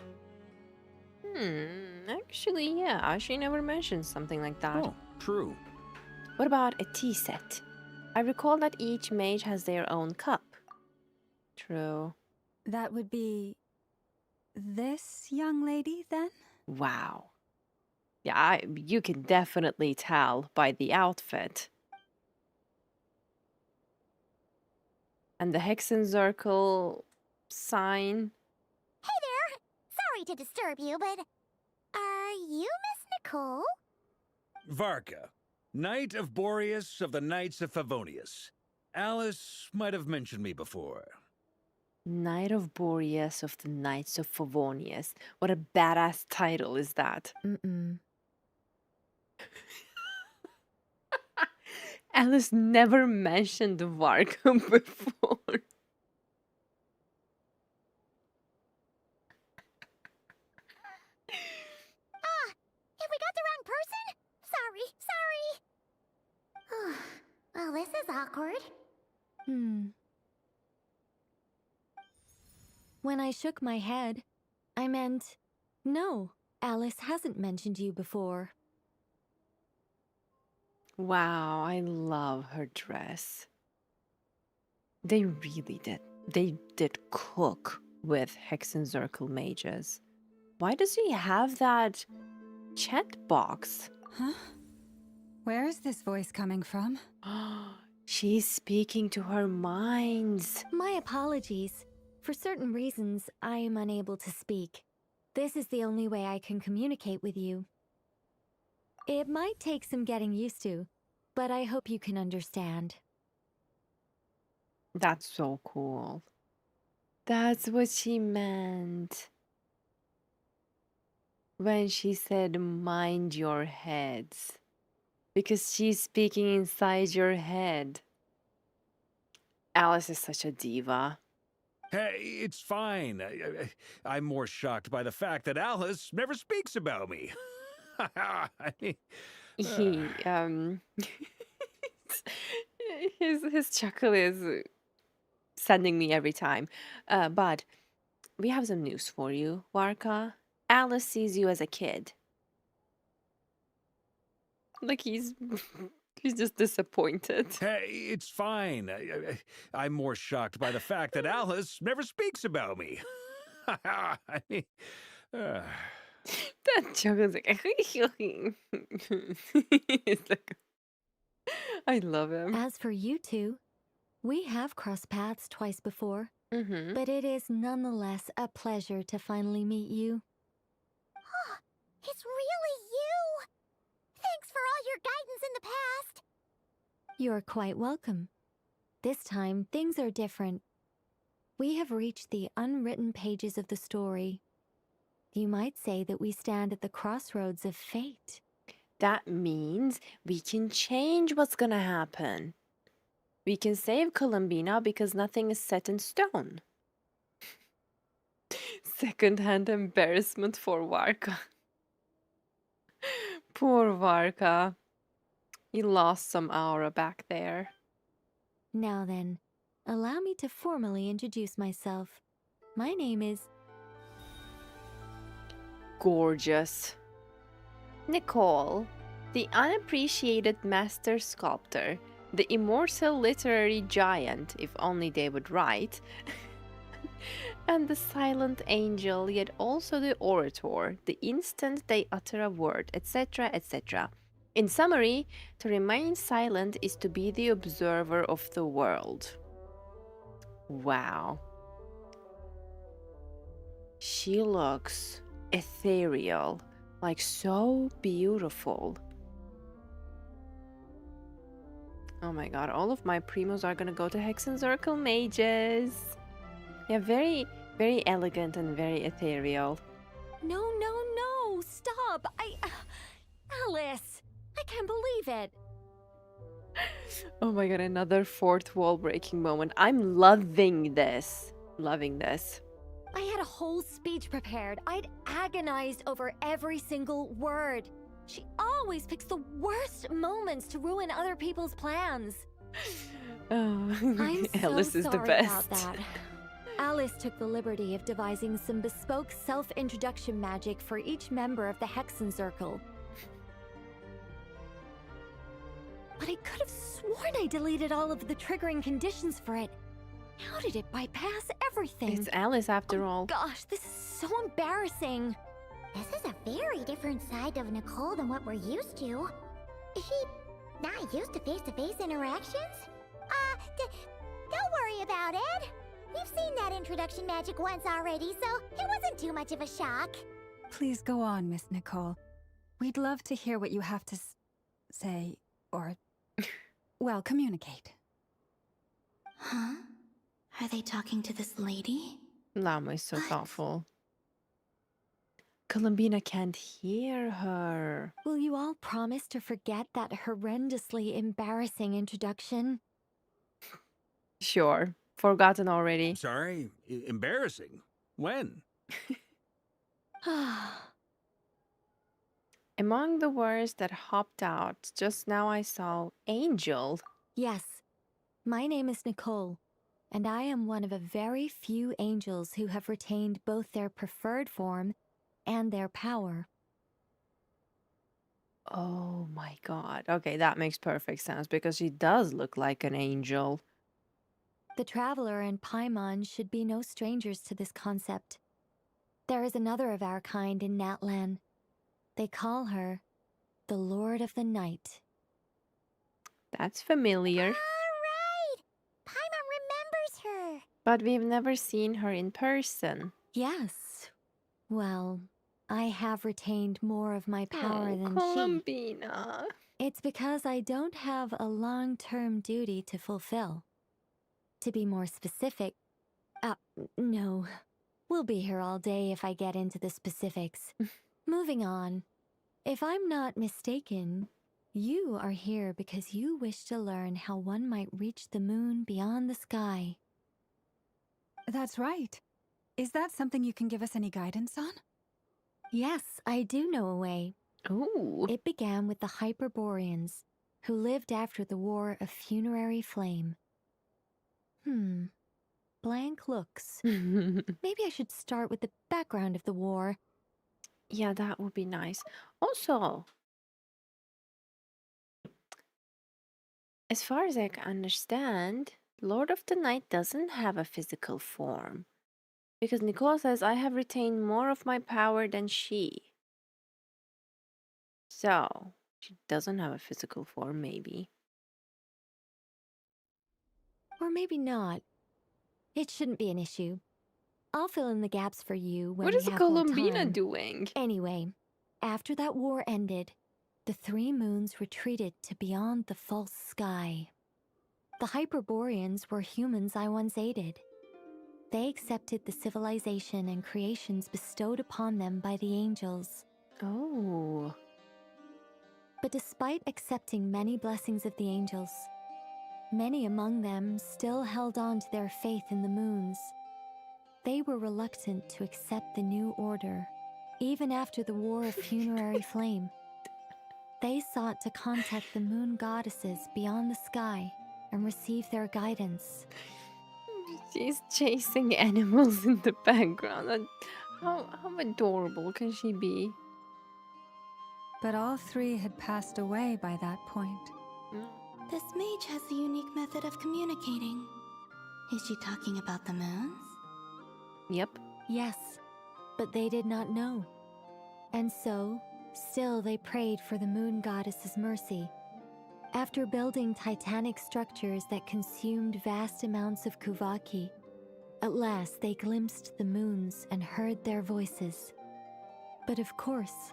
Actually, yeah, she never mentioned something like that. Oh, true. What about a tea set? I recall that each mage has their own cup. True. That would be this young lady, then? Wow. Yeah, you can definitely tell by the outfit. And the Hexenzirkel sign. Hey there. Sorry to disturb you, but are you Miss Nicole? Varka, Knight of Boreas of the Knights of Favonius. Alice might have mentioned me before. Knight of Boreas of the Knights of Favonius. What a badass title is that? Alice never mentioned Varka before. Have we got the wrong person? Sorry. Well, this is awkward. When I shook my head, I meant, no, Alice hasn't mentioned you before. Wow, I love her dress. They really did. They did cook with Hexenzirkel mages. Why does he have that chat box? Huh? Where is this voice coming from? She's speaking to her minds. My apologies. For certain reasons, I am unable to speak. This is the only way I can communicate with you. It might take some getting used to, but I hope you can understand. That's so cool. That's what she meant when she said, mind your heads. Because she's speaking inside your head. Alice is such a diva. Hey, it's fine. I'm more shocked by the fact that Alice never speaks about me. He, his chuckle is sending me every time. But we have some news for you, Varka. Alice sees you as a kid. Like he's just disappointed. Hey, it's fine. I'm more shocked by the fact that Alice never speaks about me. That chuckle is like, it's like, I love him. As for you two, we have crossed paths twice before, but it is nonetheless a pleasure to finally meet you. It's really you! Thanks for all your guidance in the past! You're quite welcome. This time, things are different. We have reached the unwritten pages of the story. You might say that we stand at the crossroads of fate. That means we can change what's gonna happen. We can save Columbina because nothing is set in stone. Second-hand embarrassment for Varka. Poor Varka. He lost some aura back there. Now then, allow me to formally introduce myself. My name is... Gorgeous. Nicole, the unappreciated master sculptor, the immortal literary giant, if only they would write, and the silent angel, yet also the orator, the instant they utter a word, etc., etc. In summary, to remain silent is to be the observer of the world. Wow. She looks ethereal, like so beautiful. Oh my god, all of my primos are gonna go to Hexen Circle mages. Yeah, very, very elegant and very ethereal. No, no, no! Stop! Alice! I can't believe it! Oh my god, another fourth wall breaking moment. I'm loving this. Loving this. I had a whole speech prepared. I'd agonized over every single word. She always picks the worst moments to ruin other people's plans. Oh, I'm Alice so is the sorry best. about that. Alice took the liberty of devising some bespoke self-introduction magic for each member of the Hexen Circle. But I could have sworn I deleted all of the triggering conditions for it. How did it bypass everything? It's Alice after all. Gosh, this is so embarrassing. This is a very different side of Nicole than what we're used to. Is she not used to face-to-face interactions? Don't worry about it. We've seen that introduction magic once already, so it wasn't too much of a shock. Please go on, Miss Nicole. We'd love to hear what you have to say, or, well, communicate. Huh? Are they talking to this lady? Llama is so thoughtful. Columbina can't hear her. Will you all promise to forget that horrendously embarrassing introduction? Sure. Forgotten already. Sorry? Embarrassing? When? Among the words that hopped out, just now I saw angel. Yes. My name is Nicole, and I am one of a very few angels who have retained both their preferred form and their power. Oh my god. Okay, that makes perfect sense because she does look like an angel. The Traveler and Paimon should be no strangers to this concept. There is another of our kind in Natlan. They call her the Lord of the Night. That's familiar. Right! Paimon remembers her. But we've never seen her in person. Yes. Well, I have retained more of my power than Columbina. she. It's because I don't have a long-term duty to fulfill. To be more specific, no. We'll be here all day if I get into the specifics. Moving on. If I'm not mistaken, you are here because you wish to learn how one might reach the moon beyond the sky. That's right. Is that something you can give us any guidance on? Yes, I do know a way. Ooh. It began with the Hyperboreans, who lived after the War of Funerary Flame. Blank looks. Maybe I should start with the background of the war. Yeah, that would be nice. Also, as far as I can understand, Lord of the Night doesn't have a physical form. Because Nicole says, I have retained more of my power than she. So, she doesn't have a physical form, maybe. Or maybe not. It shouldn't be an issue. I'll fill in the gaps for you when What we is have more Columbina time. doing? Anyway, after that war ended, the three moons retreated to beyond the false sky. The Hyperboreans were humans I once aided. They accepted the civilization and creations bestowed upon them by the angels. Oh. But despite accepting many blessings of the angels, many among them still held on to their faith in the moons. They were reluctant to accept the new order, even after the War of Funerary Flame. They sought to contact the moon goddesses beyond the sky and receive their guidance. She's chasing animals in the background. How adorable can she be? But all three had passed away by that point. This mage has a unique method of communicating. Is she talking about the moons? Yep. Yes, but they did not know. And so, still they prayed for the moon goddess's mercy. After building titanic structures that consumed vast amounts of Kuvaki, at last they glimpsed the moons and heard their voices. But of course,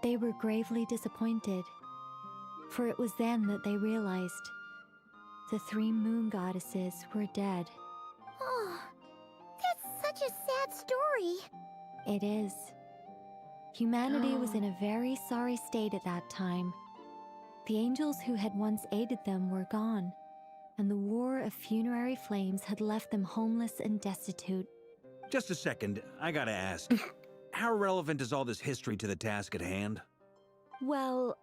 they were gravely disappointed, for it was then that they realized the three moon goddesses were dead. Oh, that's such a sad story. It is. Humanity was in a very sorry state at that time. The angels who had once aided them were gone, and the war of funerary flames had left them homeless and destitute. Just a second, I gotta ask. How relevant is all this history to the task at hand? Well,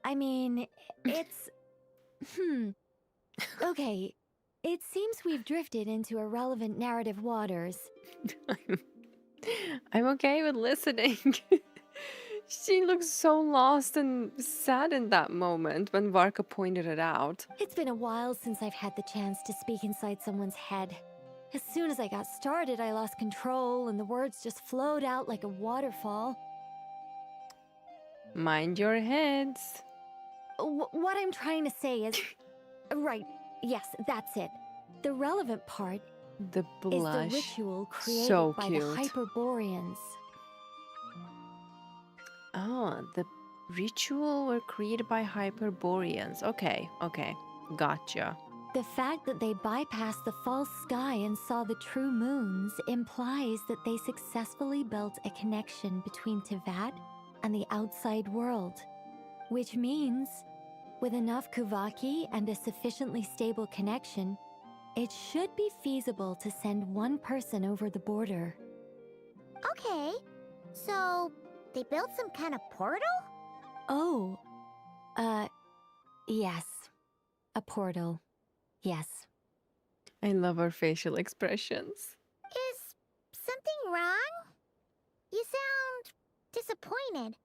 I mean, it's... Okay, it seems we've drifted into irrelevant narrative waters. I'm okay with listening. She looks so lost and sad in that moment when Varka pointed it out. It's been a while since I've had the chance to speak inside someone's head. As soon as I got started, I lost control and the words just flowed out like a waterfall. Mind your heads. What I'm trying to say is... Right, yes, that's it. The relevant part the blush. is the ritual created So by cute. the Hyperboreans. Oh, the ritual were created by Hyperboreans. Okay, gotcha. The fact that they bypassed the false sky and saw the true moons implies that they successfully built a connection between Tevat and the outside world. Which means, with enough Kuvaki and a sufficiently stable connection, it should be feasible to send one person over the border. Okay, so they built some kind of portal? Oh, yes. A portal. Yes. I love her facial expressions. Is something wrong? You sound disappointed.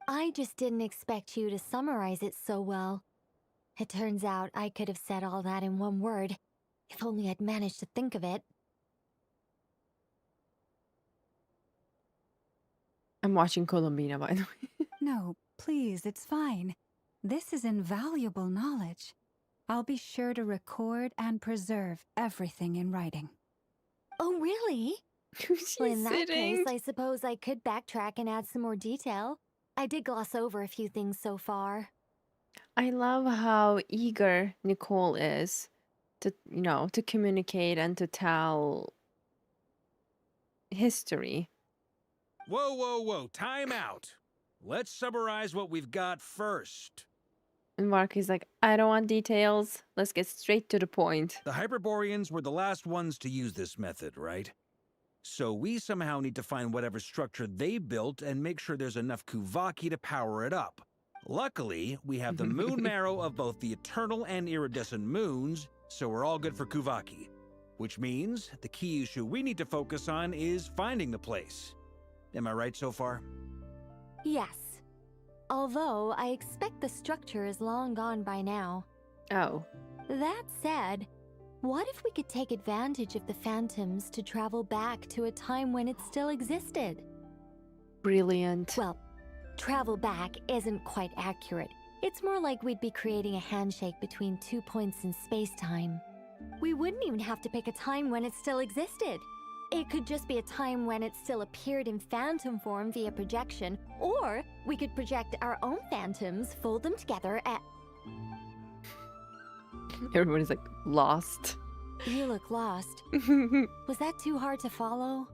I just didn't expect you to summarize it so well. It turns out I could have said all that in one word, if only I'd managed to think of it. I'm watching Columbina, by the way. No, please, it's fine. This is invaluable knowledge. I'll be sure to record and preserve everything in writing. Oh, really? Well, in that sitting. case, I suppose I could backtrack and add some more detail. I did gloss over a few things so far. I love how eager Nicole is to, to communicate and to tell history. Whoa, time out. Let's summarize what we've got first. And Mark is like, I don't want details. Let's get straight to the point. The Hyperboreans were the last ones to use this method, right? So we somehow need to find whatever structure they built and make sure there's enough Kuvaki to power it up. Luckily, we have the moon marrow of both the eternal and iridescent moons, so we're all good for Kuvaki. Which means the key issue we need to focus on is finding the place. Am I right so far? Yes. Although, I expect the structure is long gone by now. Oh. That said, what if we could take advantage of the phantoms to travel back to a time when it still existed? Brilliant. Well, travel back isn't quite accurate. It's more like we'd be creating a handshake between 2 points in space-time. We wouldn't even have to pick a time when it still existed. It could just be a time when it still appeared in phantom form via projection, or we could project our own phantoms, fold them together, and... Everybody's like, lost. You look lost. Was that too hard to follow?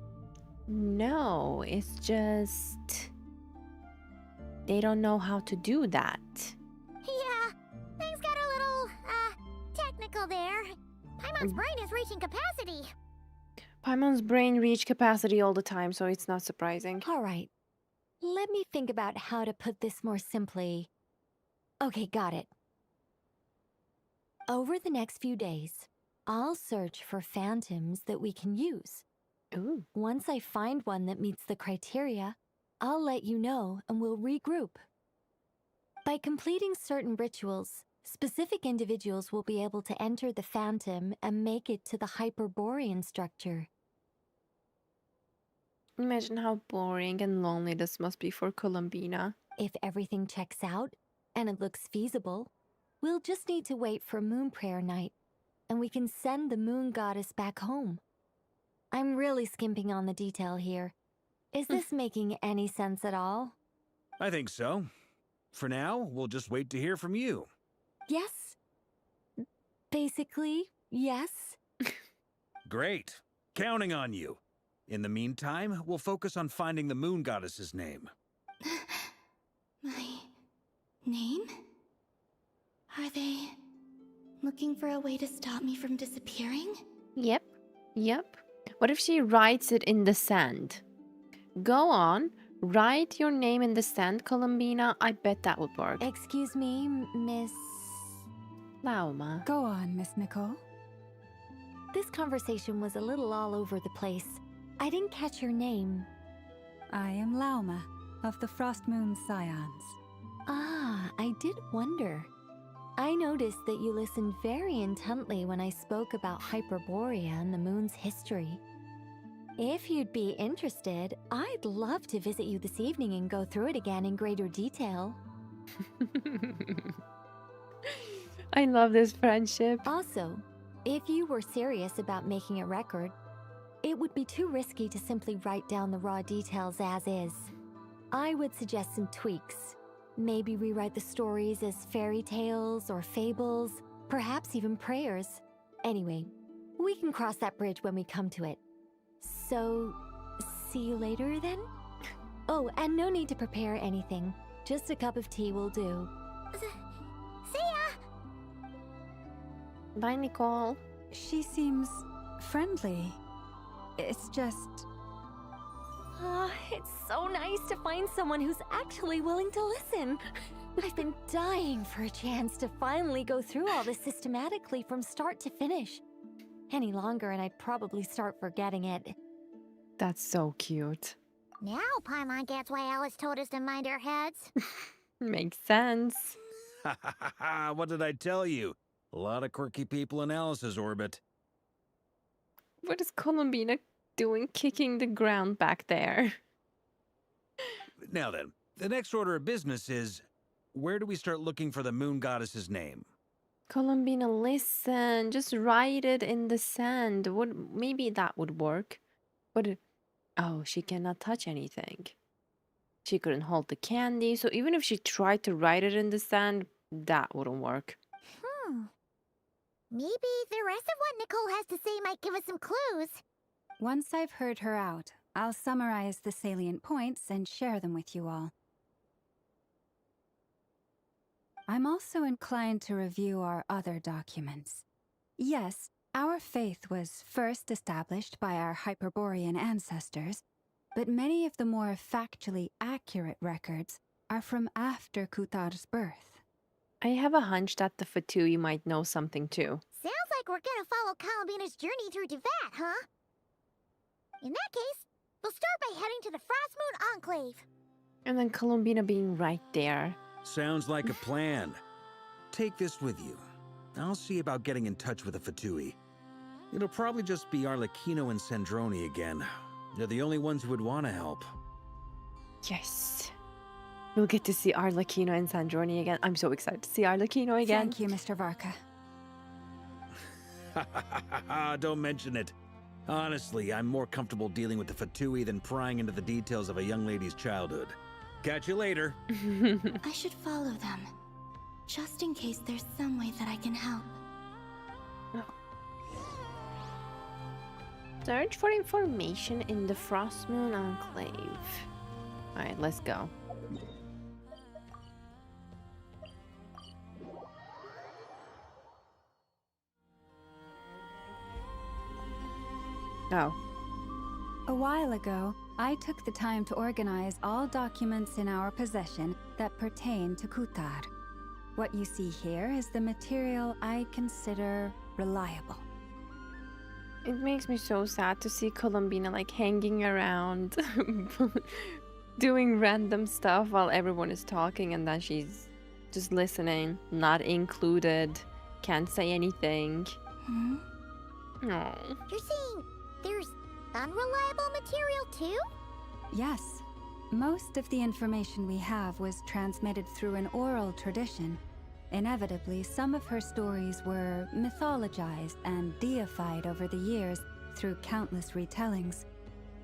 No, it's just... they don't know how to do that. Yeah, things got a little, technical there. Paimon's brain is reaching capacity. Paimon's brain reached capacity all the time, so it's not surprising. All right. Let me think about how to put this more simply. Okay, got it. Over the next few days, I'll search for phantoms that we can use. Ooh. Once I find one that meets the criteria, I'll let you know and we'll regroup. By completing certain rituals, specific individuals will be able to enter the phantom and make it to the Hyperborean structure. Imagine how boring and lonely this must be for Columbina. If everything checks out and it looks feasible, we'll just need to wait for Moon Prayer Night, and we can send the Moon Goddess back home. I'm really skimping on the detail here. Is this making any sense at all? I think so. For now, we'll just wait to hear from you. Yes. Basically, yes. Great. Counting on you. In the meantime, we'll focus on finding the Moon Goddess's name. My name? Are they looking for a way to stop me from disappearing? Yep. What if she writes it in the sand? Go on, write your name in the sand, Columbina. I bet that would work. Excuse me, Miss... Lauma. Go on, Miss Nicole. This conversation was a little all over the place. I didn't catch your name. I am Lauma, of the Frost Moon Scions. Ah, I did wonder. I noticed that you listened very intently when I spoke about Hyperborea and the moon's history. If you'd be interested, I'd love to visit you this evening and go through it again in greater detail. I love this friendship. Also, if you were serious about making a record, it would be too risky to simply write down the raw details as is. I would suggest some tweaks. Maybe rewrite the stories as fairy tales or fables, perhaps even prayers. Anyway, we can cross that bridge when we come to it. So, see you later then? Oh, and no need to prepare anything. Just a cup of tea will do. See ya! Bye, Nicole. She seems friendly. It's just... It's so nice to find someone who's actually willing to listen. I've been dying for a chance to finally go through all this systematically from start to finish. Any longer and I'd probably start forgetting it. That's so cute. Now Paimon gets why Alice told us to mind our heads. Makes sense. What did I tell you? A lot of quirky people in Alice's orbit. What is Columbina doing kicking the ground back there? Now then, the next order of business is, where do we start looking for the Moon Goddess's name? Columbina, listen. Just write it in the sand. Maybe that would work. But oh, she cannot touch anything. She couldn't hold the candy, so even if she tried to write it in the sand, that wouldn't work. Maybe the rest of what Nicole has to say might give us some clues. Once I've heard her out, I'll summarize the salient points and share them with you all. I'm also inclined to review our other documents. Yes, our faith was first established by our Hyperborean ancestors, but many of the more factually accurate records are from after Kutar's birth. I have a hunch that the Fatui might know something too. Sounds like we're gonna follow Columbina's journey through Devat, huh? In that case, we'll start by heading to the Frost Moon Enclave. And then Columbina being right there. Sounds like a plan. Take this with you. I'll see about getting in touch with the Fatui. It'll probably just be Arlecchino and Sandroni again. They're the only ones who would want to help. Yes. We'll get to see Arlecchino and Sandroni again. I'm so excited to see Arlecchino again. Thank you, Mr. Varka. Don't mention it. Honestly, I'm more comfortable dealing with the Fatui than prying into the details of a young lady's childhood. Catch you later. I should follow them, just in case there's some way that I can help. Search for information in the Frost Moon Enclave. Alright, let's go. Oh. A while ago, I took the time to organize all documents in our possession that pertain to Kutar. What you see here is the material I consider reliable. It makes me so sad to see Columbina like hanging around, doing random stuff while everyone is talking, and then she's just listening, not included, can't say anything. Hmm? No. You're saying there's unreliable material too? Yes. Most of the information we have was transmitted through an oral tradition. Inevitably, some of her stories were mythologized and deified over the years through countless retellings.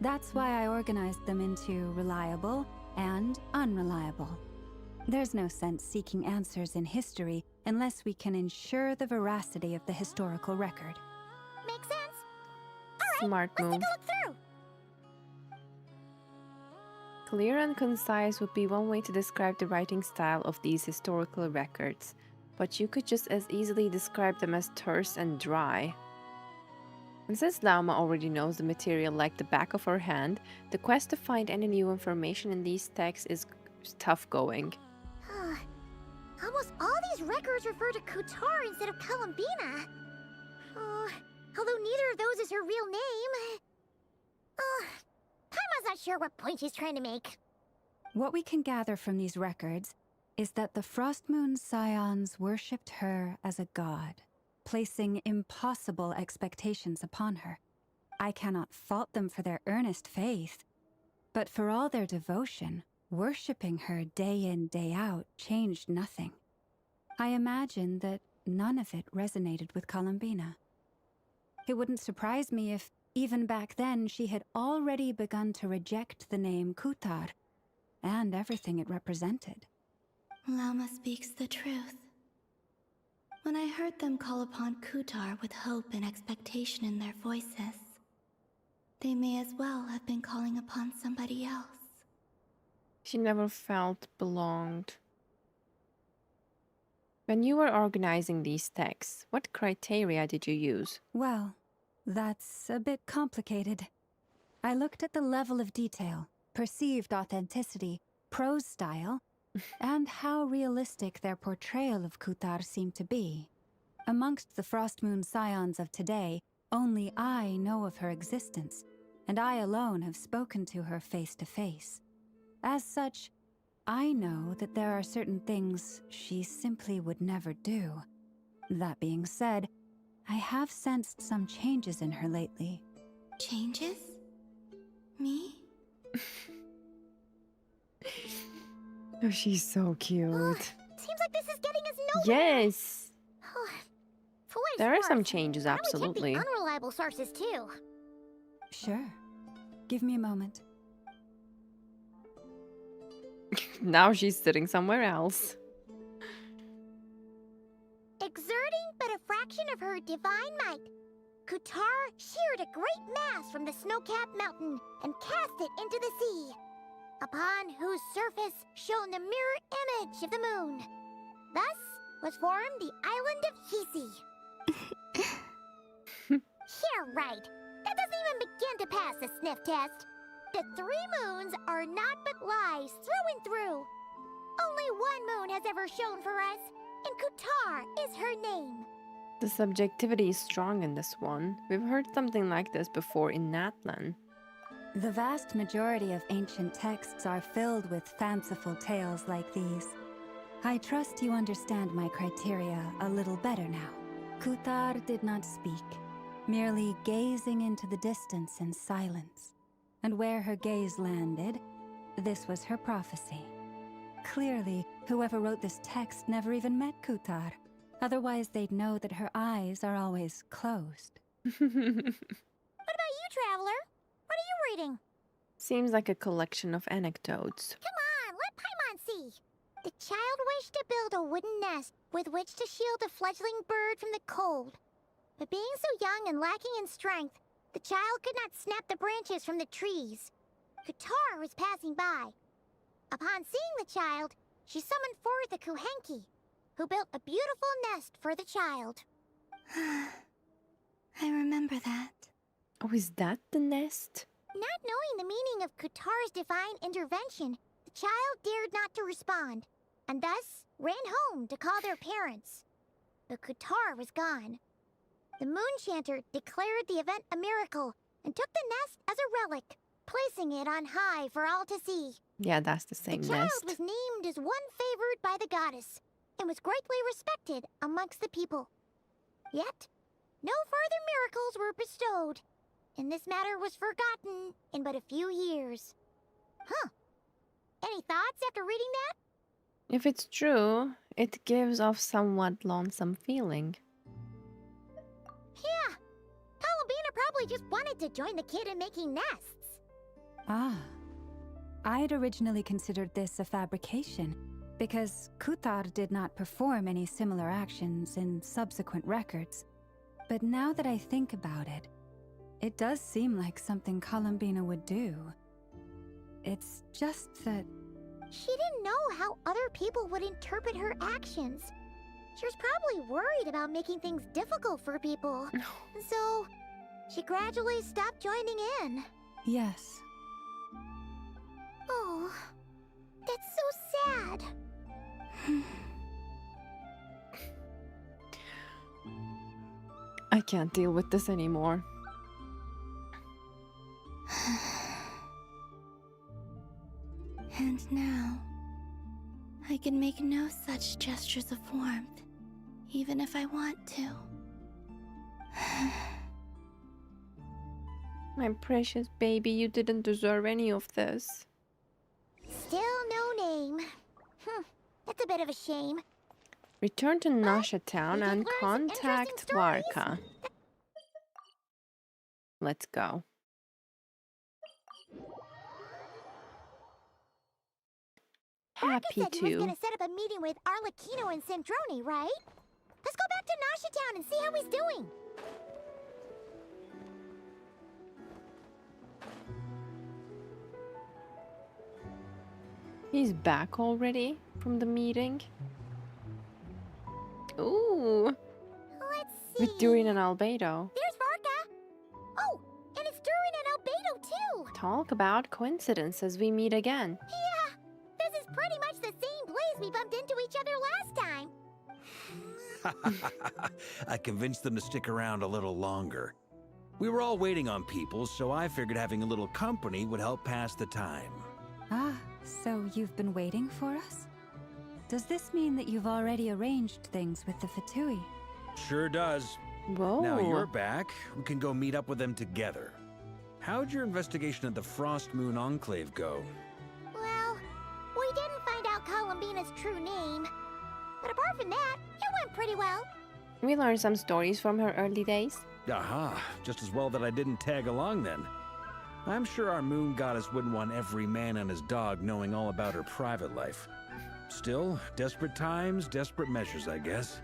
That's why I organized them into reliable and unreliable. There's no sense seeking answers in history unless we can ensure the veracity of the historical record. Makes sense. All right, Smart let's move. take a look through. Clear and concise would be one way to describe the writing style of these historical records, but you could just as easily describe them as terse and dry. And since Lauma already knows the material like the back of her hand, the quest to find any new information in these texts is tough going. Almost all these records refer to Kutar instead of Columbina. Although neither of those is her real name. Paimon's not sure what point she's trying to make. What we can gather from these records is that the Frost Moon Scions worshipped her as a god, placing impossible expectations upon her. I cannot fault them for their earnest faith, but for all their devotion, worshipping her day in, day out changed nothing. I imagine that none of it resonated with Columbina. It wouldn't surprise me if, even back then, she had already begun to reject the name Kutar and everything it represented. Lama speaks the truth. When I heard them call upon Kutar with hope and expectation in their voices, they may as well have been calling upon somebody else. She never felt belonged. When you were organizing these texts, what criteria did you use? Well, that's a bit complicated. I looked at the level of detail, perceived authenticity, prose style, and how realistic their portrayal of Kutar seemed to be. Amongst the Frostmoon Scions of today, only I know of her existence, and I alone have spoken to her face to face. As such, I know that there are certain things she simply would never do. That being said, I have sensed some changes in her lately. Changes? Me? Oh, she's so cute. Seems like this is getting us nowhere. Yes. For what it's There are some worth, changes, why don't we absolutely. check the unreliable sources too? Sure. Give me a moment. Now she's sitting somewhere else. Exerting but a fraction of her divine might, Kutar sheared a great mass from the snow-capped mountain and cast it into the sea, upon whose surface shone the mirror image of the moon. Thus was formed the island of Hisi. Yeah, right. That doesn't even begin to pass the sniff test. The 3 moons are naught but lies through and through. Only one moon has ever shone for us, and Kutar is her name. The subjectivity is strong in this one. We've heard something like this before in Natlan. The vast majority of ancient texts are filled with fanciful tales like these. I trust you understand my criteria a little better now. Kutar did not speak, merely gazing into the distance in silence. And where her gaze landed, this was her prophecy. Clearly, whoever wrote this text never even met Kutar. Otherwise, they'd know that her eyes are always closed. What about you, Traveler? What are you reading? Seems like a collection of anecdotes. Come on, let Paimon see. The child wished to build a wooden nest with which to shield a fledgling bird from the cold. But being so young and lacking in strength, the child could not snap the branches from the trees. Kutar was passing by. Upon seeing the child, she summoned forth the Kuhenki, who built a beautiful nest for the child. I remember that. Oh, is that the nest? Not knowing the meaning of Kutar's divine intervention, the child dared not to respond, and thus ran home to call their parents. But Kutar was gone. The Moon Chanter declared the event a miracle and took the nest as a relic, placing it on high for all to see. Yeah, that's the same The child nest. was named as one favored by the goddess and was greatly respected amongst the people. Yet, no further miracles were bestowed, and this matter was forgotten in but a few years. Huh. Any thoughts after reading that? If it's true, it gives off somewhat lonesome feeling. Yeah. Columbina probably just wanted to join the kid in making nests. Ah. I'd originally considered this a fabrication, because Kuthar did not perform any similar actions in subsequent records. But now that I think about it, it does seem like something Columbina would do. It's just that... She didn't know how other people would interpret her actions. She was probably worried about making things difficult for people. So, she gradually stopped joining in. Yes. Oh, that's so sad. I can't deal with this anymore. And now, I can make no such gestures of warmth, even if I want to. My precious baby, you didn't deserve any of this. Still no name. That's a bit of a shame. Return to Nasha Town and contact Varka. Let's go. Varka Happy said he was to. gonna set up a meeting with Arlecchino and Sandrone, right? Let's go back to Nasha Town and see how he's doing. He's back already from the meeting. Ooh. Let's see. With Durin and Albedo. There's Varka. Oh, and it's Durin and Albedo too. Talk about coincidences, we meet again. Yeah, this is pretty much the same place we bumped into each other last time. I convinced them to stick around a little longer. We were all waiting on people, so I figured having a little company would help pass the time. Ah, so you've been waiting for us? Does this mean that you've already arranged things with the Fatui? Sure does. Whoa. Now you're back, we can go meet up with them together. How'd your investigation at the Frost Moon Enclave go? Well, we didn't find out Columbina's true name. But apart from that, it went pretty well. We learned some stories from her early days. Aha, just as well that I didn't tag along then. I'm sure our moon goddess wouldn't want every man and his dog knowing all about her private life. Still, desperate times, desperate measures, I guess.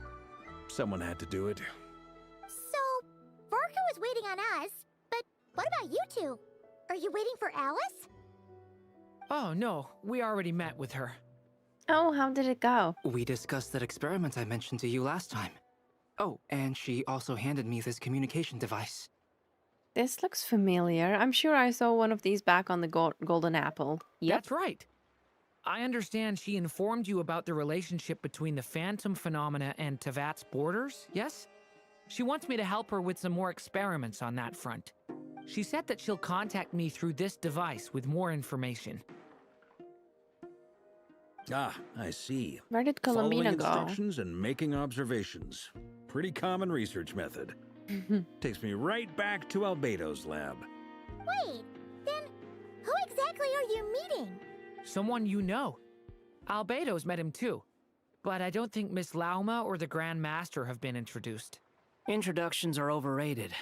Someone had to do it. So, Varka was waiting on us, but what about you two? Are you waiting for Alice? Oh, no. We already met with her. Oh, how did it go? We discussed that experiment I mentioned to you last time. Oh, and she also handed me this communication device. This looks familiar. I'm sure I saw one of these back on the Golden Apple. Yep. That's right. I understand she informed you about the relationship between the phantom phenomena and Tevat's borders, yes? She wants me to help her with some more experiments on that front. She said that she'll contact me through this device with more information. Ah, I see. Where did Columbina Following go? instructions and making observations. Pretty common research method. Takes me right back to Albedo's lab. Wait, then who exactly are you meeting? Someone you know. Albedo's met him too. But I don't think Miss Lauma or the Grand Master have been introduced. Introductions are overrated,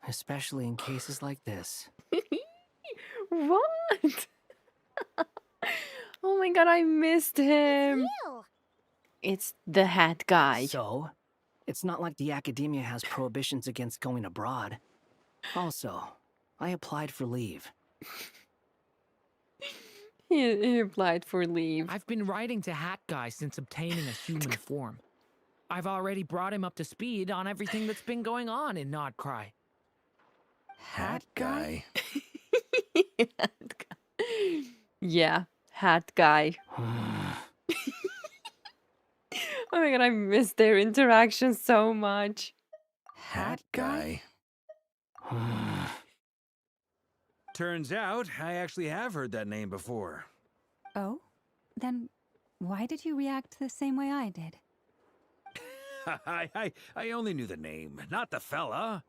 especially in cases like this. What? Oh my god, I missed him. It's the hat guy. So, it's not like the academia has prohibitions against going abroad. Also, I applied for leave. He applied for leave. I've been writing to Hat Guy since obtaining a human form. I've already brought him up to speed on everything that's been going on in Nod Krai. Hat guy? Hat guy. Yeah, hat guy. Oh my god, I miss their interaction so much. Hat guy? Turns out, I actually have heard that name before. Oh? Then why did you react the same way I did? I only knew the name, not the fella.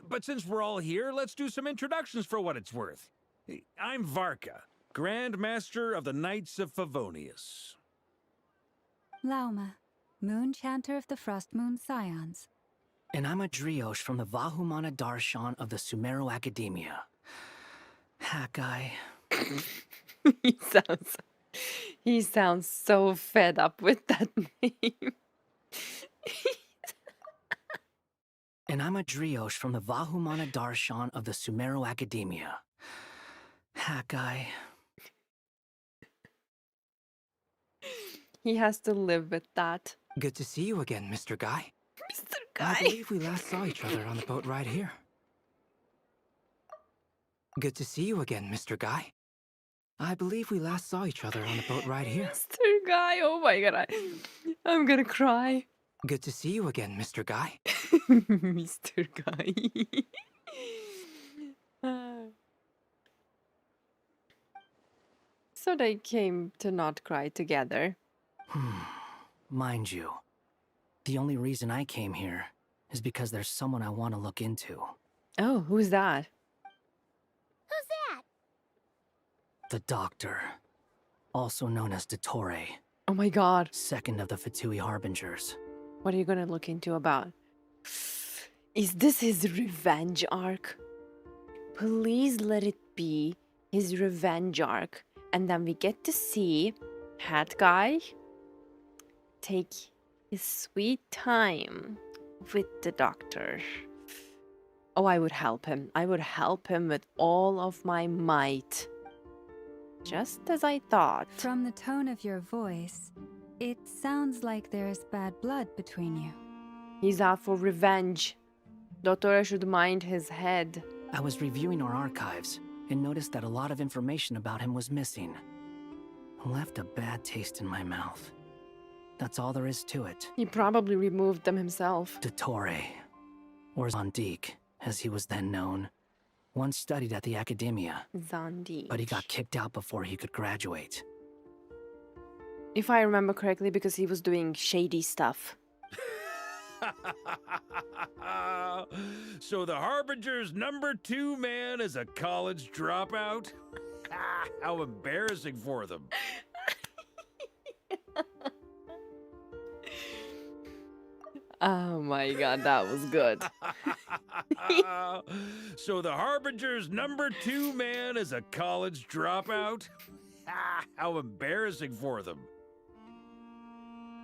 But since we're all here, let's do some introductions for what it's worth. I'm Varka, Grand Master of the Knights of Favonius. Lauma, Moon Chanter of the Frost Moon Scions. And I'm a Driosh from the Vahumana Darshan of the Sumeru Academia. Hat guy. He sounds so fed up with that name. And I'm a Driosh from the Vahumana Darshan of the Sumeru Academia. Hat guy. He has to live with that. Good to see you again, Mr. Guy. Mr. I Guy. believe we last saw each other on the boat ride here. Good to see you again, Mr. Guy. I believe we last saw each other on the boat ride here. Mr. Guy, oh my god, I'm gonna cry. Good to see you again, Mr. Guy. Mr. Guy. So they came to not cry together. Mind you, the only reason I came here is because there's someone I want to look into. Oh, who's that? Who's that? The Doctor, also known as Dottore. Oh my god. Second of the Fatui Harbingers. What are you gonna look into about? Is this his revenge arc? Please let it be his revenge arc. And then we get to see Hat Guy take his sweet time with the Doctor. Oh, I would help him. I would help him with all of my might. Just as I thought. From the tone of your voice, it sounds like there's bad blood between you. He's out for revenge. Dottore should mind his head. I was reviewing our archives and noticed that a lot of information about him was missing. Left a bad taste in my mouth. That's all there is to it. He probably removed them himself. Dottore, or Zondik, as he was then known, once studied at the Academia. Zondik. But he got kicked out before he could graduate. If I remember correctly, because he was doing shady stuff. So the Harbinger's #2 man is a college dropout? How embarrassing for them. Oh my god, that was good. So the Harbinger's #2 man is a college dropout? How embarrassing for them.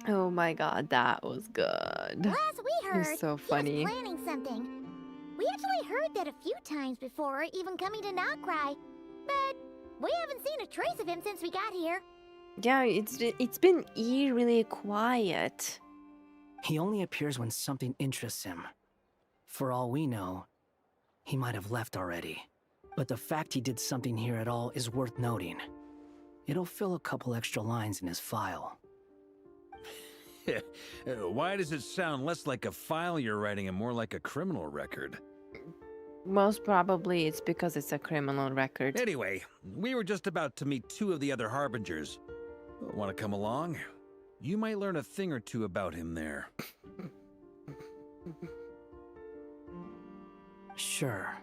Oh my god, that was good. Last we heard, He's so he funny. was planning something. We actually heard that a few times before, even coming to Krai. But we haven't seen a trace of him since we got here. Yeah, it's been eerily quiet. He only appears when something interests him. For all we know, he might have left already. But the fact he did something here at all is worth noting. It'll fill a couple extra lines in his file. Why does it sound less like a file you're writing and more like a criminal record? Most probably it's because it's a criminal record. Anyway, we were just about to meet 2 of the other Harbingers. Want to come along? You might learn a thing or two about him there. Sure.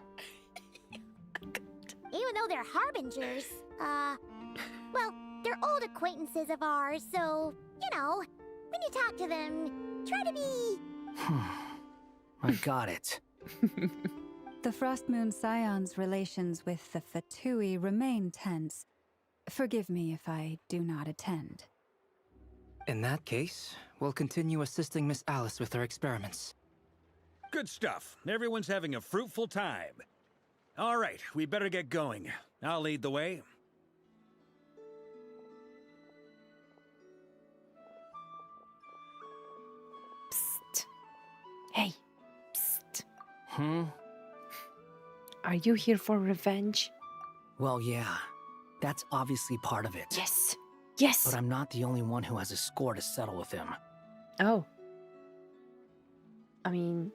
Even though they're harbingers, well, they're old acquaintances of ours, so, you know, when you talk to them, try to be... I got it. The Frost Moon Scion's relations with the Fatui remain tense. Forgive me if I do not attend. In that case, we'll continue assisting Miss Alice with her experiments. Good stuff. Everyone's having a fruitful time. All right, we better get going. I'll lead the way. Psst. Hey. Psst. Are you here for revenge? Well, yeah. That's obviously part of it. Yes. Yes. But I'm not the only one who has a score to settle with him. Oh. I mean,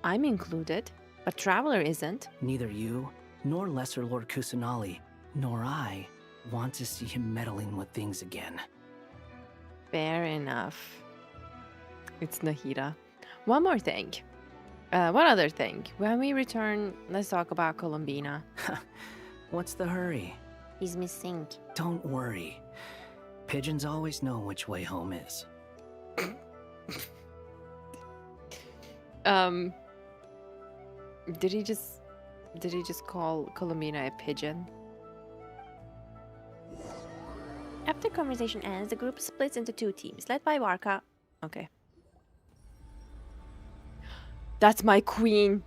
I'm included, but Traveler isn't. Neither you, nor Lesser Lord Kusanali, nor I want to see him meddling with things again. Fair enough. It's Nahida. One more thing. One other thing. When we return, let's talk about Columbina. What's the hurry? He's missing. Don't worry. Pigeons always know which way home is. Did he just call Columbina a pigeon? After conversation ends, the group splits into 2 teams, led by Warka. Okay. That's my queen.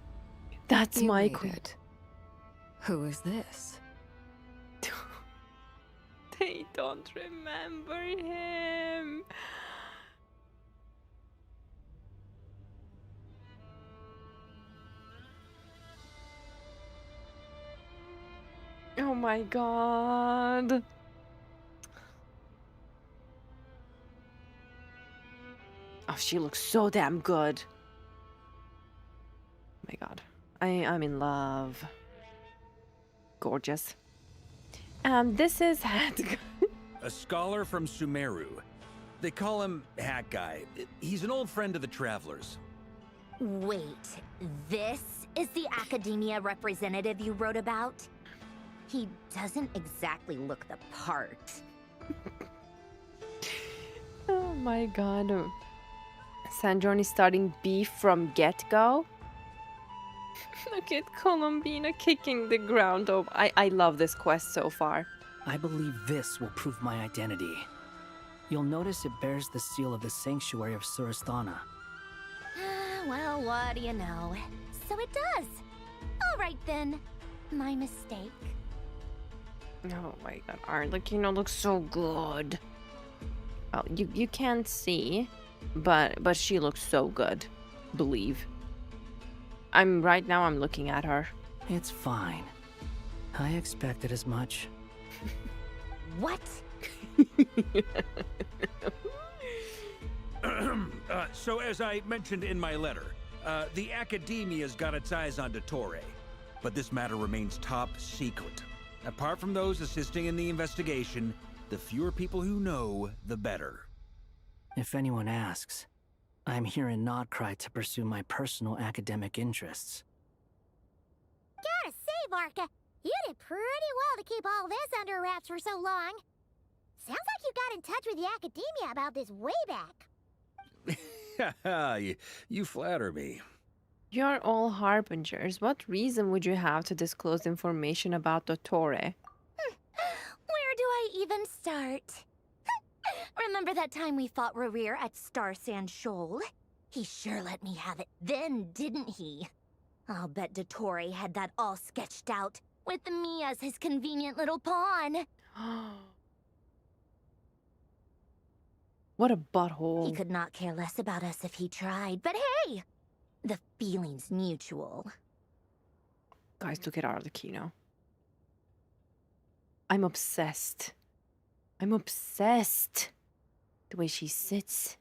That's You my made queen. it. Who is this? They don't remember him. Oh my god. Oh, she looks so damn good. Oh my god. I'm in love. Gorgeous. This is A scholar from Sumeru. They call him Hat Guy. He's an old friend of the Travelers. Wait, this is the academia representative you wrote about? He doesn't exactly look the part. Oh my god. Sandrone starting beef from get-go. Look at Columbina kicking the ground up. I love this quest so far. I believe this will prove my identity. You'll notice it bears the seal of the Sanctuary of Surasthana. Well, what do you know? So it does. All right then. My mistake. Oh my god, Arlecchino looks so good. Well, you can't see, but she looks so good. Believe. Right now I'm looking at her. It's fine. I expected as much. What? So as I mentioned in my letter, the Academia's got its eyes on Dottore, but this matter remains top secret. Apart from those assisting in the investigation, the fewer people who know, the better. If anyone asks, I'm here in Krai to pursue my personal academic interests. Gotta say, Varka, you did pretty well to keep all this under wraps for so long. Sounds like you got in touch with the academia about this way back. You flatter me. You're all harbingers. What reason would you have to disclose information about Dottore? Where do I even start? Remember that time we fought Rerir at Star Sand Shoal? He sure let me have it then, didn't he? I'll bet Dottore had that all sketched out, with me as his convenient little pawn. What a butthole. He could not care less about us if he tried, but hey! The feeling's mutual. Guys, look at Arlecchino. I'm obsessed. I'm obsessed. The way she sits.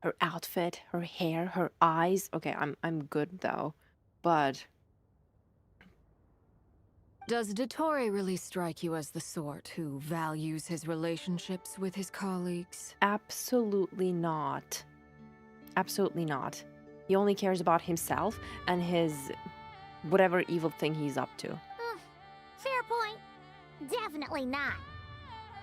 Her outfit, her hair, her eyes. Okay, I'm good though. But Does Dottore really strike you as the sort who values his relationships with his colleagues? absolutely not. Absolutely not. He only cares about himself and his whatever evil thing he's up to. Fair point. Definitely not.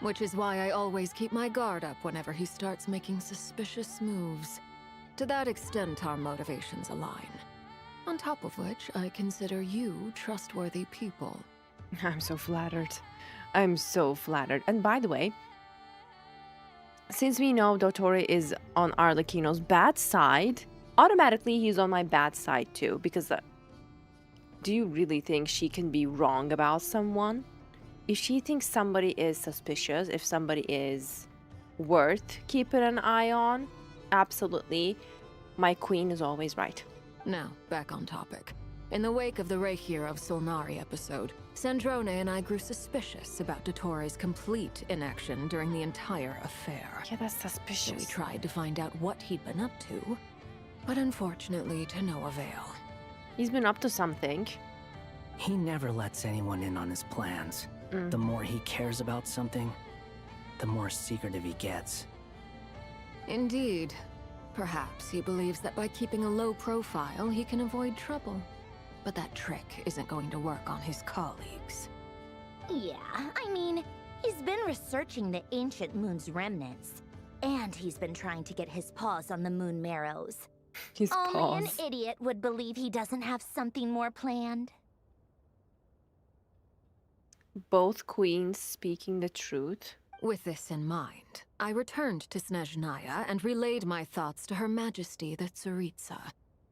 Which is why I always keep my guard up whenever he starts making suspicious moves. To that extent, our motivations align. On top of which, I consider you trustworthy people. I'm so flattered. I'm so flattered. And by the way, since we know Dottore is on Arlecchino's bad side, automatically he's on my bad side too. Because do you really think she can be wrong about someone? If she thinks somebody is suspicious, if somebody is worth keeping an eye on, absolutely, my queen is always right. Now, back on topic. In the wake of the Reikir of Solnari episode, Sandrone and I grew suspicious about Dottore's complete inaction during the entire affair. Yeah, that's suspicious. So we tried to find out what he'd been up to. but unfortunately to no avail. He's been up to something. He never lets anyone in on his plans. The more he cares about something, the more secretive he gets. Indeed. Perhaps he believes that by keeping a low profile, he can avoid trouble. But that trick isn't going to work on his colleagues. Yeah, I mean, he's been researching the ancient moon's remnants. And he's been trying to get his paws on the moon marrows. His Only paws. an idiot would believe he doesn't have something more planned. Both queens speaking the truth. With this in mind, I returned to Snezhnaya and relayed my thoughts to Her Majesty the Tsaritsa,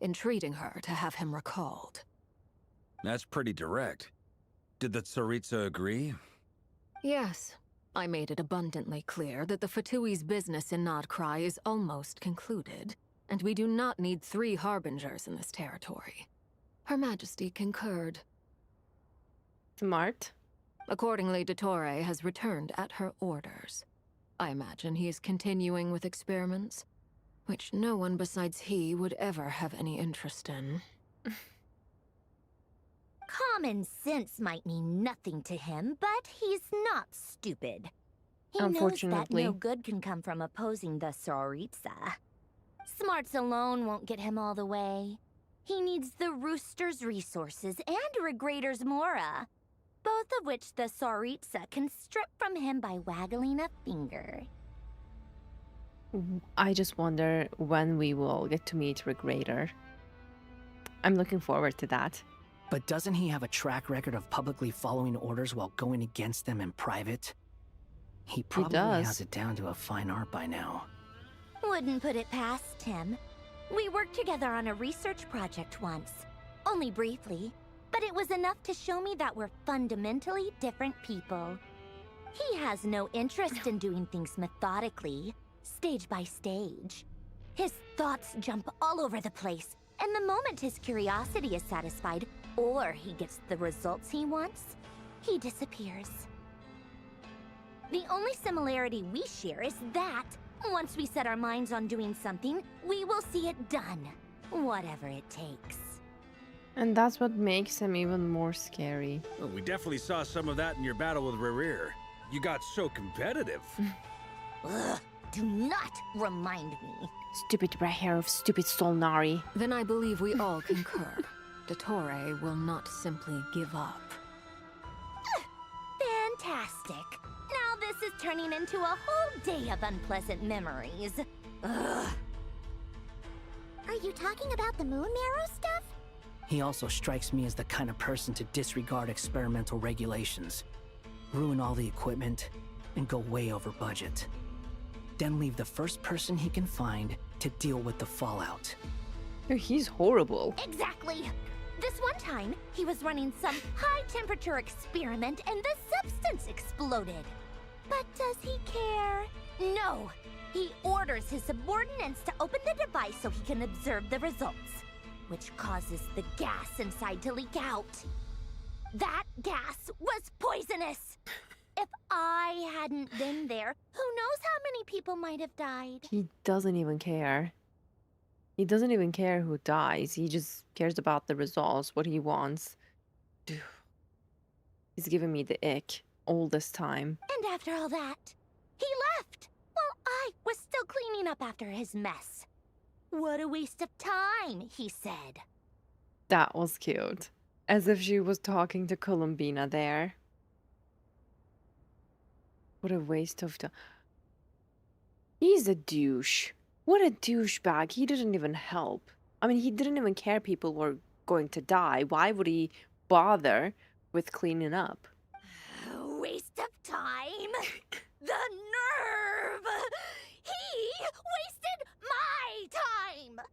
entreating her to have him recalled. That's pretty direct. Did the Tsaritsa agree? Yes. I made it abundantly clear that the Fatui's business in Krai is almost concluded, and we do not need 3 harbingers in this territory. Her Majesty concurred. Smart. Accordingly, Dottore has returned at her orders. I imagine he is continuing with experiments, which no one besides he would ever have any interest in. Common sense might mean nothing to him, but he's not stupid. He knows that Unfortunately. no good can come from opposing the Tsaritsa. Smarts alone won't get him all the way. He needs the Rooster's resources and Regrator's Mora, both of which the Tsaritsa can strip from him by waggling a finger. I just wonder when we will get to meet Regrator. I'm looking forward to that. But doesn't he have a track record of publicly following orders while going against them in private? He probably has it down to a fine art by now. Wouldn't put it past him. We worked together on a research project once. Only briefly, but it was enough to show me that we're fundamentally different people. He has no interest in doing things methodically, stage by stage. His thoughts jump all over the place, and the moment his curiosity is satisfied, or he gets the results he wants, he disappears. The only similarity we share is that, once we set our minds on doing something, we will see it done, whatever it takes. And that's what makes him even more scary. Well, we definitely saw some of that in your battle with Rerir. You got so competitive. Ugh, do not remind me. Stupid red hair of stupid Solnari. Then I believe we all concur. Dottore will not simply give up. Fantastic. Now this is turning into a whole day of unpleasant memories. Ugh. Are you talking about the moon marrow stuff? He also strikes me as the kind of person to disregard experimental regulations, ruin all the equipment, and go way over budget. Then leave the first person he can find to deal with the fallout. He's horrible. Exactly. This one time, he was running some high-temperature experiment and the substance exploded. But does he care? No. He orders his subordinates to open the device so he can observe the results, which causes the gas inside to leak out. That gas was poisonous. If I hadn't been there, who knows how many people might have died? He doesn't even care. He doesn't even care who dies. He just cares about the results, what he wants. He's giving me the ick all this time. And after all that, he left while I was still cleaning up after his mess. What a waste of time, he said. That was cute. As if she was talking to Columbina there. What a waste of time. He's a douche. What a douchebag. He didn't even help. I mean, he didn't even care people were going to die. Why would he bother with cleaning up? Waste of time? The nerve! He wasted my time!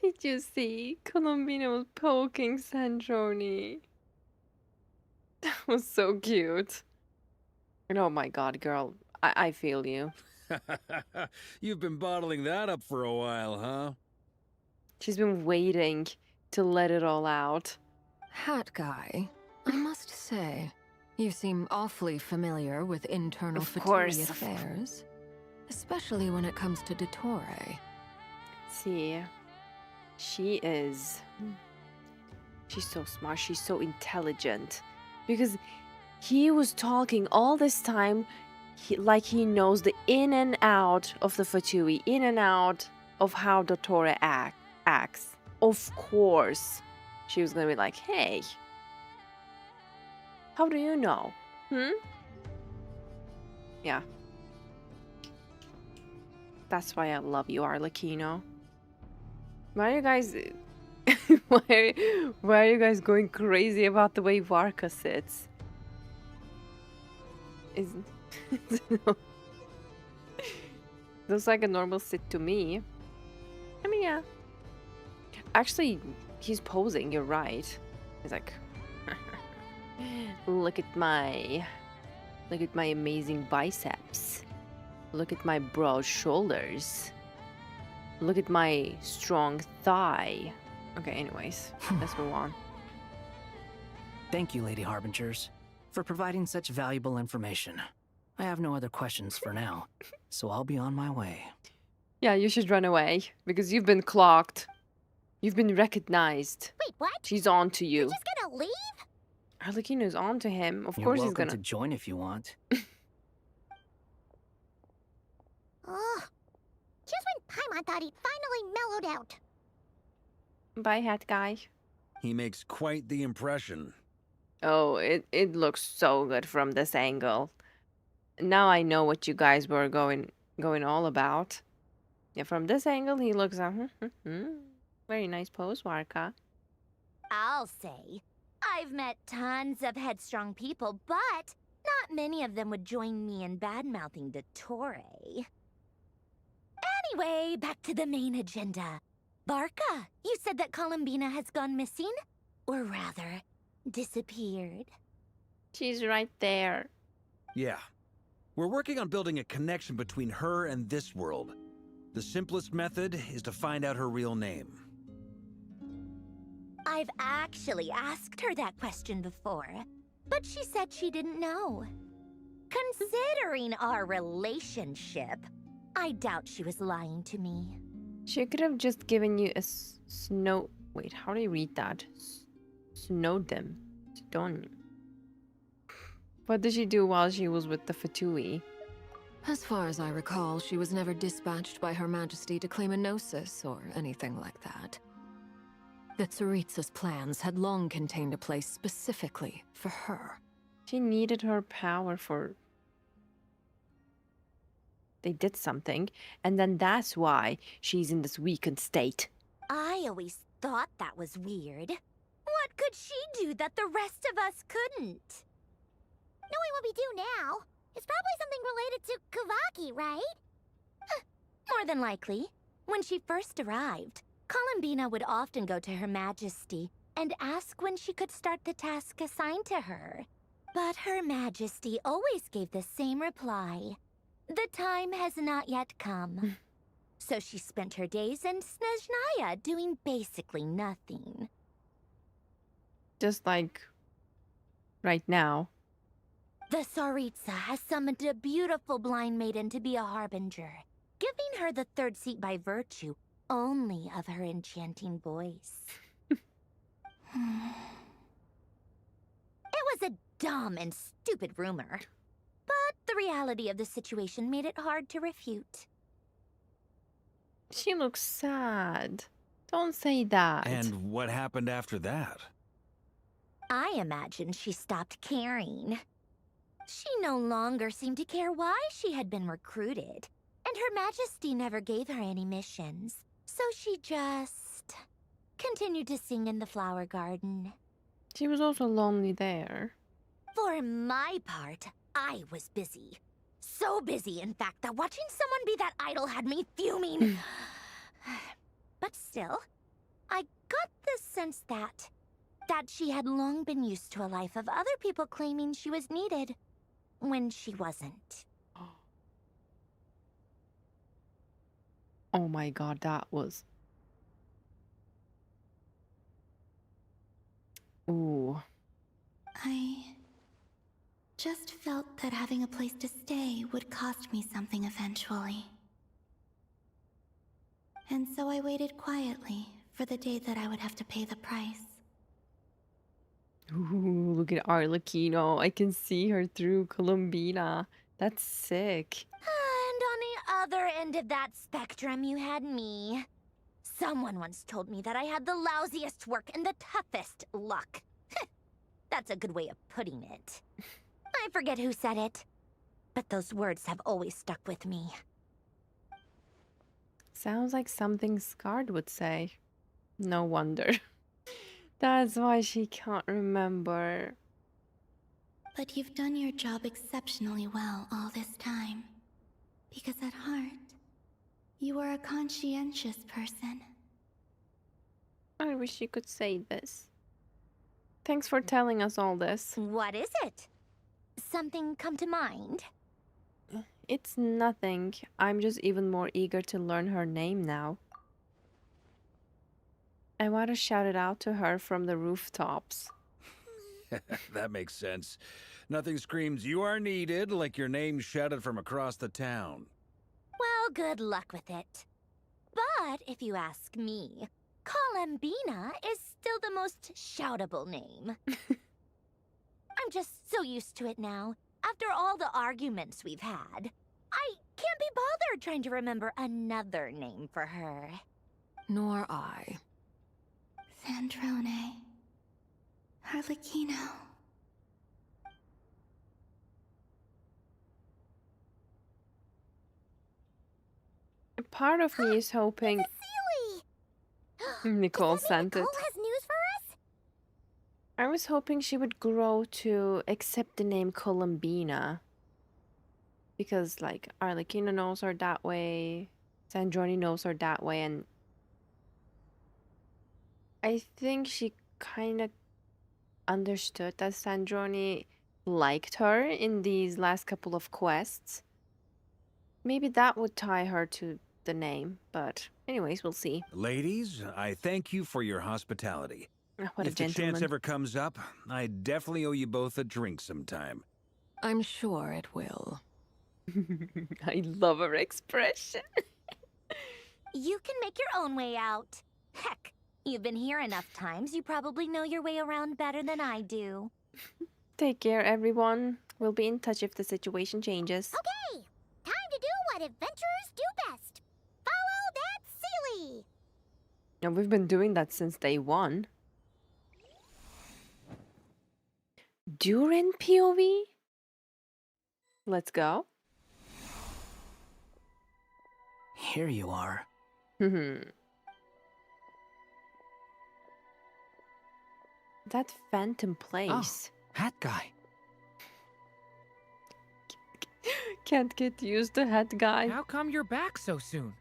Did you see? Columbina was poking Sanjoni. That was so cute. And oh my god, girl. I feel you. You've been bottling that up for a while, huh? She's been waiting to let it all out. Hat guy, I must say, you seem awfully familiar with internal Fatui affairs. Especially when it comes to Dottore. See, She is. She's so smart. She's so intelligent. Because he was talking all this time like he knows the in and out of the Fatui, in and out of how Dottore acts. Of course, she was gonna be like, hey, how do you know? Yeah. That's why I love you, Arlecchino. Why are you guys... why are you guys going crazy about the way Varka sits? Looks like a normal sit to me. I mean, yeah. Actually, he's posing, you're right. He's like... Look at my amazing biceps. Look at my broad shoulders. Look at my strong thigh. Okay, anyways, let's move on. Thank you, Lady Harbingers, for providing such valuable information. I have no other questions for now, so I'll be on my way. Yeah, you should run away, because you've been clocked. You've been recognized. Wait, what? She's on to you. You're just gonna leave? Arlecchino's on to him. Of You're course he's welcome gonna... to join if you want. Ugh. Just when Paimon thought he'd finally mellowed out. Bye, hat guy. He makes quite the impression. Oh, it looks so good from this angle. Now I know what you guys were going all about. Yeah, from this angle he looks very nice pose, Varka. I'll say, I've met tons of headstrong people, but not many of them would join me in bad-mouthing Dottore. Anyway, back to the main agenda. Barca, you said that Columbina has gone missing? Or rather, disappeared. She's right there. Yeah. We're working on building a connection between her and this world. The simplest method is to find out her real name. I've actually asked her that question before, but she said she didn't know. Considering our relationship, I doubt she was lying to me. She could have just given you a snow... Wait, how do you read that? Snowdem. Stone. What did she do while she was with the Fatui? As far as I recall, she was never dispatched by Her Majesty to claim a gnosis or anything like that. The Tsaritsa's plans had long contained a place specifically for her. She needed her power for... They did something, and then that's why she's in this weakened state. I always thought that was weird. What could she do that the rest of us couldn't? Knowing what we do now, it's probably something related to Kavaki, right? More than likely. When she first arrived, Columbina would often go to Her Majesty and ask when she could start the task assigned to her. But Her Majesty always gave the same reply. The time has not yet come. So she spent her days in Snezhnaya doing basically nothing. Just like... right now. The Tsaritsa has summoned a beautiful blind maiden to be a harbinger, giving her the third seat by virtue only of her enchanting voice. It was a dumb and stupid rumor, but the reality of the situation made it hard to refute. She looks sad. Don't say that. And what happened after that? I imagine she stopped caring. She no longer seemed to care why she had been recruited, and Her Majesty never gave her any missions, so she just continued to sing in the flower garden. She was also lonely there. For my part, I was busy. So busy, in fact, that watching someone be that idol had me fuming. But still, I got the sense that she had long been used to a life of other people claiming she was needed when she wasn't. Oh my god, that was... Ooh. I just felt that having a place to stay would cost me something eventually. And so I waited quietly for the day that I would have to pay the price. Ooh, look at Arlecchino. I can see her through Columbina. That's sick. And on the other end of that spectrum, you had me. Someone once told me that I had the lousiest work and the toughest luck. That's a good way of putting it. I forget who said it, but those words have always stuck with me. Sounds like something Scarred would say. No wonder. That's why she can't remember. But you've done your job exceptionally well all this time. Because at heart, you are a conscientious person. I wish you could say this. Thanks for telling us all this. What is it? Something come to mind? It's nothing. I'm just even more eager to learn her name now. I want to shout it out to her from the rooftops. That makes sense. Nothing screams you are needed like your name shouted from across the town. Well, good luck with it. But if you ask me, Columbina is still the most shoutable name. I'm just so used to it now. After all the arguments we've had, I can't be bothered trying to remember another name for her. Nor I. Sandrone. Arlecchino. Part of me is hoping Nicole sent it. Nicole has news for us? I was hoping she would grow to accept the name Columbina. Because, like, Arlecchino knows her that way, Sandrone knows her that way, and I think she kind of understood that Sandrone liked her in these last couple of quests. Maybe that would tie her to the name, but anyways, we'll see. Ladies, I thank you for your hospitality. What a If the chance gentleman. ever comes up, I definitely owe you both a drink sometime. I'm sure it will. I love her expression. You can make your own way out. Heck, you've been here enough times, you probably know your way around better than I do. Take care, everyone. We'll be in touch if the situation changes. Okay, time to do what adventurers do best. Follow that Sealy! Now, we've been doing that since day one. Duran POV? Let's go. Here you are. That phantom place. Hat guy. Can't get used to hat guy. How come you're back so soon?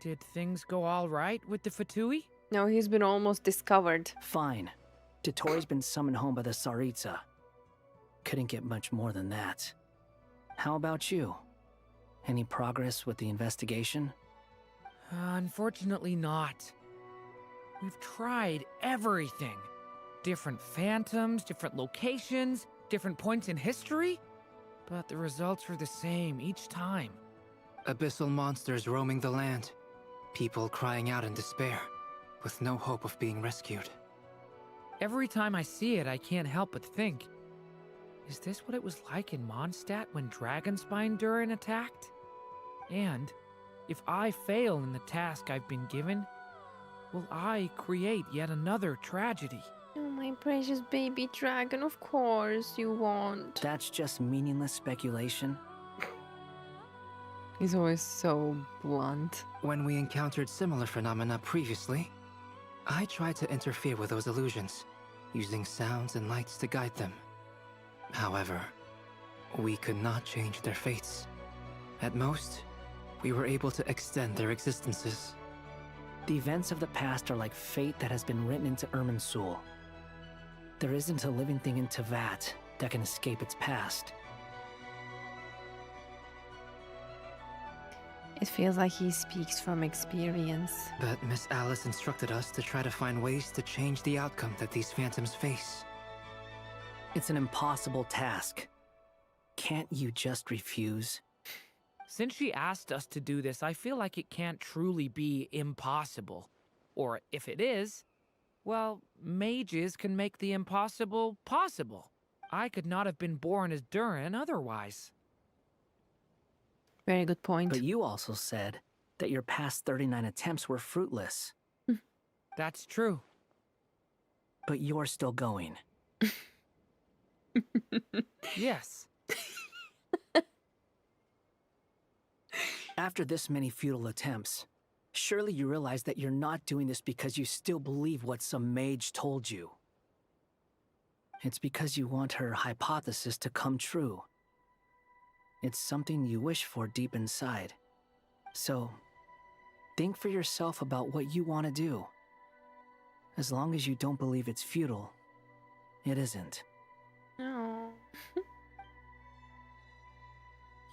Did things go all right with the Fatui? No, he's been almost discovered. Fine. Dotori's been summoned home by the Tsaritsa. Couldn't get much more than that. How about you? Any progress with the investigation? Unfortunately not. We've tried everything. Different phantoms, different locations, different points in history. But the results were the same each time. Abyssal monsters roaming the land. People crying out in despair, with no hope of being rescued. Every time I see it, I can't help but think, is this what it was like in Mondstadt when Dragonspine Durin attacked? And if I fail in the task I've been given, will I create yet another tragedy? Oh, my precious baby dragon, of course you won't. That's just meaningless speculation. He's always so blunt. When we encountered similar phenomena previously, I tried to interfere with those illusions, using sounds and lights to guide them. However, we could not change their fates. At most, we were able to extend their existences. The events of the past are like fate that has been written into Irminsul. There isn't a living thing in Teyvat that can escape its past. It feels like he speaks from experience. But Miss Alice instructed us to try to find ways to change the outcome that these phantoms face. It's an impossible task. Can't you just refuse? Since she asked us to do this, I feel like it can't truly be impossible. Or if it is, well, mages can make the impossible possible. I could not have been born as Durin otherwise. Very good point. But you also said that your past 39 attempts were fruitless. That's true. But you're still going. Yes. After this many futile attempts, surely you realize that you're not doing this because you still believe what some mage told you. It's because you want her hypothesis to come true. It's something you wish for deep inside. So, think for yourself about what you want to do. As long as you don't believe it's futile, it isn't. No.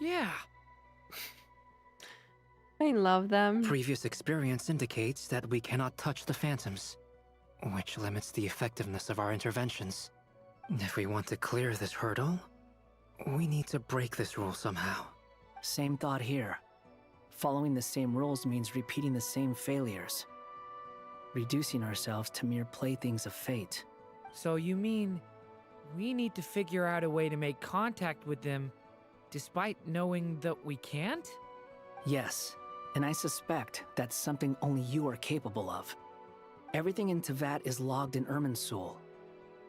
Yeah. I love them. Previous experience indicates that we cannot touch the phantoms, which limits the effectiveness of our interventions. If we want to clear this hurdle, we need to break this rule somehow. Same thought here. Following the same rules means repeating the same failures. Reducing ourselves to mere playthings of fate. So you mean we need to figure out a way to make contact with them despite knowing that we can't? Yes, and I suspect that's something only you are capable of. Everything in Tevat is logged in Irminsul,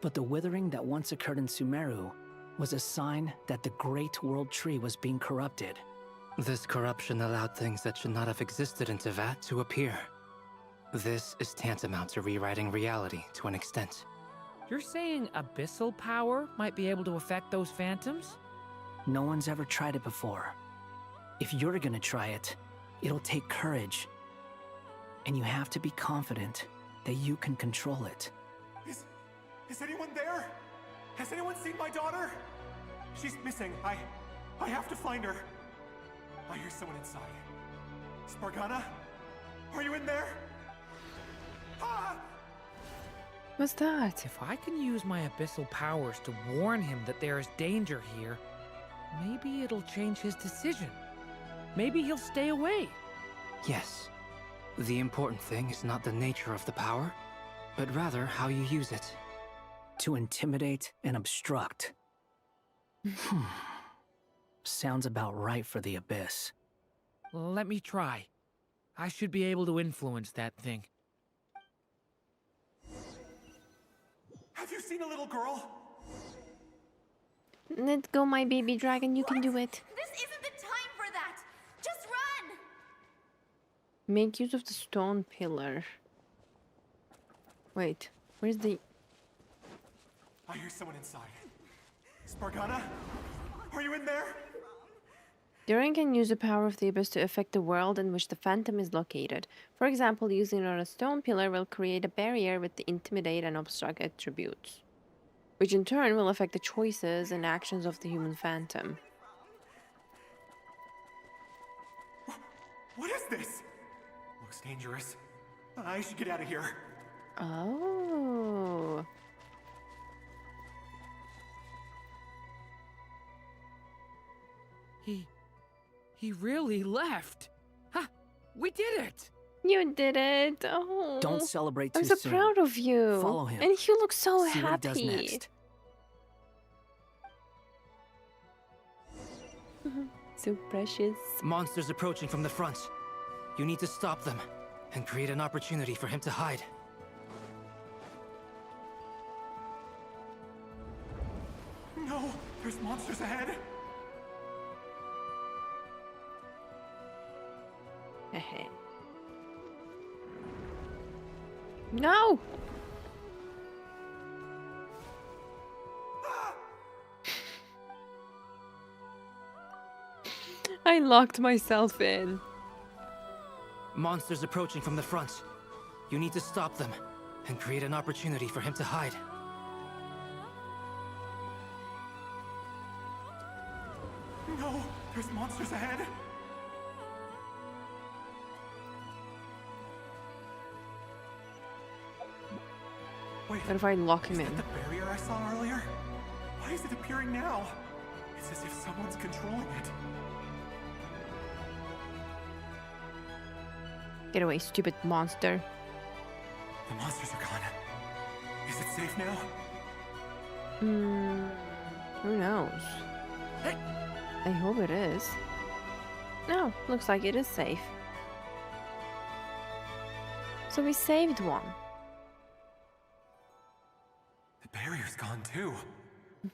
but the withering that once occurred in Sumeru was a sign that the Great World Tree was being corrupted. This corruption allowed things that should not have existed in Tevat to appear. This is tantamount to rewriting reality to an extent. You're saying abyssal power might be able to affect those phantoms? No one's ever tried it before. If you're gonna try it, it'll take courage. And you have to be confident that you can control it. Is anyone there? Has anyone seen my daughter? She's missing. I have to find her. I hear someone inside. Spargana? Are you in there? Ah! What's that? If I can use my abyssal powers to warn him that there is danger here, maybe it'll change his decision. Maybe he'll stay away. Yes. The important thing is not the nature of the power, but rather how you use it. To intimidate and obstruct. Sounds about right for the Abyss. Let me try. I should be able to influence that thing. Have you seen a little girl? Let's go, my baby dragon. You can do it. This isn't the time for that! Just run! Make use of the stone pillar. Wait, where's the... I hear someone inside. Spargana? Are you in there? Durin can use the power of the Abyss to affect the world in which the Phantom is located. For example, using it on a stone pillar will create a barrier with the intimidate and obstruct attributes, which in turn will affect the choices and actions of the human Phantom. What is this? Looks dangerous. I should get out of here. Oh. He really left. Ha! We did it! You did it. Oh. Don't celebrate too I'm so soon. proud of you. Follow him. And you look so See happy. what he does next. So precious. Monsters approaching from the front. You need to stop them and create an opportunity for him to hide. No, there's monsters ahead. No! I locked myself in. Monsters approaching from the front. You need to stop them and create an opportunity for him to hide. No, there's monsters ahead. Wait, What if I lock him in? the barrier I saw earlier? Why is it appearing now? It's as if someone's controlling it. Get away, stupid monster. The monsters are gone. Is it safe now? Who knows? I hope it is. No, looks like it is safe. So we saved one. The barrier's gone too.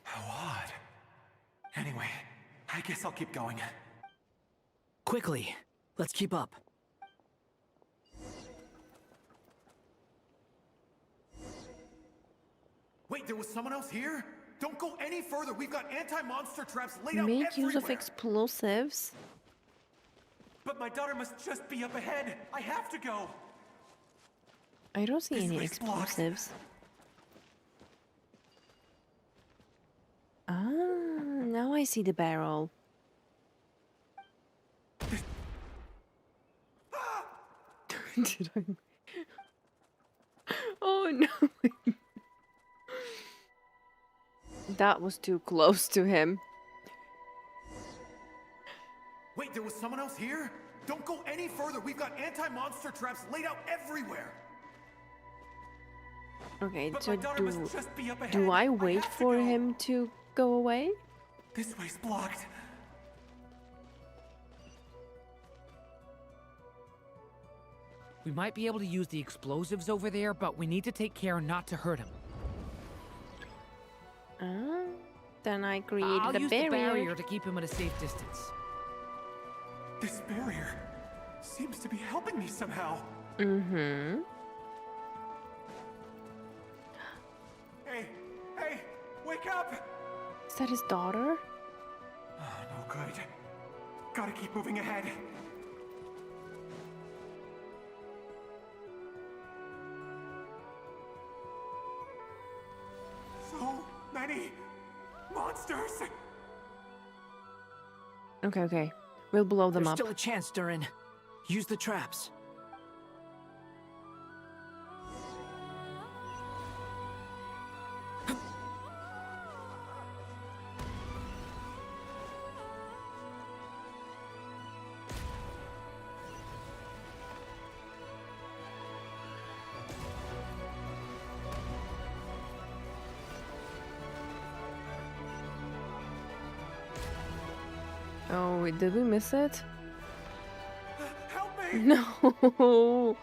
How odd. Anyway, I guess I'll keep going. Quickly, let's keep up. Wait, there was someone else here? Don't go any further. We've got anti-monster traps laid out Make everywhere. use of explosives. But my daughter must just be up ahead. I have to go. I don't see This any way's blocked. explosives. Ah, now I see the barrel. Did I? Oh no. That was too close to him. Wait, there was someone else here? Don't go any further. We've got anti-monster traps laid out everywhere. Okay, But so my daughter must just be up ahead. do I wait have to for go. him to go away? This way's blocked. We might be able to use the explosives over there, but we need to take care not to hurt him. Then I created I'll the use barrier. the barrier to keep him at a safe distance. This barrier seems to be helping me somehow. Mm-hmm. Hey, wake up! Is that his daughter? Oh, no good. Gotta keep moving ahead. So many monsters! Okay. We'll blow them There's up. still a chance, Durin. Use the traps. Oh, wait, did we miss it? Help me! No.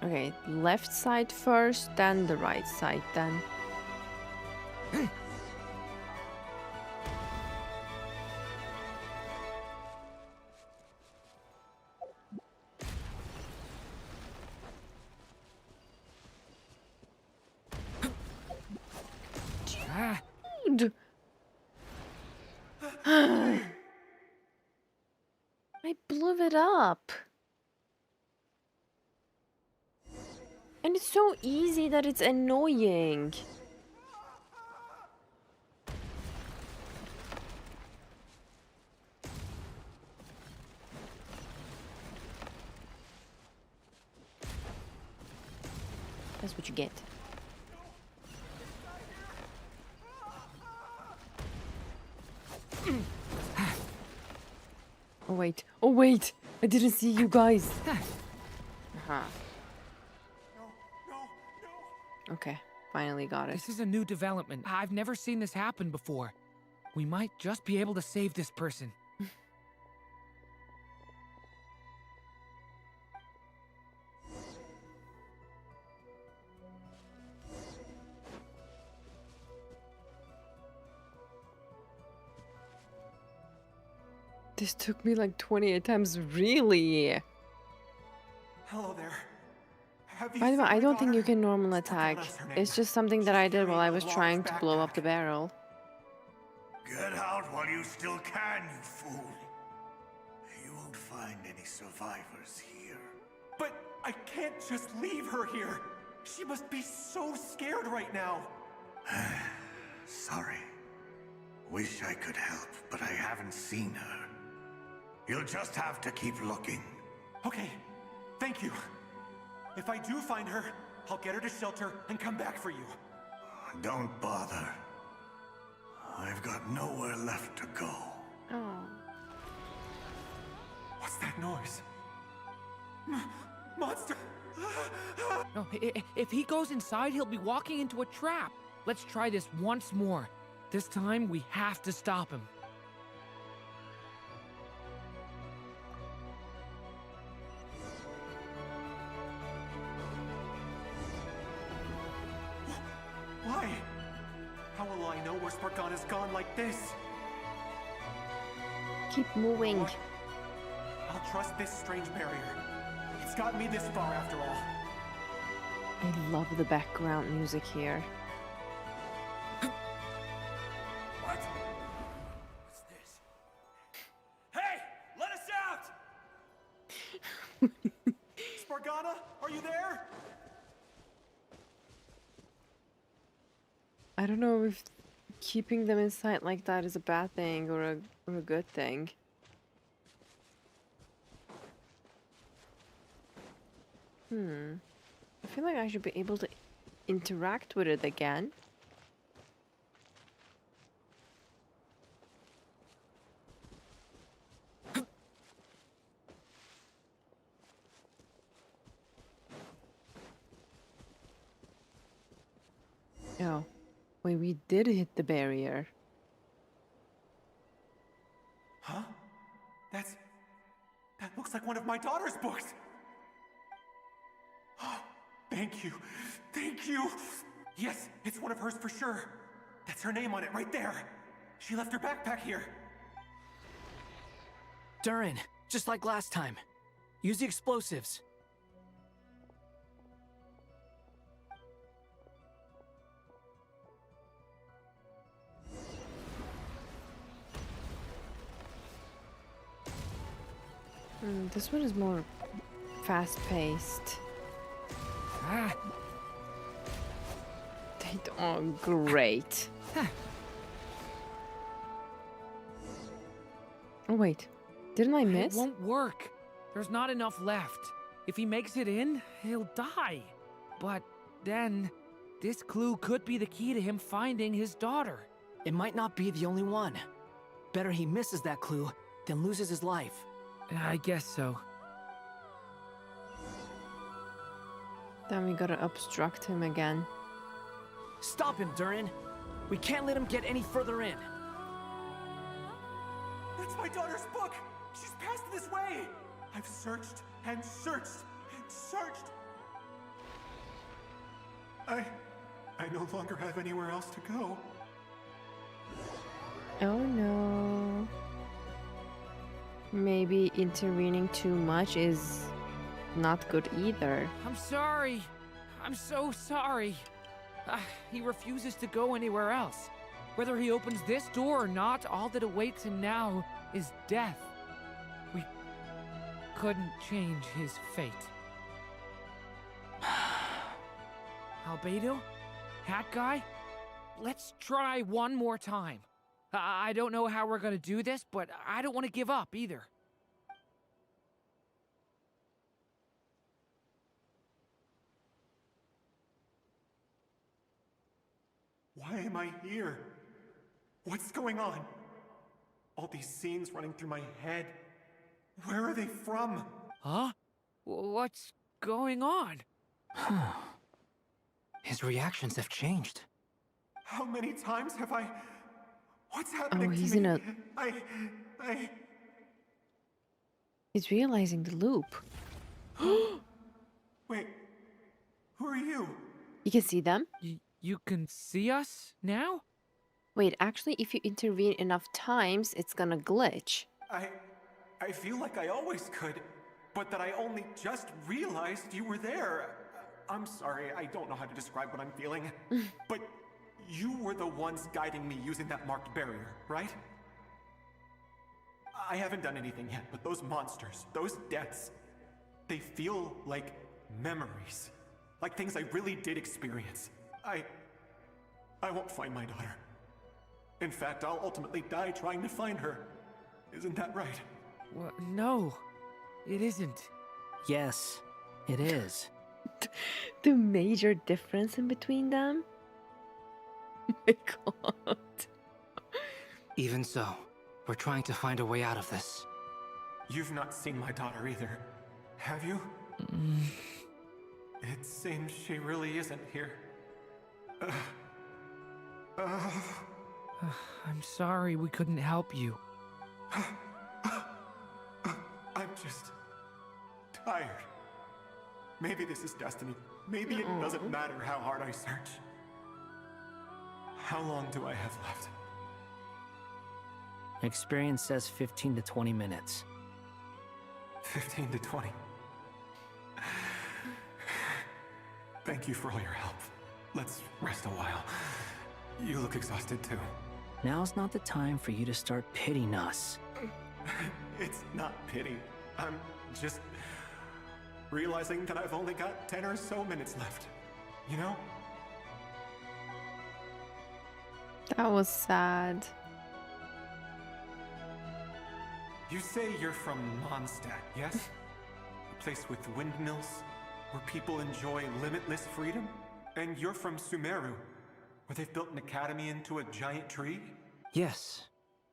Okay, left side first, then the right side, then. Dude. I blew it up. And it's so easy that it's annoying. That's what you get. Oh wait, I didn't see you guys. Okay, finally got it. This is a new development. I've never seen this happen before. We might just be able to save this person. This took me like 28 times, really. Hello there. By the way, I don't think you can normal attack. It's just something that I did while I was trying to blow up the barrel. Get out while you still can, you fool. You won't find any survivors here. But I can't just leave her here. She must be so scared right now. Sorry. Wish I could help, but I haven't seen her. You'll just have to keep looking. Okay, thank you. If I do find her, I'll get her to shelter and come back for you. Don't bother. I've got nowhere left to go. Oh. What's that noise? Monster! No, if he goes inside, he'll be walking into a trap. Let's try this once more. This time, we have to stop him. Why? How will I know where Spargana's gone like this? Keep moving. What? I'll trust this strange barrier. It's got me this far after all. I love the background music here. What? What's this? Hey! Let us out! Spargana, are you there? I don't know if keeping them inside like that is a bad thing or a good thing. I feel like I should be able to interact with it again. Oh, wait, we did hit the barrier. Huh? That looks like one of my daughter's books. Thank you. Thank you. Yes, it's one of hers for sure. That's her name on it right there. She left her backpack here. Durin, just like last time. Use the explosives. This one is more fast-paced. Oh, great. Oh, wait. Didn't I miss? It won't work. There's not enough left. If he makes it in, he'll die. But then, this clue could be the key to him finding his daughter. It might not be the only one. Better he misses that clue than loses his life. I guess so. Then we gotta obstruct him again. Stop him, Durin. We can't let him get any further in. That's my daughter's book! She's passed this way! I've searched and searched and searched. I no longer have anywhere else to go. Oh no. Maybe intervening too much is not good either. I'm sorry. I'm so sorry. He refuses to go anywhere else. Whether he opens this door or not, all that awaits him now is death. We couldn't change his fate. Albedo? Hat guy? Let's try one more time. I don't know how we're gonna do this, but I don't want to give up either. Why am I here? What's going on? All these scenes running through my head. Where are they from? Huh? What's going on? His reactions have changed. How many times have I... What's happening Oh, he's to me? in a... I... He's realizing the loop. Wait, who are you? You can see them? You can see us now? Wait, actually, if you intervene enough times, it's gonna glitch. I feel like I always could, but that I only just realized you were there. I'm sorry, I don't know how to describe what I'm feeling. But you were the ones guiding me using that marked barrier, right? I haven't done anything yet, but those monsters, those deaths, they feel like memories. Like things I really did experience. I won't find my daughter. In fact, I'll ultimately die trying to find her. Isn't that right? Well, no, it isn't. Yes, it is. The major difference in between them? Oh my god. Even so, we're trying to find a way out of this. You've not seen my daughter either, have you? It seems she really isn't here. I'm sorry we couldn't help you. I'm just tired. Maybe this is destiny. Maybe it doesn't matter how hard I search. How long do I have left? Experience says 15 to 20 minutes. 15 to 20. Thank you for all your help. Let's rest a while. You look exhausted too. Now's not the time for you to start pitying us. It's not pity. I'm just realizing that I've only got 10 or so minutes left. You know? That was sad. You say you're from Mondstadt, yes? A place with windmills, where people enjoy limitless freedom? And you're from Sumeru, where they've built an academy into a giant tree? Yes.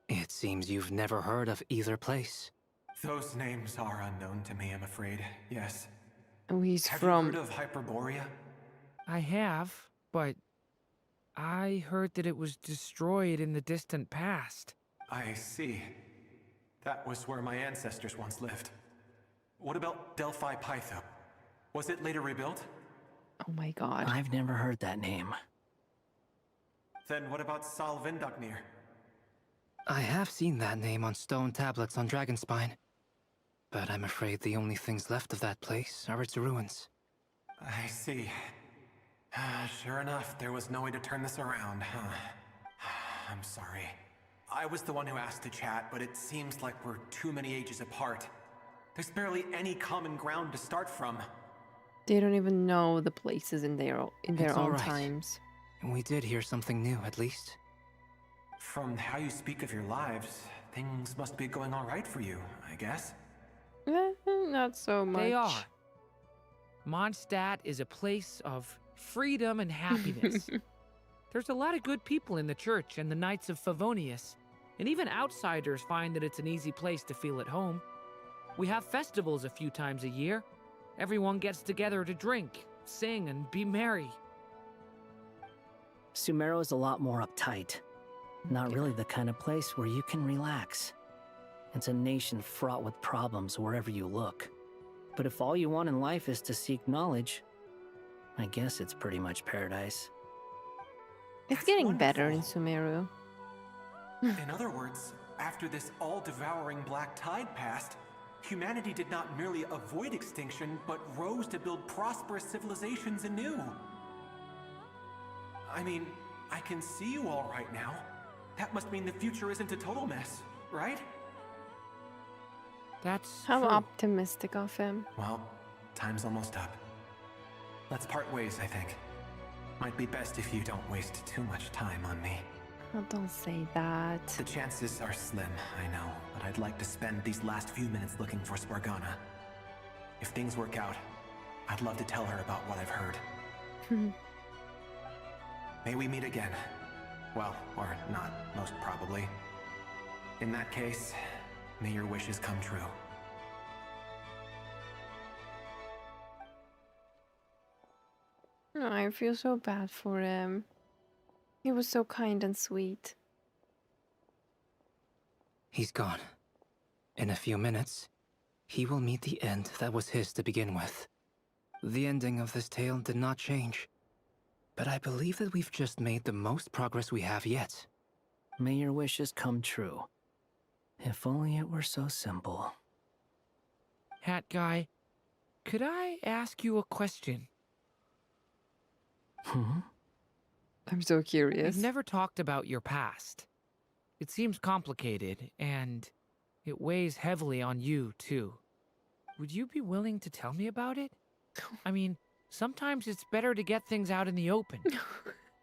It seems you've never heard of either place. Those names are unknown to me, I'm afraid. Yes. Oh, he's Have from... you heard of Hyperborea? I have, but I heard that it was destroyed in the distant past. I see. That was where my ancestors once lived. What about Delphi Pytho? Was it later rebuilt? Oh my god. I've never heard that name. Then what about Sal Vindaknir? I have seen that name on stone tablets on Dragonspine. But I'm afraid the only things left of that place are its ruins. I see. Sure enough, there was no way to turn this around, huh? I'm sorry. I was the one who asked to chat, but it seems like we're too many ages apart. There's barely any common ground to start from. They don't even know the places in their It's all own right. times. We did hear something new, at least. From how you speak of your lives, things must be going all right for you, I guess. Not so much. They are. Mondstadt is a place of freedom and happiness. There's a lot of good people in the church and the Knights of Favonius, and even outsiders find that it's an easy place to feel at home. We have festivals a few times a year. Everyone gets together to drink, sing, and be merry. Sumeru is a lot more uptight. Not really the kind of place where you can relax. It's a nation fraught with problems wherever you look. But if all you want in life is to seek knowledge, I guess it's pretty much paradise. It's getting better in Sumeru. In other words, after this all-devouring black tide passed, humanity did not merely avoid extinction, but rose to build prosperous civilizations anew. I mean, I can see you all right now. That must mean the future isn't a total mess, right? That's How true. optimistic of him. Well, time's almost up. Let's part ways, I think. Might be best if you don't waste too much time on me. Oh, don't say that. The chances are slim, I know, but I'd like to spend these last few minutes looking for Spargana. If things work out, I'd love to tell her about what I've heard. May we meet again. Well, or not, most probably. In that case, may your wishes come true. Oh, I feel so bad for him. He was so kind and sweet. He's gone. In a few minutes, he will meet the end that was his to begin with. The ending of this tale did not change, but I believe that we've just made the most progress we have yet. May your wishes come true. If only it were so simple. Hat guy, could I ask you a question? I'm so curious. We've never talked about your past. It seems complicated, and it weighs heavily on you, too. Would you be willing to tell me about it? I mean, sometimes it's better to get things out in the open.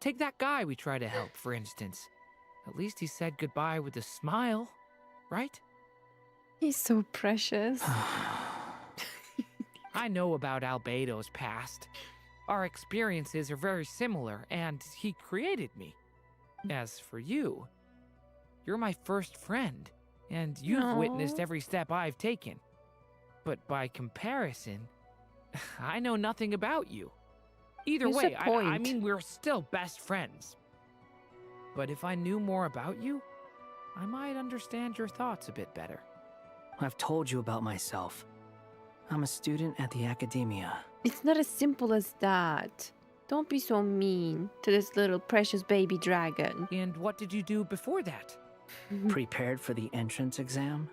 Take that guy we try to help, for instance. At least he said goodbye with a smile, right? He's so precious. I know about Albedo's past. Our experiences are very similar, and he created me. As for you, you're my first friend, and you've witnessed every step I've taken. But by comparison, I know nothing about you. Either What's the way, I point? mean, we're still best friends. But if I knew more about you, I might understand your thoughts a bit better. I've told you about myself. I'm a student at the academia. It's not as simple as that. Don't be so mean to this little precious baby dragon. And what did you do before that? Prepared for the entrance exam?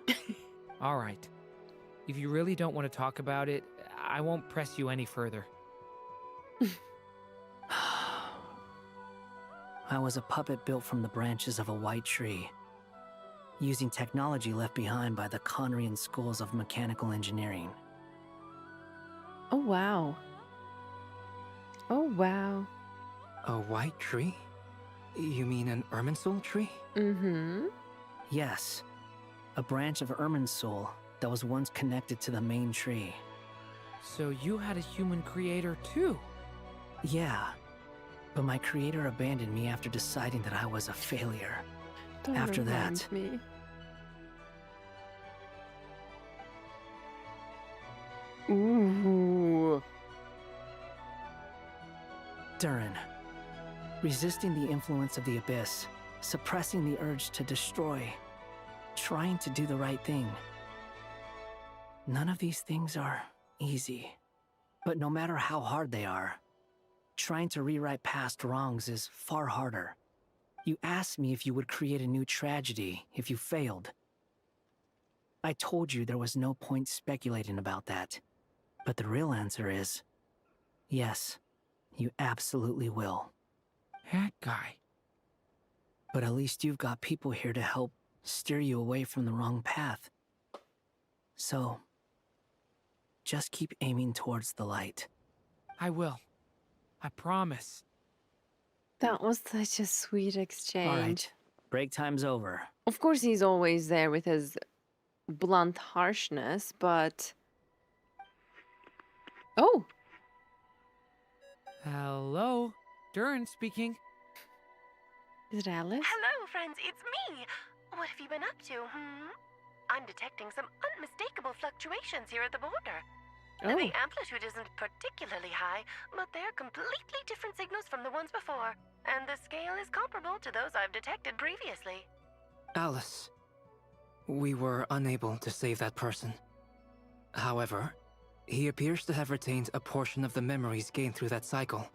All right. If you really don't want to talk about it, I won't press you any further. I was a puppet built from the branches of a white tree, using technology left behind by the Conrian schools of mechanical engineering. Oh, wow. Oh, wow. A white tree? You mean an Irminsul tree? Mm-hmm. Yes, a branch of Irminsul that was once connected to the main tree. So you had a human creator too? Yeah, but my creator abandoned me after deciding that I was a failure. Don't After remind that, me. Ooh. Durin, resisting the influence of the Abyss, suppressing the urge to destroy, trying to do the right thing. None of these things are easy. But no matter how hard they are, trying to rewrite past wrongs is far harder. You asked me if you would create a new tragedy if you failed. I told you there was no point speculating about that. But the real answer is, yes, you absolutely will. That guy. But at least you've got people here to help steer you away from the wrong path. So, just keep aiming towards the light. I will. I promise. That was such a sweet exchange. All right, break time's over. Of course, he's always there with his blunt harshness, but... Oh! Hello? Durin speaking. Is it Alice? Hello, friends, it's me. What have you been up to, I'm detecting some unmistakable fluctuations here at the border. Oh. The amplitude isn't particularly high, but they're completely different signals from the ones before, and the scale is comparable to those I've detected previously. Alice, we were unable to save that person. However, he appears to have retained a portion of the memories gained through that cycle,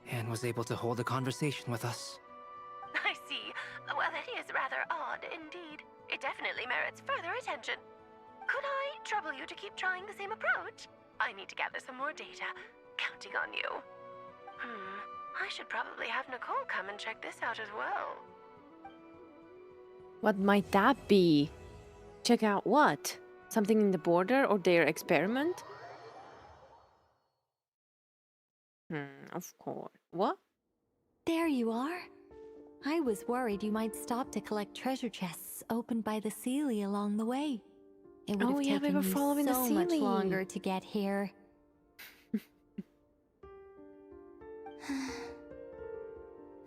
and was able to hold a conversation with us. I see. Well, that is rather odd indeed. It definitely merits further attention. Could I trouble you to keep trying the same approach? I need to gather some more data. Counting on you. I should probably have Nicole come and check this out as well. What might that be? Check out what? Something in the border or their experiment? Of course. What? There you are. I was worried you might stop to collect treasure chests opened by the Seelie along the way. It would Oh, have yeah, we taken were you following the so much Seelie. longer to get here.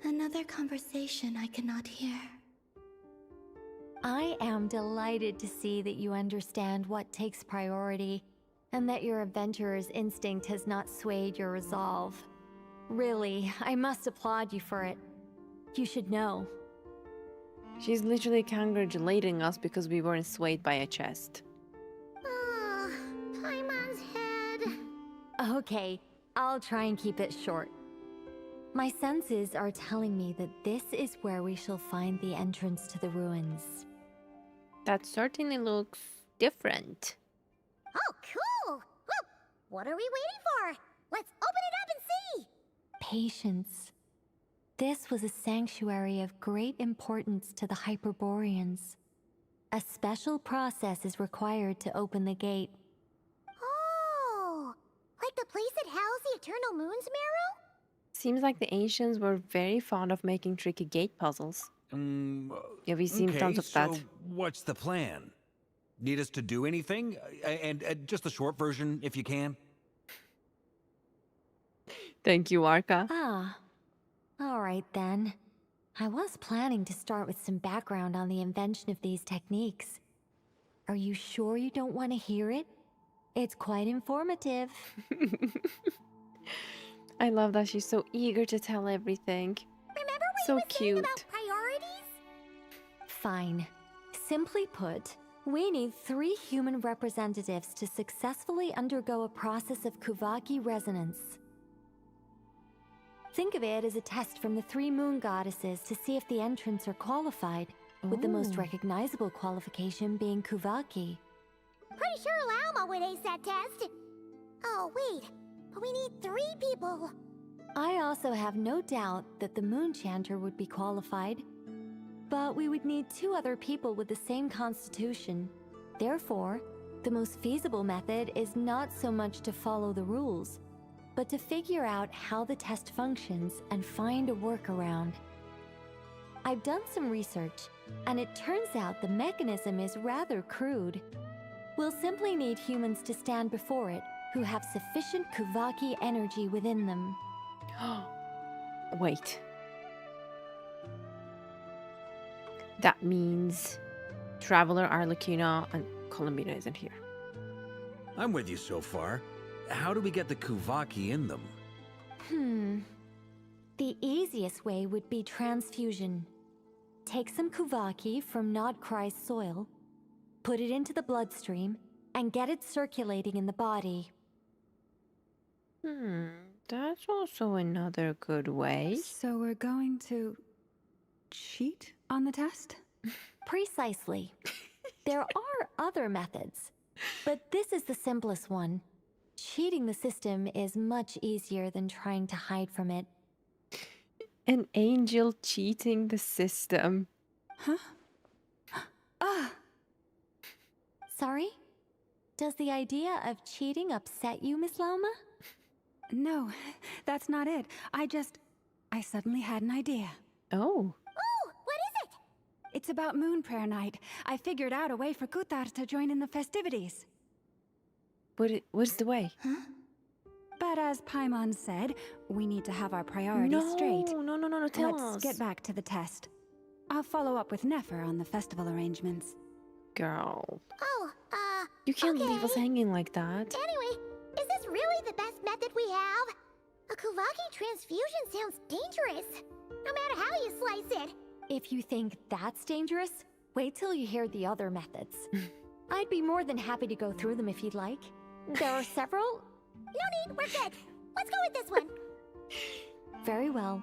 Another conversation I cannot hear. I am delighted to see that you understand what takes priority, and that your adventurer's instinct has not swayed your resolve. Really, I must applaud you for it. You should know. She's literally congratulating us because we weren't swayed by a chest. Paimon's head. Okay, I'll try and keep it short. My senses are telling me that this is where we shall find the entrance to the ruins. That certainly looks different. Oh, cool! Well, what are we waiting for? Let's open it up and see! Patience. This was a sanctuary of great importance to the Hyperboreans. A special process is required to open the gate. Oh! Like the place that housed the Eternal Moon's Marrow? Seems like the ancients were very fond of making tricky gate puzzles. Yeah, we've seen tons of that. So what's the plan? Need us to do anything? And just the short version, if you can. Thank you, Arca. Ah. All right then. I was planning to start with some background on the invention of these techniques. Are you sure you don't want to hear it? It's quite informative. I love that she's so eager to tell everything. Remember what So you were saying cute. about priorities? Fine. Simply put, we need 3 human representatives to successfully undergo a process of Kuvaki resonance. Think of it as a test from the 3 moon goddesses to see if the entrants are qualified, with the most Ooh. recognizable qualification being Kuvaki. Pretty sure Lauma would ace that test. Oh, wait. But we need 3 people. I also have no doubt that the Moon Chanter would be qualified, but we would need 2 other people with the same constitution. Therefore, the most feasible method is not so much to follow the rules, but to figure out how the test functions and find a workaround. I've done some research, and it turns out the mechanism is rather crude. We'll simply need humans to stand before it who have sufficient Kuvaki energy within them. Wait. That means Traveler, Arlecchino, and Columbina isn't here. I'm with you so far. How do we get the Kuvaki in them? The easiest way would be transfusion. Take some Kuvaki from Nod Krai's soil, put it into the bloodstream, and get it circulating in the body. That's also another good way. So we're going to cheat on the test? Precisely. There are other methods, but this is the simplest one. Cheating the system is much easier than trying to hide from it. An angel cheating the system. Huh? Ah! Sorry? Does the idea of cheating upset you, Miss Lauma? No, that's not it. I suddenly had an idea. Oh. Oh, what is it? It's about Moon Prayer Night. I figured out a way for Kutar to join in the festivities. What's the way? But as Paimon said, we need to have our priorities straight. No, tell us. Let's get back to the test. I'll follow up with Nefer on the festival arrangements. Girl. Oh, You can't leave us okay. hanging like that. Anyway, is this really the best method we have? A Kuvaki transfusion sounds dangerous, no matter how you slice it. If you think that's dangerous, wait till you hear the other methods. I'd be more than happy to go through them if you'd like. There are several. No need, we're good. Let's go with this one. Very well.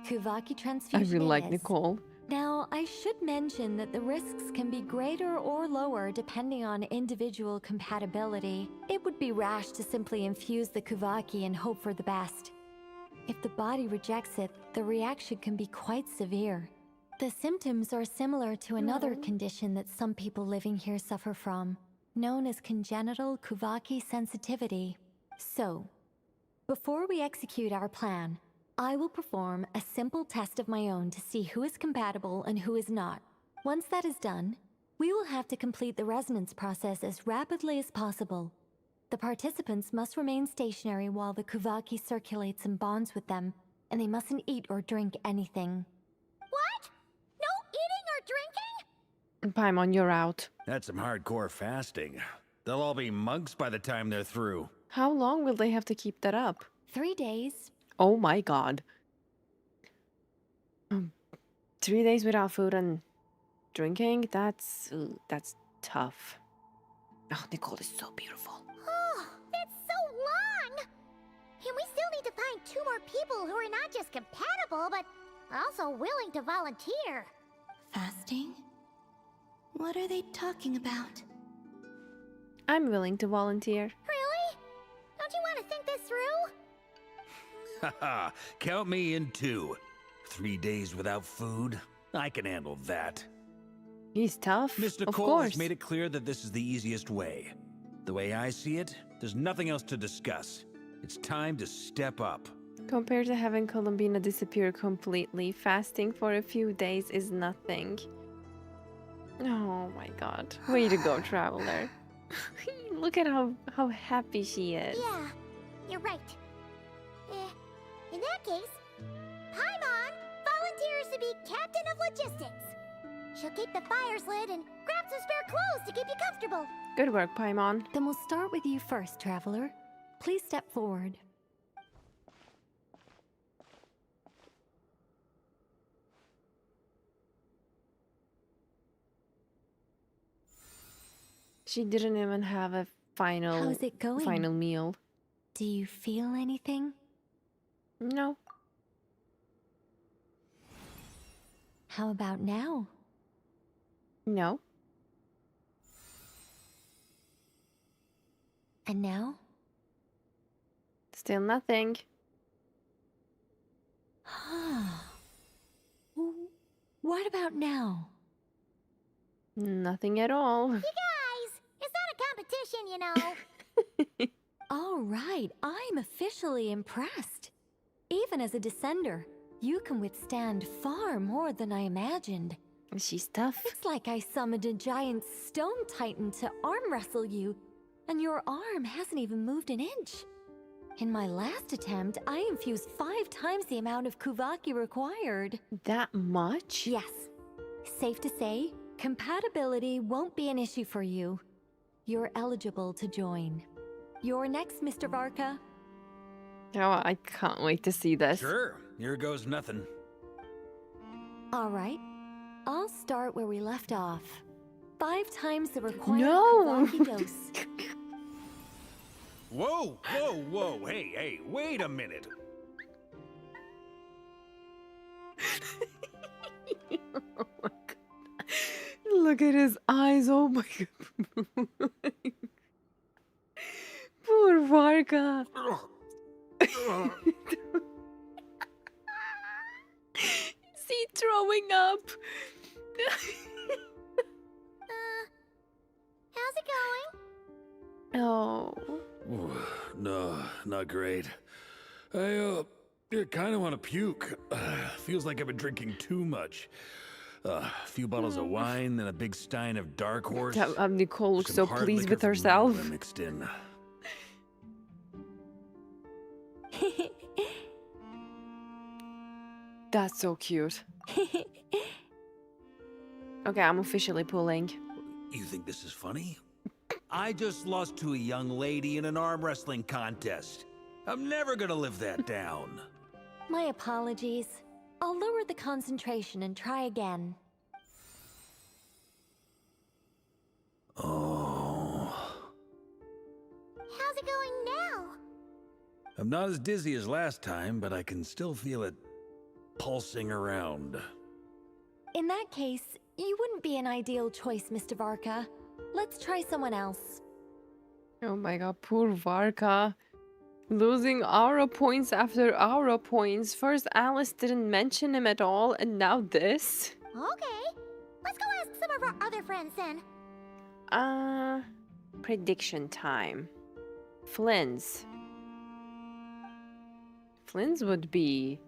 Kuvaki I transfusion really like is. Nicole. Now, I should mention that the risks can be greater or lower depending on individual compatibility. It would be rash to simply infuse the Kuvaki and hope for the best. If the body rejects it, the reaction can be quite severe. The symptoms are similar to another condition that some people living here suffer from, known as congenital Kuvaki sensitivity. So, before we execute our plan, I will perform a simple test of my own to see who is compatible and who is not. Once that is done, we will have to complete the resonance process as rapidly as possible. The participants must remain stationary while the Kuvaki circulates and bonds with them, and they mustn't eat or drink anything. What? No eating or drinking? Paimon, you're out. That's some hardcore fasting. They'll all be monks by the time they're through. How long will they have to keep that up? 3 days. Oh my god. 3 days without food and drinking? That's tough. Oh, Nicole is so beautiful. Oh, that's so long! And we still need to find 2 more people who are not just compatible, but also willing to volunteer. Fasting? What are they talking about? I'm willing to volunteer. Really? Don't you want to think this through? Haha, count me in too. 3 days without food? I can handle that. He's tough, Miss of Nicole course. has made it clear that this is the easiest way. The way I see it, there's nothing else to discuss. It's time to step up. Compared to having Columbina disappear completely, fasting for a few days is nothing. Oh my god. Way to go, Traveler. Look at how happy she is. Yeah, you're right. In that case, Paimon volunteers to be captain of logistics. She'll keep the fires lit and grab some spare clothes to keep you comfortable. Good work, Paimon. Then we'll start with you first, Traveler. Please step forward. She didn't even have a How's it going? final meal. Do you feel anything? No. How about now? No. And now? Still nothing. What about now? Nothing at all. You guys, it's not a competition, you know. All right, I'm officially impressed. Even as a descender, you can withstand far more than I imagined. She's tough. It's like I summoned a giant stone titan to arm wrestle you, and your arm hasn't even moved an inch. In my last attempt, I infused 5 times the amount of Kuvaki required. That much? Yes. Safe to say, compatibility won't be an issue for you. You're eligible to join. You're next, Mr. Varka. Oh, I can't wait to see this. Sure, here goes nothing. All right. I'll start where we left off. 5 times the required No! Kuvaki dose. Whoa, whoa, whoa, hey, wait a minute. Oh my God. Look at his eyes, oh my God. Poor Varka. Is he throwing up? How's it going? Oh. No, not great. I kind of want to puke. Feels like I've been drinking too much. A few bottles of wine, then a big stein of Dark Horse. Nicole looks so Some hard pleased liquor with from herself. Napa mixed in. That's so cute. Okay, I'm officially pulling. You think this is funny? I just lost to a young lady in an arm wrestling contest. I'm never gonna live that down. My apologies. I'll lower the concentration and try again. Oh. How's it going now? I'm not as dizzy as last time, but I can still feel it pulsing around. In that case, you wouldn't be an ideal choice, Mr. Varka. Let's try someone else. Oh my God, poor Varka. Losing aura points after aura points. First Alice didn't mention him at all, and now this? Okay. Let's go ask some of our other friends then. Prediction time. Flynn's. Flynn's would be...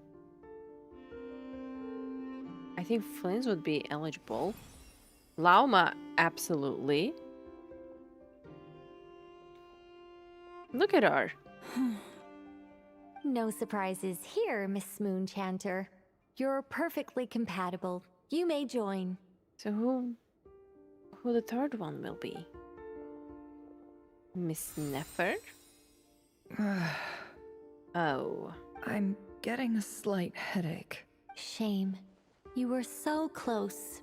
I think Flynn's would be eligible. Lauma, absolutely. Look at her. No surprises here, Miss Smoonchanter. You're perfectly compatible. You may join. So who the third one will be? Miss Neffer? Oh. I'm getting a slight headache. Shame. You were so close.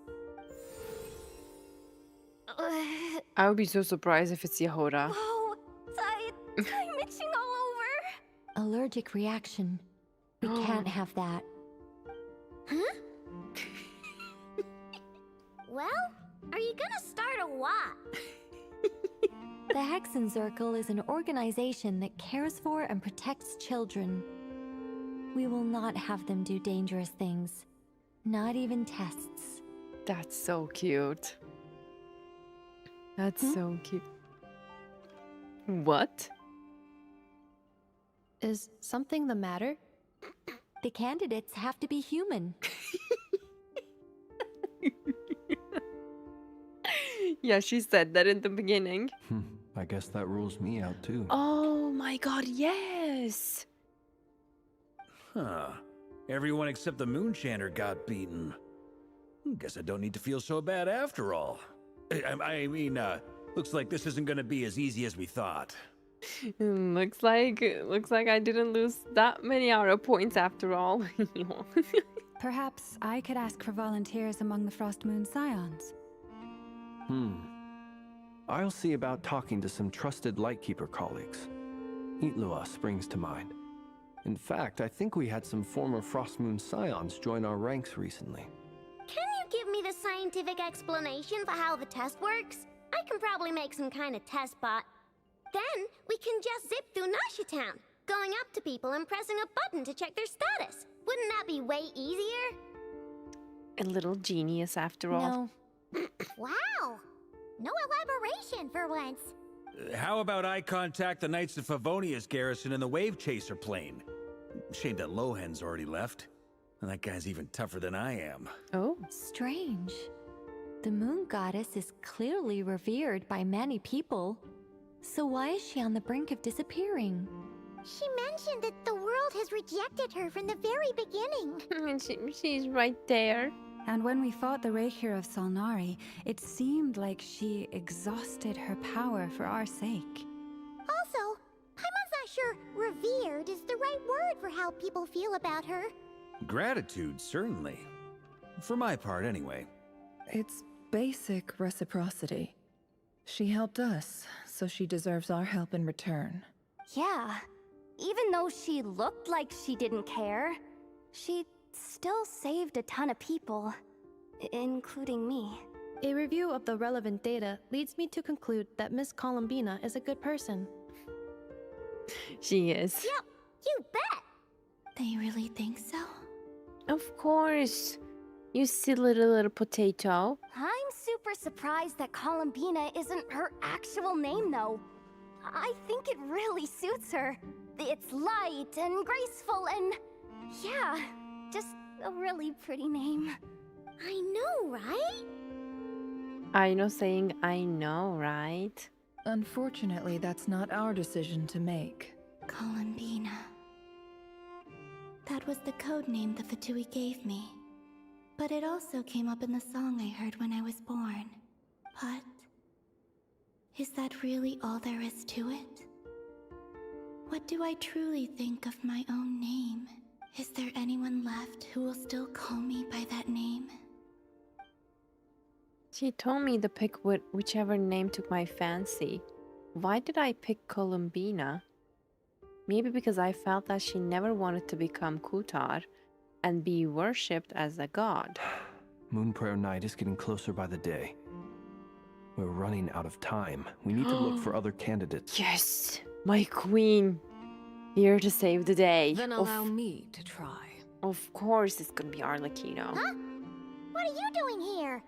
I would be so surprised if it's Yehoda. Whoa, I'm itching all over. Allergic reaction. We can't have that. Huh? Well, are you gonna start a what? The Hexenzirkel is an organization that cares for and protects children. We will not have them do dangerous things. Not even tests. That's so cute. That's so cute. What? Is something the matter? The candidates have to be human. Yeah, she said that in the beginning. I guess that rules me out too. Oh my God, yes! Huh. Everyone except the Moonchanter got beaten. Guess I don't need to feel so bad after all. I mean, Looks like this isn't gonna be as easy as we thought. Looks like I didn't lose that many aura points after all. Perhaps I could ask for volunteers among the Frost Moon Scions. I'll see about talking to some trusted Lightkeeper colleagues. Itlua springs to mind. In fact, I think we had some former Frost Moon Scions join our ranks recently. Can you give me the scientific explanation for how the test works? I can probably make some kind of test bot. Then we can just zip through Nasha Town, going up to people and pressing a button to check their status. Wouldn't that be way easier? A little genius after all. No. Wow! No elaboration for once. How about I contact the Knights of Favonia's garrison in the Wave Chaser plane? Shame that Lohan's already left. And that guy's even tougher than I am. Oh. Strange. The moon goddess is clearly revered by many people. So why is she on the brink of disappearing? She mentioned that the world has rejected her from the very beginning. She's right there. And when we fought the Rakhir of Solnari, it seemed like she exhausted her power for our sake. Also, Paimon's not sure revered is the right word for how people feel about her. Gratitude, certainly. For my part, anyway. It's basic reciprocity. She helped us, so she deserves our help in return. Yeah. Even though she looked like she didn't care, she still saved a ton of people, including me. A review of the relevant data leads me to conclude that Miss Columbina is a good person. She is. Yep, you bet! They really think so? Of course. You silly little potato. I'm super surprised that Columbina isn't her actual name, though. I think it really suits her. It's light and graceful and... yeah, just a really pretty name. I know, right? I know saying I know, right? Unfortunately, that's not our decision to make. Columbina. That was the code name the Fatui gave me. But it also came up in the song I heard when I was born. But... is that really all there is to it? What do I truly think of my own name? Is there anyone left who will still call me by that name? She told me to pick whichever name took my fancy. Why did I pick Columbina? Maybe because I felt that she never wanted to become Kutar and be worshipped as a god. Moon Prayer Night is getting closer by the day. We're running out of time. We need to look for other candidates. Yes! My queen! Here to save the day. Then allow me to try. Of course it's gonna be Arlecchino. Huh? What are you doing here?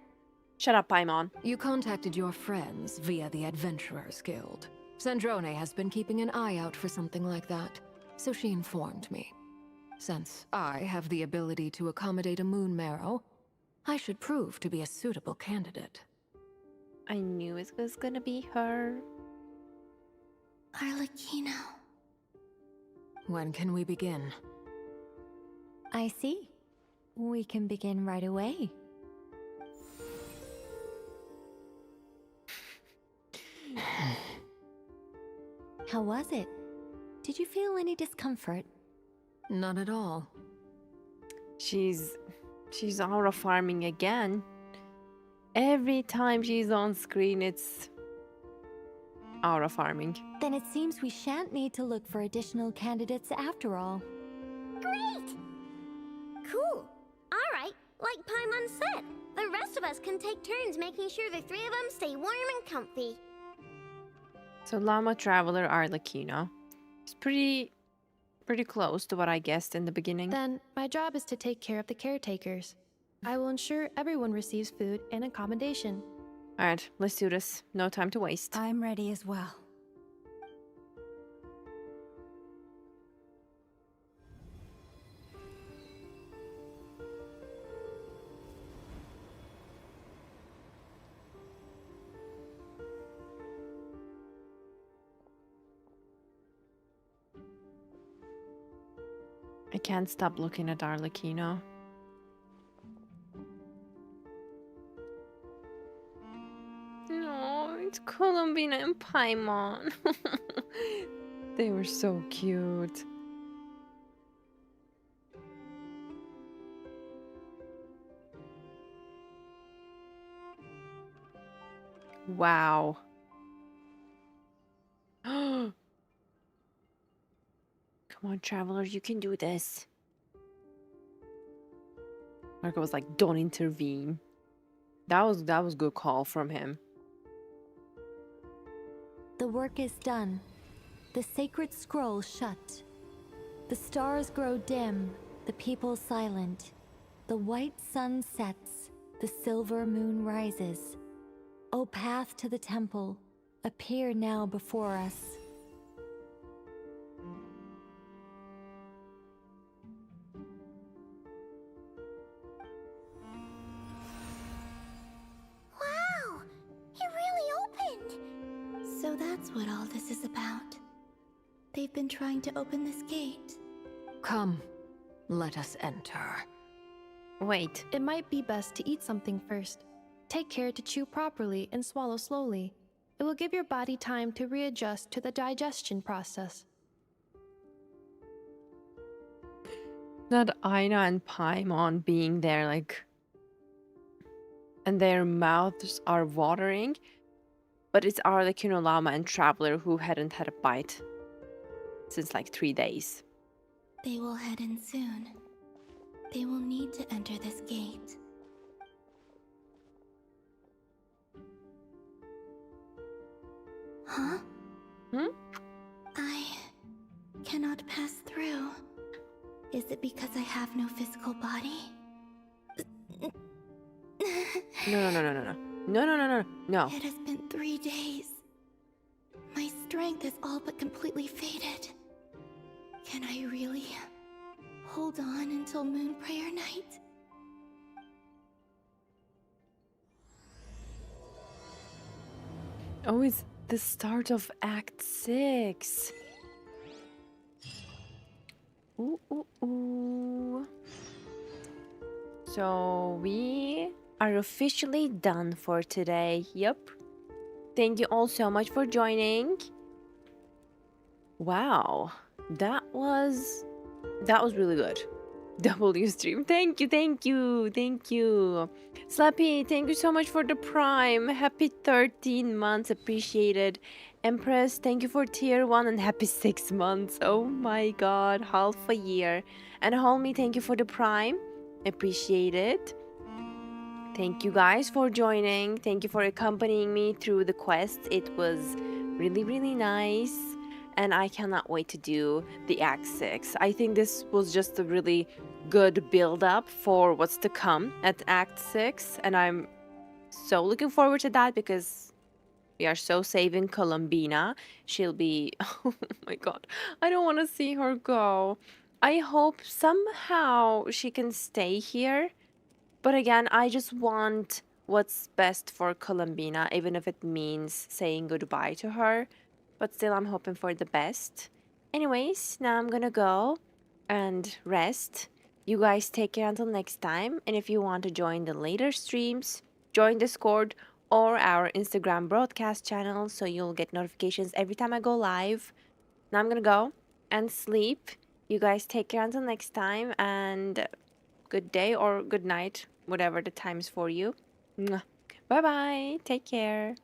Shut up, Paimon. You contacted your friends via the Adventurers Guild. Sandrone has been keeping an eye out for something like that, so she informed me. Since I have the ability to accommodate a moon marrow, I should prove to be a suitable candidate. I knew it was gonna be her. Arlecchino. When can we begin? I see. We can begin right away. How was it? Did you feel any discomfort? Not at all. She's aura farming again. Every time she's on screen, it's aura farming. Then it seems we shan't need to look for additional candidates after all. Great! Cool. Alright, like Paimon said, the rest of us can take turns making sure the three of them stay warm and comfy. So Llama Traveler Arlecchino. It's pretty close to what I guessed in the beginning. Then, my job is to take care of the caretakers. I will ensure everyone receives food and accommodation. Alright, let's do this. No time to waste. I'm ready as well. I can't stop looking at Arlecchino. No, it's Columbina. Columbina and Paimon. They were so cute. Wow. Come on, Traveler, you can do this. Marco was like, don't intervene. That was good call from him. The work is done. The sacred scroll shut. The stars grow dim, the people silent. The white sun sets, the silver moon rises. O path to the temple, appear now before us. Wow! It really opened! So that's what all this is about. They've been trying to open this gate. Come, let us enter. Wait. It might be best to eat something first. Take care to chew properly and swallow slowly. It will give your body time to readjust to the digestion process. Not Aina and Paimon being there, like, and their mouths are watering, but it's Arlecchino Llama and Traveler who hadn't had a bite since like 3 days. They will head in soon. They will need to enter this gate. Huh? I cannot pass through. Is it because I have no physical body? No. It has been 3 days. My strength is all but completely faded. Can I really hold on until Moon Prayer Night? Oh, it's the start of Act 6. Ooh. So we are officially done for today. Yep. Thank you all so much for joining. Wow. That was really good. W stream. Thank you. Slappy, thank you so much for the Prime. Happy 13 months. Appreciated. Empress, thank you for tier 1 and happy 6 months. Oh my god, half a year. And Homie, thank you for the Prime. Appreciate it. Thank you guys for joining. Thank you for accompanying me through the quest. It was really, really nice. And I cannot wait to do the Act 6. I think this was just a really good build-up for what's to come at Act 6. And I'm so looking forward to that because we are so saving Columbina. She'll be... Oh my god. I don't want to see her go. I hope somehow she can stay here. But again, I just want what's best for Columbina, even if it means saying goodbye to her. But still, I'm hoping for the best. Anyways, now I'm gonna go and rest. You guys take care until next time. And if you want to join the later streams, join Discord or our Instagram broadcast channel so you'll get notifications every time I go live. Now I'm gonna go and sleep. You guys take care until next time and good day or good night, whatever the time's for you. Bye bye. Take care.